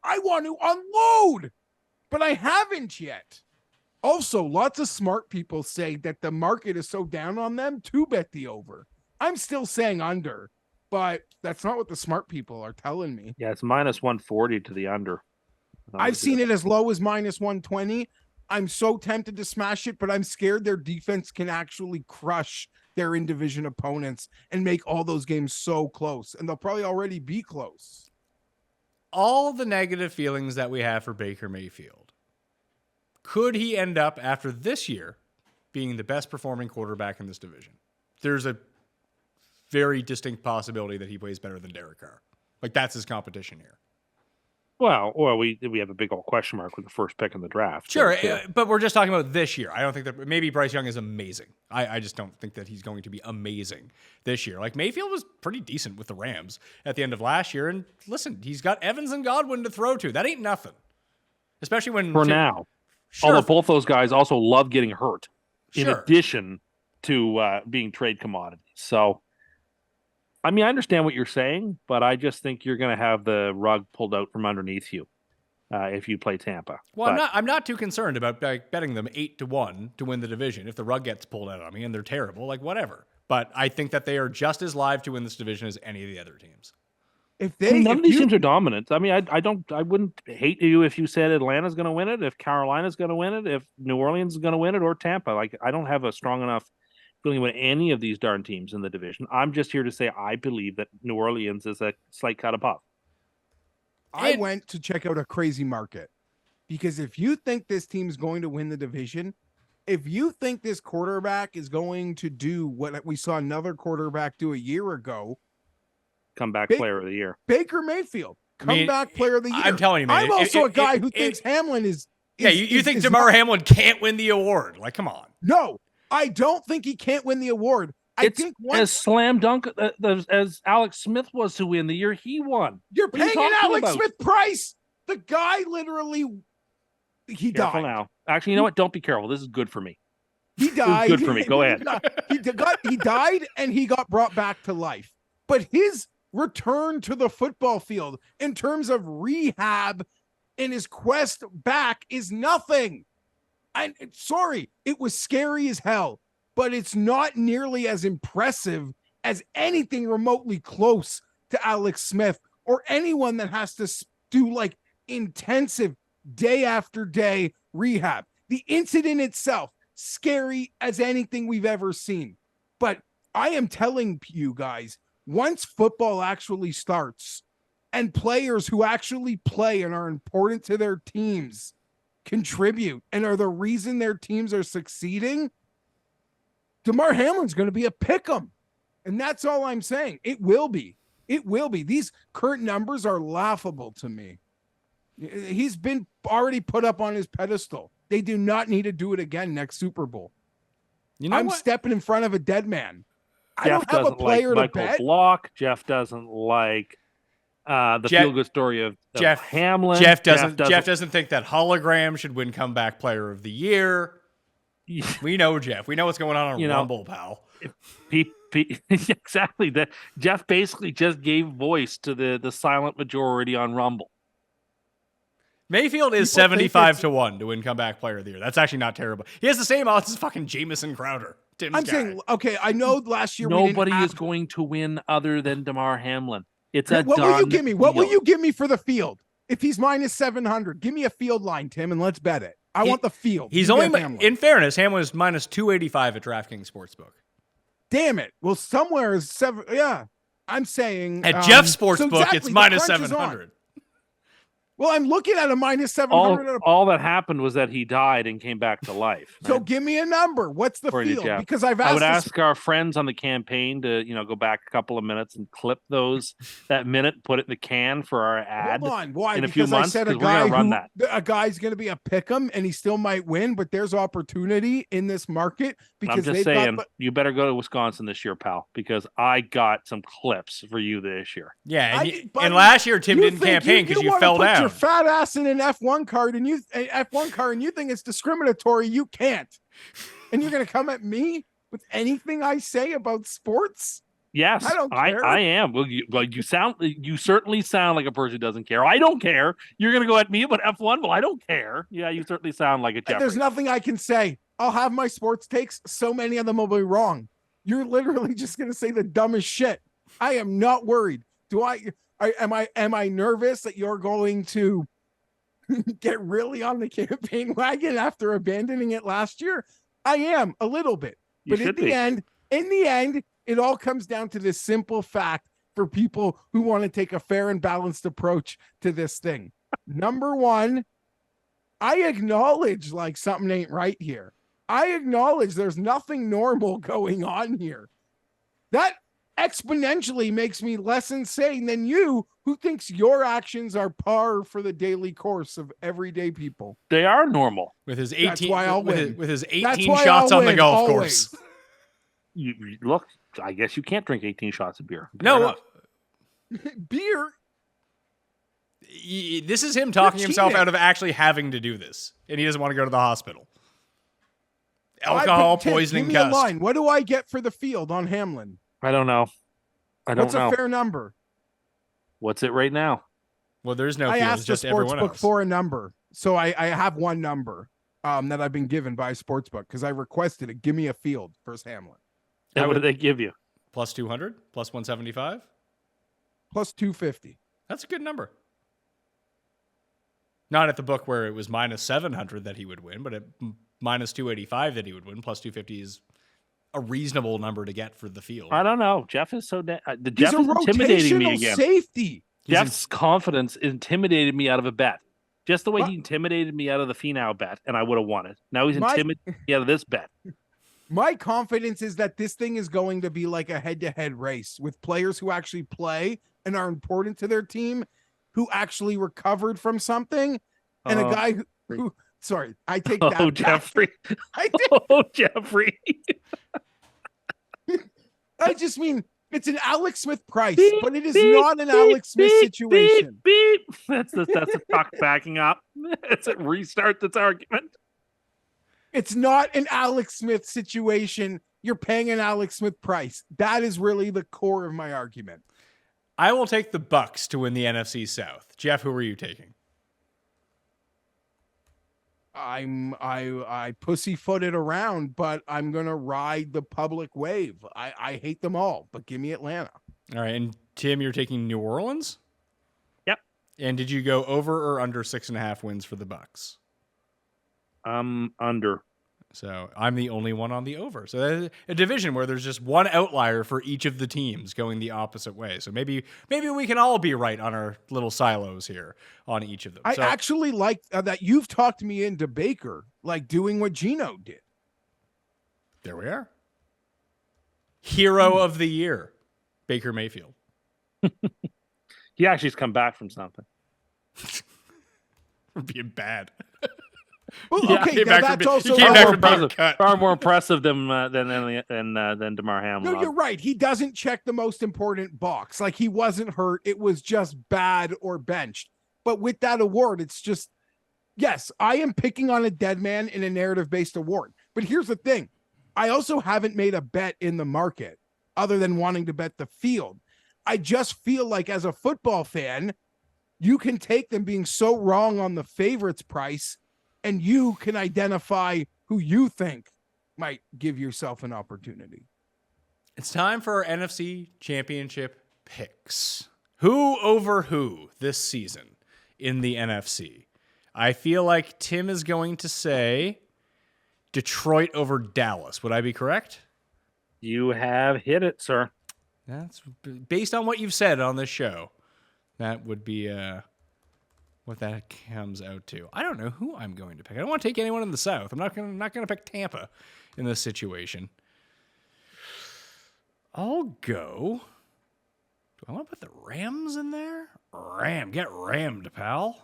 I want to unload, but I haven't yet. Also, lots of smart people say that the market is so down on them to bet the over. I'm still saying under, but that's not what the smart people are telling me. Yeah, it's minus 140 to the under. I've seen it as low as minus 120. I'm so tempted to smash it, but I'm scared their defense can actually crush their in-division opponents and make all those games so close, and they'll probably already be close. All the negative feelings that we have for Baker Mayfield, could he end up after this year being the best performing quarterback in this division? There's a very distinct possibility that he plays better than Derek Carr. Like, that's his competition here. Well, we have a big old question mark with the first pick in the draft. Sure, but we're just talking about this year. I don't think that maybe Bryce Young is amazing. I just don't think that he's going to be amazing this year. Like, Mayfield was pretty decent with the Rams at the end of last year. And listen, he's got Evans and Godwin to throw to. That ain't nothing. Especially when... For now. Sure. Although both those guys also love getting hurt in Sure. addition to being trade commodities. So, I mean, I understand what you're saying, but I just think you're going to have the rug pulled out from underneath you if you play Tampa. Well, but, I'm not too concerned about betting them 8-1 to win the division. If the rug gets pulled out on me and they're terrible, like whatever. But I think that they are just as live to win this division as any of the other teams. None of these teams are dominant. I mean, I wouldn't hate you if you said Atlanta's going to win it, if Carolina's going to win it, if New Orleans is going to win it, or Tampa. Like, I don't have a strong enough feeling about any of these darn teams in the division. I'm just here to say I believe that New Orleans is a slight cut above. I went to check out a crazy market because if you think this team is going to win the division, if you think this quarterback is going to do what we saw another quarterback do a year ago, comeback player of the year, Baker Mayfield, comeback player of the year. I'm telling you, man. I'm also a guy who thinks Hamlin is. Yeah, you think DeMar Hamlin can't win the award? Like, come on. No, I don't think he can't win the award. I think as slam dunk as Alex Smith was to win the year he won. You're paying an Alex Smith price. The guy literally, he Careful died. Now, actually, you know what? Don't be careful. This is good for me. He died. Good for me. Go ahead. He died and he got brought back to life. But his return to the football field in terms of rehab and his quest back is nothing. And sorry, it was scary as hell, but it's not nearly as impressive as anything remotely close to Alex Smith or anyone that has to do like intensive day after day rehab. The incident itself, scary as anything we've ever seen. But I am telling you guys, once football actually starts and players who actually play and are important to their teams contribute and are the reason their teams are succeeding, DeMar Hamlin's going to be a pick'em. And that's all I'm saying. It will be. It will be. These current numbers are laughable to me. He's been already put up on his pedestal. They do not need to do it again next Super Bowl. You know I'm what? stepping in front of a dead man. I Jeff don't have a player like to Michael bet. Block. Jeff doesn't like the feel-good story of Hamlin. Jeff doesn't think that hologram should win comeback player of the year. We know Jeff. We know what's going on Rumble, pal. Exactly. That Jeff basically just gave voice to the silent majority on Rumble. Mayfield is 75-1 to win comeback player of the year. That's actually not terrible. He has the same odds as fucking Jamison Crowder. I'm saying, okay, I know last year nobody is going to win other than DeMar Hamlin. It's a what will you give me? What deal. will you give me for the field? If he's minus 700, give me a field line, Tim, and let's bet it. I want the field. He's only, in fairness, Hamlin is minus 285 at DraftKings Sportsbook. Damn it. Well, somewhere is 7. Yeah. I'm saying. At Jeff's Sportsbook, it's minus 700. Well, I'm looking at a minus 700. All that happened was that he died and came back to life. So right? give me a number. What's the According to field? Geoff. Because I've I would asked. ask our friends on the campaign to, go back a couple of minutes and clip that minute, put it in the can for our ad. Hold on. Why? in a Because few months, I said a 'cause we're gonna guy run who that. a guy's going to be a pick'em and he still might win, but there's opportunity in this market because I'm just they've saying, got. you better go to Wisconsin this year, pal, because I got some clips for you this year. Yeah, I- buddy, and last year Tim You didn't think campaign because you wanna fell put down. your fat ass in an F1 card and you think it's discriminatory. You can't, and you're going to come at me with anything I say about sports. Yes, I don't care. I am. Well, you certainly sound like a person who doesn't care. I don't care. You're going to go at me about F1? Well, I don't care. Yeah, you certainly sound like a Jeffrey. There's nothing I can say. I'll have my sports takes. So many of them will be wrong. You're literally just going to say the dumbest shit. I am not worried. Am I nervous that you're going to get really on the campaign wagon after abandoning it last year? I am a little bit. You But should in the end, it all comes down to this simple fact for people who want to take a fair and balanced approach to this thing. Number one, I acknowledge like something ain't right here. I acknowledge there's nothing normal going on here. That exponentially makes me less insane than you, who thinks your actions are par for the daily course of everyday people. They are normal. With his That's 18, why I'll win. with his That's 18 why shots I'll on the win, golf always. course. You look, I guess you can't drink 18 shots of beer. Fair No, enough. Beer. this is him talking himself cheating. out of actually having to do this, and he doesn't want to go to the hospital. I Alcohol picked Tim. poisoning. Give me a Cust. line. What do I get for the field on Hamlin? I don't know. What's a fair number? What's it right now? Well, there's no. I field, asked it's the just sports everyone book else. for a number, so I have one number that I've been given by a sports book because I requested it. Give me a field versus Hamlin. And what did they give you? Plus 200, plus 175. Plus 250. That's a good number. Not at the book where it was minus 700 that he would win, but at minus 285 that he would win. Plus 250 is a reasonable number to get for the field. I don't know. Jeff is so Jeff He's a is intimidating me rotational again. safety. Jeff's confidence intimidated me out of a bet. Just the way he intimidated me out of the Finau bet, and I would have won it. Now he's intimidating me out of this bet. My confidence is that this thing is going to be like a head-to-head race with players who actually play and are important to their team, who actually recovered from something, and a guy who sorry, I take that. Oh, back. Jeffrey. I Oh, Jeffrey. just mean it's an Alex Smith price, Beep, but it is beep, not an beep, Alex Smith beep, situation. Beep, beep. That's a talk backing up. It's a restart this argument. It's not an Alex Smith situation. You're paying an Alex Smith price. That is really the core of my argument. I will take the Bucks to win the NFC South. Jeff, who are you taking? I pussyfooted around, but I'm gonna ride the public wave. I hate them all, but give me Atlanta. All right, and Tim, you're taking New Orleans? Yep. And did you go over or under 6.5 wins for the Bucks? Under. So I'm the only one on the over. So there's a division where there's just one outlier for each of the teams going the opposite way. So maybe we can all be right on our little silos here on each of them. I So, actually like that you've talked me into Baker, like doing what Gino did. there we are. Hero of the year, Baker Mayfield. He actually's come back from something. For being bad. Well, Yeah, okay, Came now back from that's being- also he came Far back more from being impressive, cut. far more impressive than DeMar Hamlin. No, you're right. He doesn't check the most important box. Like he wasn't hurt. It was just bad or benched. But with that award, it's just, yes, I am picking on a dead man in a narrative-based award. But here's the thing. I also haven't made a bet in the market other than wanting to bet the field. I just feel like as a football fan, you can take them being so wrong on the favorites price and you can identify who you think might give yourself an opportunity. It's time for our NFC Championship picks. Who over who this season in the NFC? I feel like Tim is going to say Detroit over Dallas. Would I be correct? You have hit it, sir. That's based on what you've said on this show. That would be what what that comes out to. I don't know who I'm going to pick. I don't want to take anyone in the South. I'm not gonna pick Tampa in this situation. I'll go. Do I want to put the Rams in there? Get rammed, pal.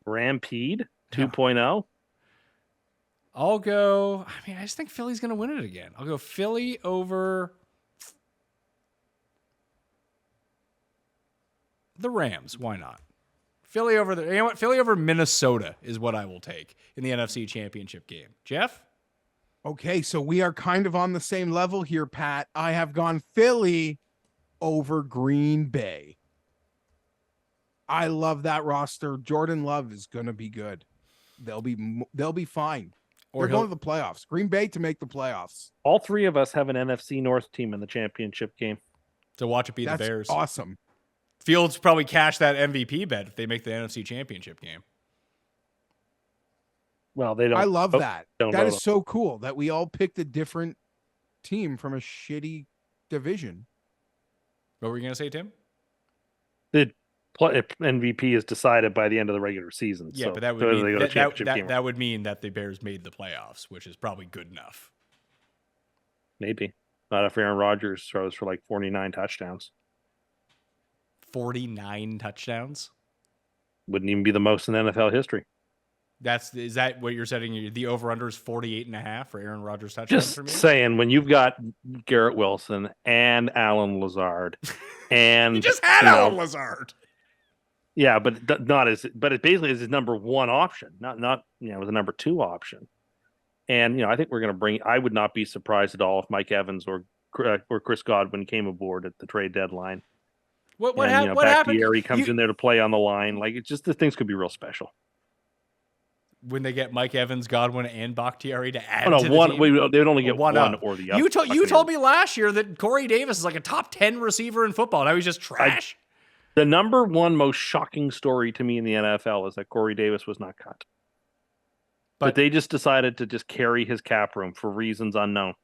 Rampede 2.0. I'll go. I mean, I just think Philly's going to win it again. I'll go Philly over the Rams. Why not? Philly over you know what? Philly over Minnesota is what I will take in the NFC Championship game. Geoff? Okay, so we are kind of on the same level here, Pat. I have gone Philly over Green Bay. I love that roster. Jordan Love is going to be good. They'll be fine. They're going to the playoffs. Green Bay to make the playoffs. All three of us have an NFC North team in the championship game. To watch it beat the Bears. Awesome. Fields probably cash that MVP bet if they make the NFC Championship game. Well, they don't. I love that. That is them. so cool that we all picked a different team from a shitty division. What were you going to say, Tim? The MVP is decided by the end of the regular season. Yeah, so but that would mean that, that would mean that the Bears made the playoffs, which is probably good enough. Maybe. Not if Aaron Rodgers throws for like 49 touchdowns. 49 touchdowns? Wouldn't even be the most in NFL history. Is that what you're setting? The over-under is 48.5 for Aaron Rodgers touchdowns Just for me? saying, when you've got Garrett Wilson and Alan Lazard and You just had Alan Lazard. Yeah, but it basically is his number one option, not the number two option. And I think we're going to bring. I would not be surprised at all if Mike Evans or Chris Godwin came aboard at the trade dedeline. What happened? Bakhtiari comes in there to play on the line. Like it's just the things could be real special when they get Mike Evans, Godwin, and Bakhtiari to add. To the one. team. They would only get one up. or the other. You told me last year that Corey Davis is like a top 10 receiver in football. Now he's just trash. The number one most shocking story to me in the NFL is that Corey Davis was not cut. But they just decided to just carry his cap room for reasons unknown.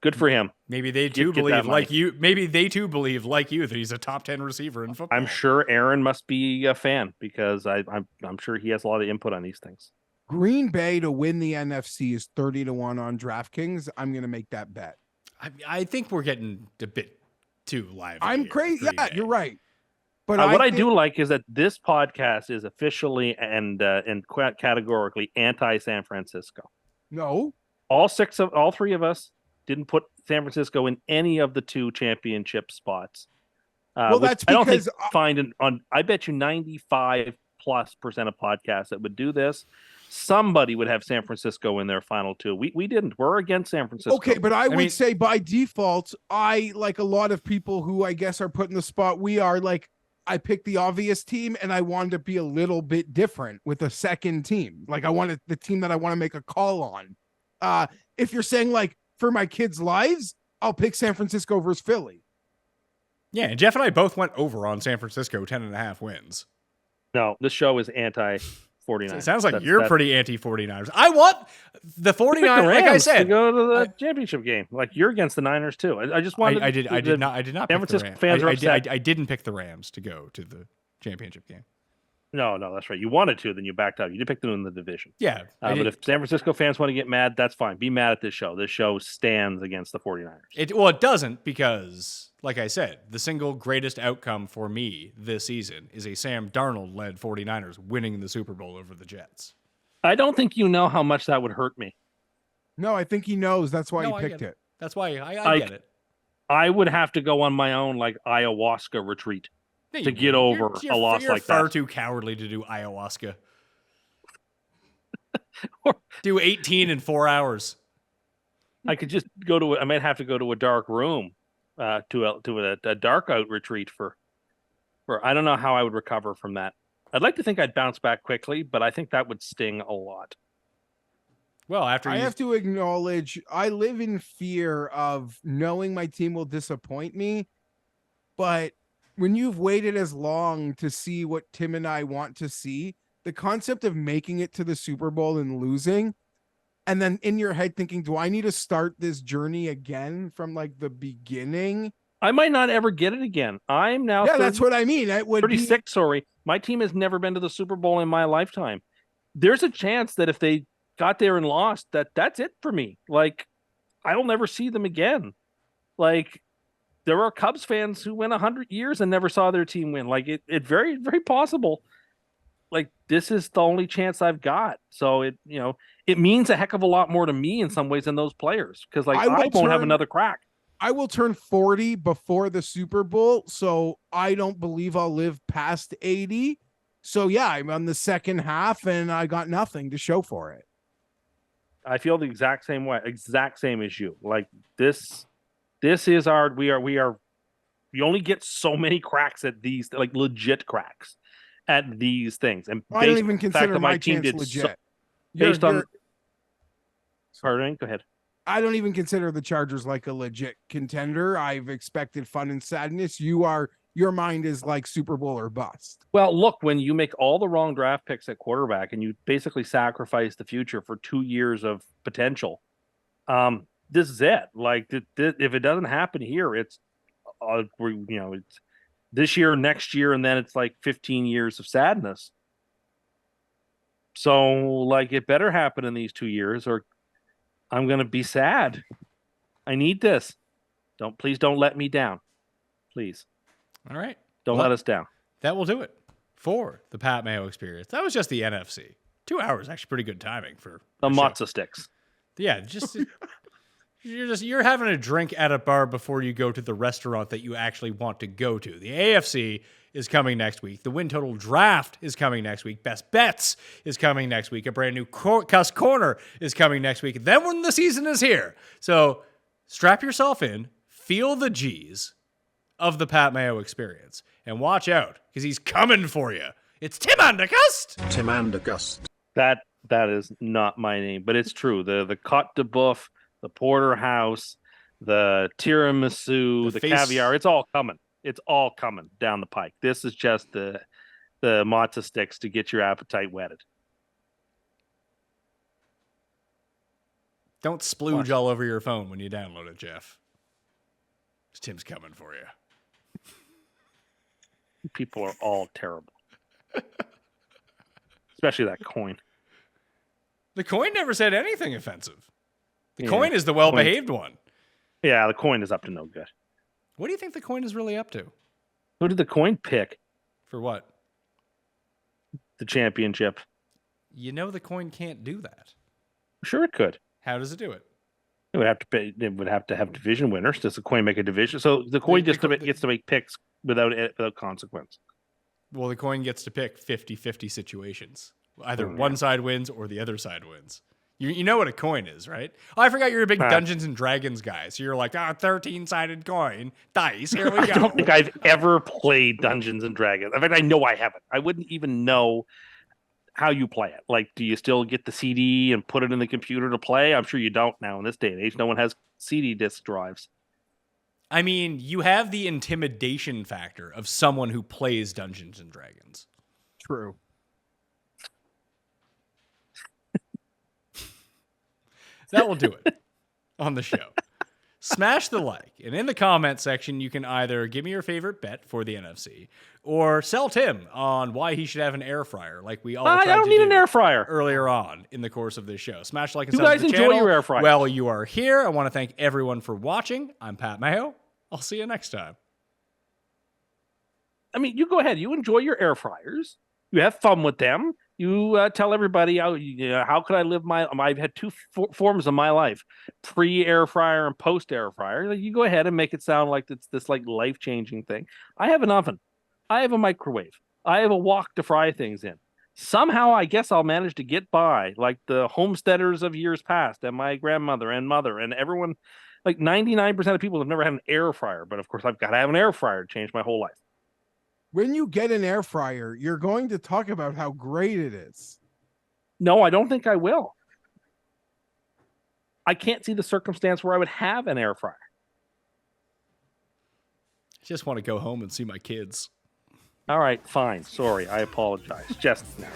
Good for him. Maybe they too believe like you. Maybe they too believe like you that he's a top 10 receiver in football. I'm sure Aaron must be a fan because I'm sure he has a lot of input on these things. Green Bay to win the NFC is 30-1 on DraftKings. I'm going to make that bet. I think we're getting a bit too lively. I'm crazy. Yeah, you're right. But what I do like is that this podcast is officially and categorically anti-San Francisco. No, all three of us didn't put San Francisco in any of the two championship spots. Well, that's because I bet you 95+% of podcasts that would do this, somebody would have San Francisco in their final two. We didn't. We're against San Francisco. Okay, but I would say by default, I like a lot of people who I guess are put in the spot we are like. I picked the obvious team and I wanted to be a little bit different with a second team. Like I wanted the team that I want to make a call on. If you're saying like for my kids' lives, I'll pick San Francisco versus Philly. Yeah, and Geoff and I both went over on San Francisco 10.5 wins. No, this show is anti-49ers. It sounds like you're pretty anti-49ers. I want the 49ers, like I said, to go to the championship game. Like you're against the Niners too. I just wanted. I did not. San pick Francisco the Rams. fans are upset. I didn't pick the Rams to go to the championship game. No, that's right. You wanted to, then you backed out. You did pick them in the division. Yeah. But if San Francisco fans want to get mad, that's fine. Be mad at this show. This show stands against the 49ers. It doesn't because, like I said, the single greatest outcome for me this season is a Sam Darnold-led 49ers winning the Super Bowl over the Jets. I don't think you know how much that would hurt me. No, I think he knows. That's why he picked it. That's why I get it. I would have to go on my own like ayahuasca retreat. To get over a loss like that. You're far too cowardly to do ayahuasca. Do 18 in 4 hours. I could just I might have to go to a dark room, to a dark out retreat for I don't know how I would recover from that. I'd like to think I'd bounce back quickly, but I think that would sting a lot. Well, I have to acknowledge I live in fear of knowing my team will disappoint me, but when you've waited as long to see what Tim and I want to see, the concept of making it to the Super Bowl and losing, and then in your head thinking, do I need to start this journey again from like the beginning? I might not ever get it again. I'm now Yeah, that's what I mean. It would be 36. Sorry, my team has never been to the Super Bowl in my lifetime. There's a chance that if they got there and lost, that's it for me. Like, I'll never see them again. Like, there are Cubs fans who went 100 years and never saw their team win. Like, it very, very possible. Like, this is the only chance I've got. So it means a heck of a lot more to me in some ways than those players, because like I won't have another crack. I will turn 40 before the Super Bowl, so I don't believe I'll live past 80. So yeah, I'm on the second half and I got nothing to show for it. I feel the exact same way, exact same as you. Like, this is we only get so many cracks at these, like legit cracks at these things. And I don't even consider my team legit. Based on pardon, go ahead. I don't even consider the Chargers like a legit contender. I've expected fun and sadness. Your mind is like Super Bowl or bust. Well, look, when you make all the wrong draft picks at quarterback and you basically sacrifice the future for 2 years of potential, this is it. Like, if it doesn't happen here, it's it's this year, next year, and then it's like 15 years of sadness. So, like, it better happen in these 2 years, or I'm going to be sad. I need this. Please don't let me down. Please. All right. Don't let us down. That will do it for the Pat Mayo experience. That was just the NFC. 2 hours, actually pretty good timing for the matzo sticks. Yeah, just you're having a drink at a bar before you go to the restaurant that you actually want to go to. The AFC is coming next week. The Win Total Draft is coming next week. Best Bets is coming next week. A brand new Cust Corner is coming next week. Then when the season is here. So strap yourself in, feel the G's of the Pat Mayo experience, and watch out, because he's coming for you. It's Tim Andergust. Tim Andergust. That is not my name, but it's true. The Cote de Boeuf, the porterhouse, the tiramisu, the caviar, it's all coming. It's all coming down the pike. This is just the matzo sticks to get your appetite whetted. Don't splooge all over your phone when you download it, Geoff. Tim's coming for you. People are all terrible. Especially that coin. The coin never said anything offensive. The coin is the well-behaved one. Yeah, the coin is up to no good. What do you think the coin is really up to? Who did the coin pick? For what? The championship. You know the coin can't do that. Sure it could. How does it do it? It would have to have division winners. Does the coin make a division? So the coin gets to make picks without consequence. Well, the coin gets to pick 50-50 situations. Either one side wins or the other side wins. You know what a coin is, right? Oh, I forgot you're a big Dungeons and Dragons guy. So you're like, 13-sided coin, dice, here we go. I don't think I've ever played Dungeons and Dragons. In fact, I know I haven't. I wouldn't even know how you play it. Like, do you still get the CD and put it in the computer to play? I'm sure you don't now in this day and age. No one has CD disc drives. I mean, you have the intimidation factor of someone who plays Dungeons and Dragons. True. That will do it on the show. Smash the like. And in the comment section, you can either give me your favorite bet for the NFC or sell Tim on why he should have an air fryer, like we all tried to do. I don't need an air fryer. Earlier on in the course of this show. Smash like and you sub guys to the enjoy channel. your air fryer. Well, you are here. I want to thank everyone for watching. I'm Pat Mayo. I'll see you next time. I mean, you go ahead. You enjoy your air fryers. You have fun with them. You tell everybody how could I live I've had two forms of my life, pre-air fryer and post-air fryer. You go ahead and make it sound like it's this like life-changing thing. I have an oven. I have a microwave. I have a wok to fry things in. Somehow, I guess I'll manage to get by like the homesteaders of years past and my grandmother and mother and everyone. Like 99% of people have never had an air fryer, but of course I've got to have an air fryer to change my whole life. When you get an air fryer, you're going to talk about how great it is. No, I don't think I will. I can't see the circumstance where I would have an air fryer. I just want to go home and see my kids. All right, fine. Sorry, I apologize. Just now.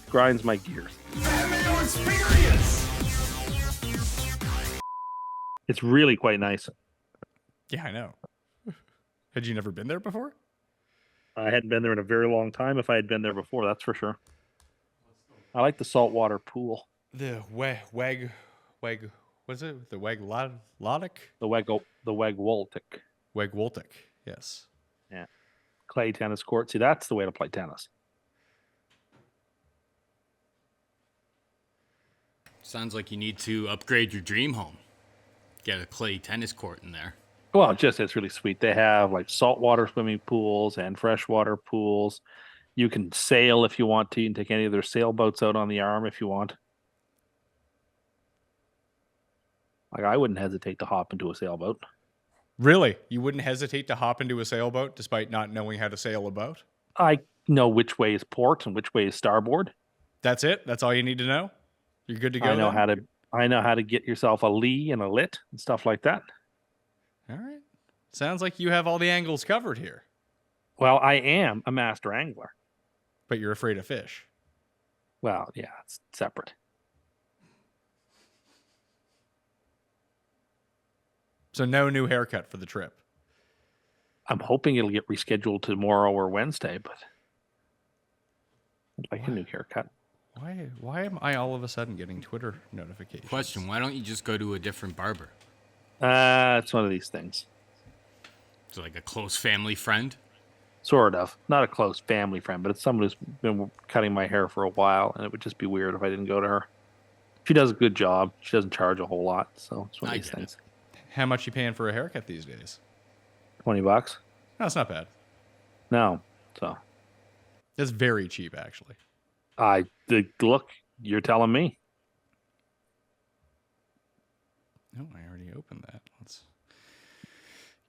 Grinds my gears. Mayo experience. It's really quite nice. Yeah, I know. Had you never been there before? I hadn't been there in a very long time. If I had been there before, that's for sure. I like the saltwater pool. The Weg, what is it? The Lotic? The Wegwoltic. Wegwoltic, yes. Yeah. Clay tennis court. See, that's the way to play tennis. Sounds like you need to upgrade your dream home. Get a clay tennis court in there. Well, it's really sweet. They have like saltwater swimming pools and freshwater pools. You can sail if you want to. You can take any of their sailboats out on the arm if you want. Like, I wouldn't hesitate to hop into a sailboat. Really? You wouldn't hesitate to hop into a sailboat despite not knowing how to sail a boat? I know which way is port and which way is starboard. That's it? That's all you need to know? You're good to go. I know how to get yourself a lee and a lit and stuff like that. All right. Sounds like you have all the angles covered here. Well, I am a master angler. But you're afraid of fish. Well, yeah, it's separate. So no new haircut for the trip. I'm hoping it'll get rescheduled tomorrow or Wednesday, but I'd like a new haircut. Why am I all of a sudden getting Twitter notifications? Question, why don't you just go to a different barber? It's one of these things. It's like a close family friend? Sort of. Not a close family friend, but it's someone who's been cutting my hair for a while, and it would just be weird if I didn't go to her. She does a good job. She doesn't charge a whole lot, so it's one of these things. How much you paying for a haircut these days? $20. No, that's not bad. No. So. That's very cheap, actually. Look, you're telling me. Oh, I already opened that. Let's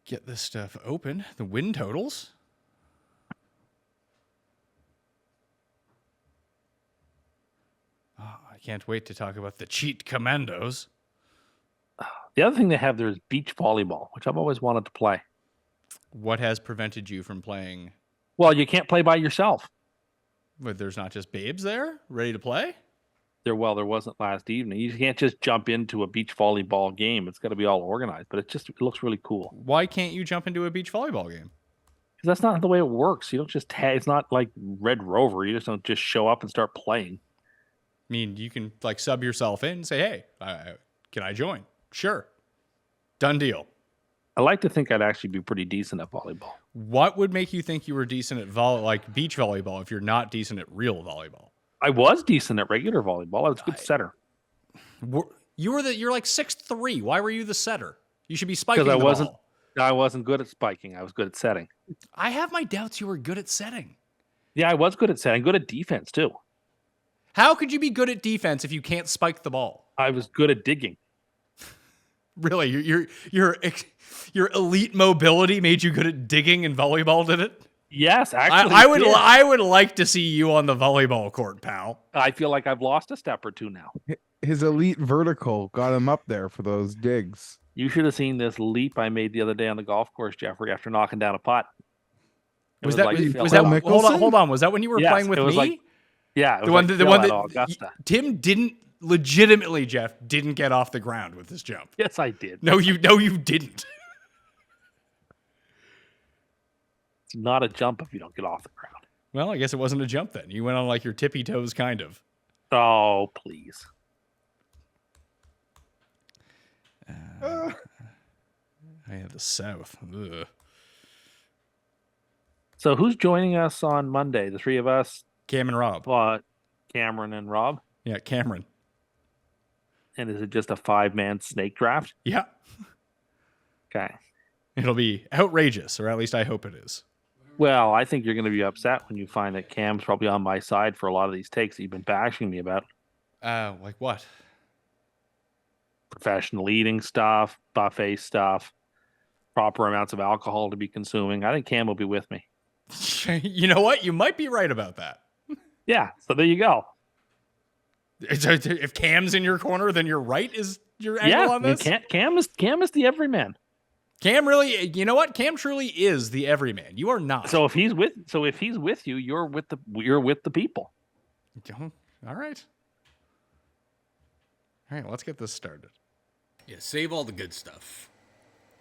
get this stuff open. The win totals. Oh, I can't wait to talk about the cheat commandos. The other thing they have there is beach volleyball, which I've always wanted to play. What has prevented you from playing? Well, you can't play by yourself. But there's not just babes there ready to play? There wasn't last evening. You can't just jump into a beach volleyball game. It's got to be all organized, but it looks really cool. Why can't you jump into a beach volleyball game? Because that's not the way it works. You don't just it's not like Red Rover. You just don't just show up and start playing. I mean, you can like sub yourself in and say, hey, can I join? Sure. Done deal. I like to think I'd actually be pretty decent at volleyball. What would make you think you were decent at beach volleyball if you're not decent at real volleyball? I was decent at regular volleyball. I was a good setter. You're like 6'3". Why were you the setter? You should be spiking the ball. I wasn't good at spiking. I was good at setting. I have my doubts you were good at setting. Yeah, I was good at setting. Good at defense too. How could you be good at defense if you can't spike the ball? I was good at digging. Really, your elite mobility made you good at digging in volleyball, did it? Yes, actually. I would like to see you on the volleyball court, pal. I feel like I've lost a step or two now. His elite vertical got him up there for those digs. You should have seen this leap I made the other day on the golf course, Jeffrey, after knocking down a putt. Was that hold on? Was that when you were playing with me? Yeah, the one that Augusta. Tim didn't legitimately, Geoff, didn't get off the ground with his jump. Yes, I did. No, you didn't. It's not a jump if you don't get off the ground. Well, I guess it wasn't a jump then. You went on like your tippy toes, kind of. Oh, please. I had the South. Ugh. So who's joining us on Monday? The three of us? Cam and Rob. Cameron and Rob? Yeah, Cameron. And is it just a 5-man snake draft? Yeah. Okay. It'll be outrageous, or at least I hope it is. Well, I think you're going to be upset when you find that Cam's probably on my side for a lot of these takes that you've been bashing me about. Like what? Professional eating stuff, buffet stuff, proper amounts of alcohol to be consuming. I think Cam will be with me. You know what? You might be right about that. Yeah, so there you go. If Cam's in your corner, then you're right. Is your angle on this? Cam is the everyman. Cam really, you know what? Cam truly is the everyman. You are not. So if he's with you, you're with the people. All right. All right, let's get this started. Yeah, save all the good stuff.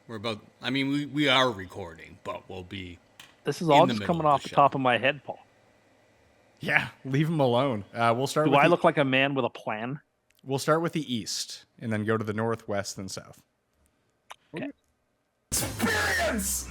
We're about. I mean, we are recording, but we'll be. This is all in the just middle coming of off the the show. top of my head, Paul. Yeah, leave them alone. We'll start. Do with I the- look like a man with a plan? We'll start with the east, and then go to the north, west, and south. Experience!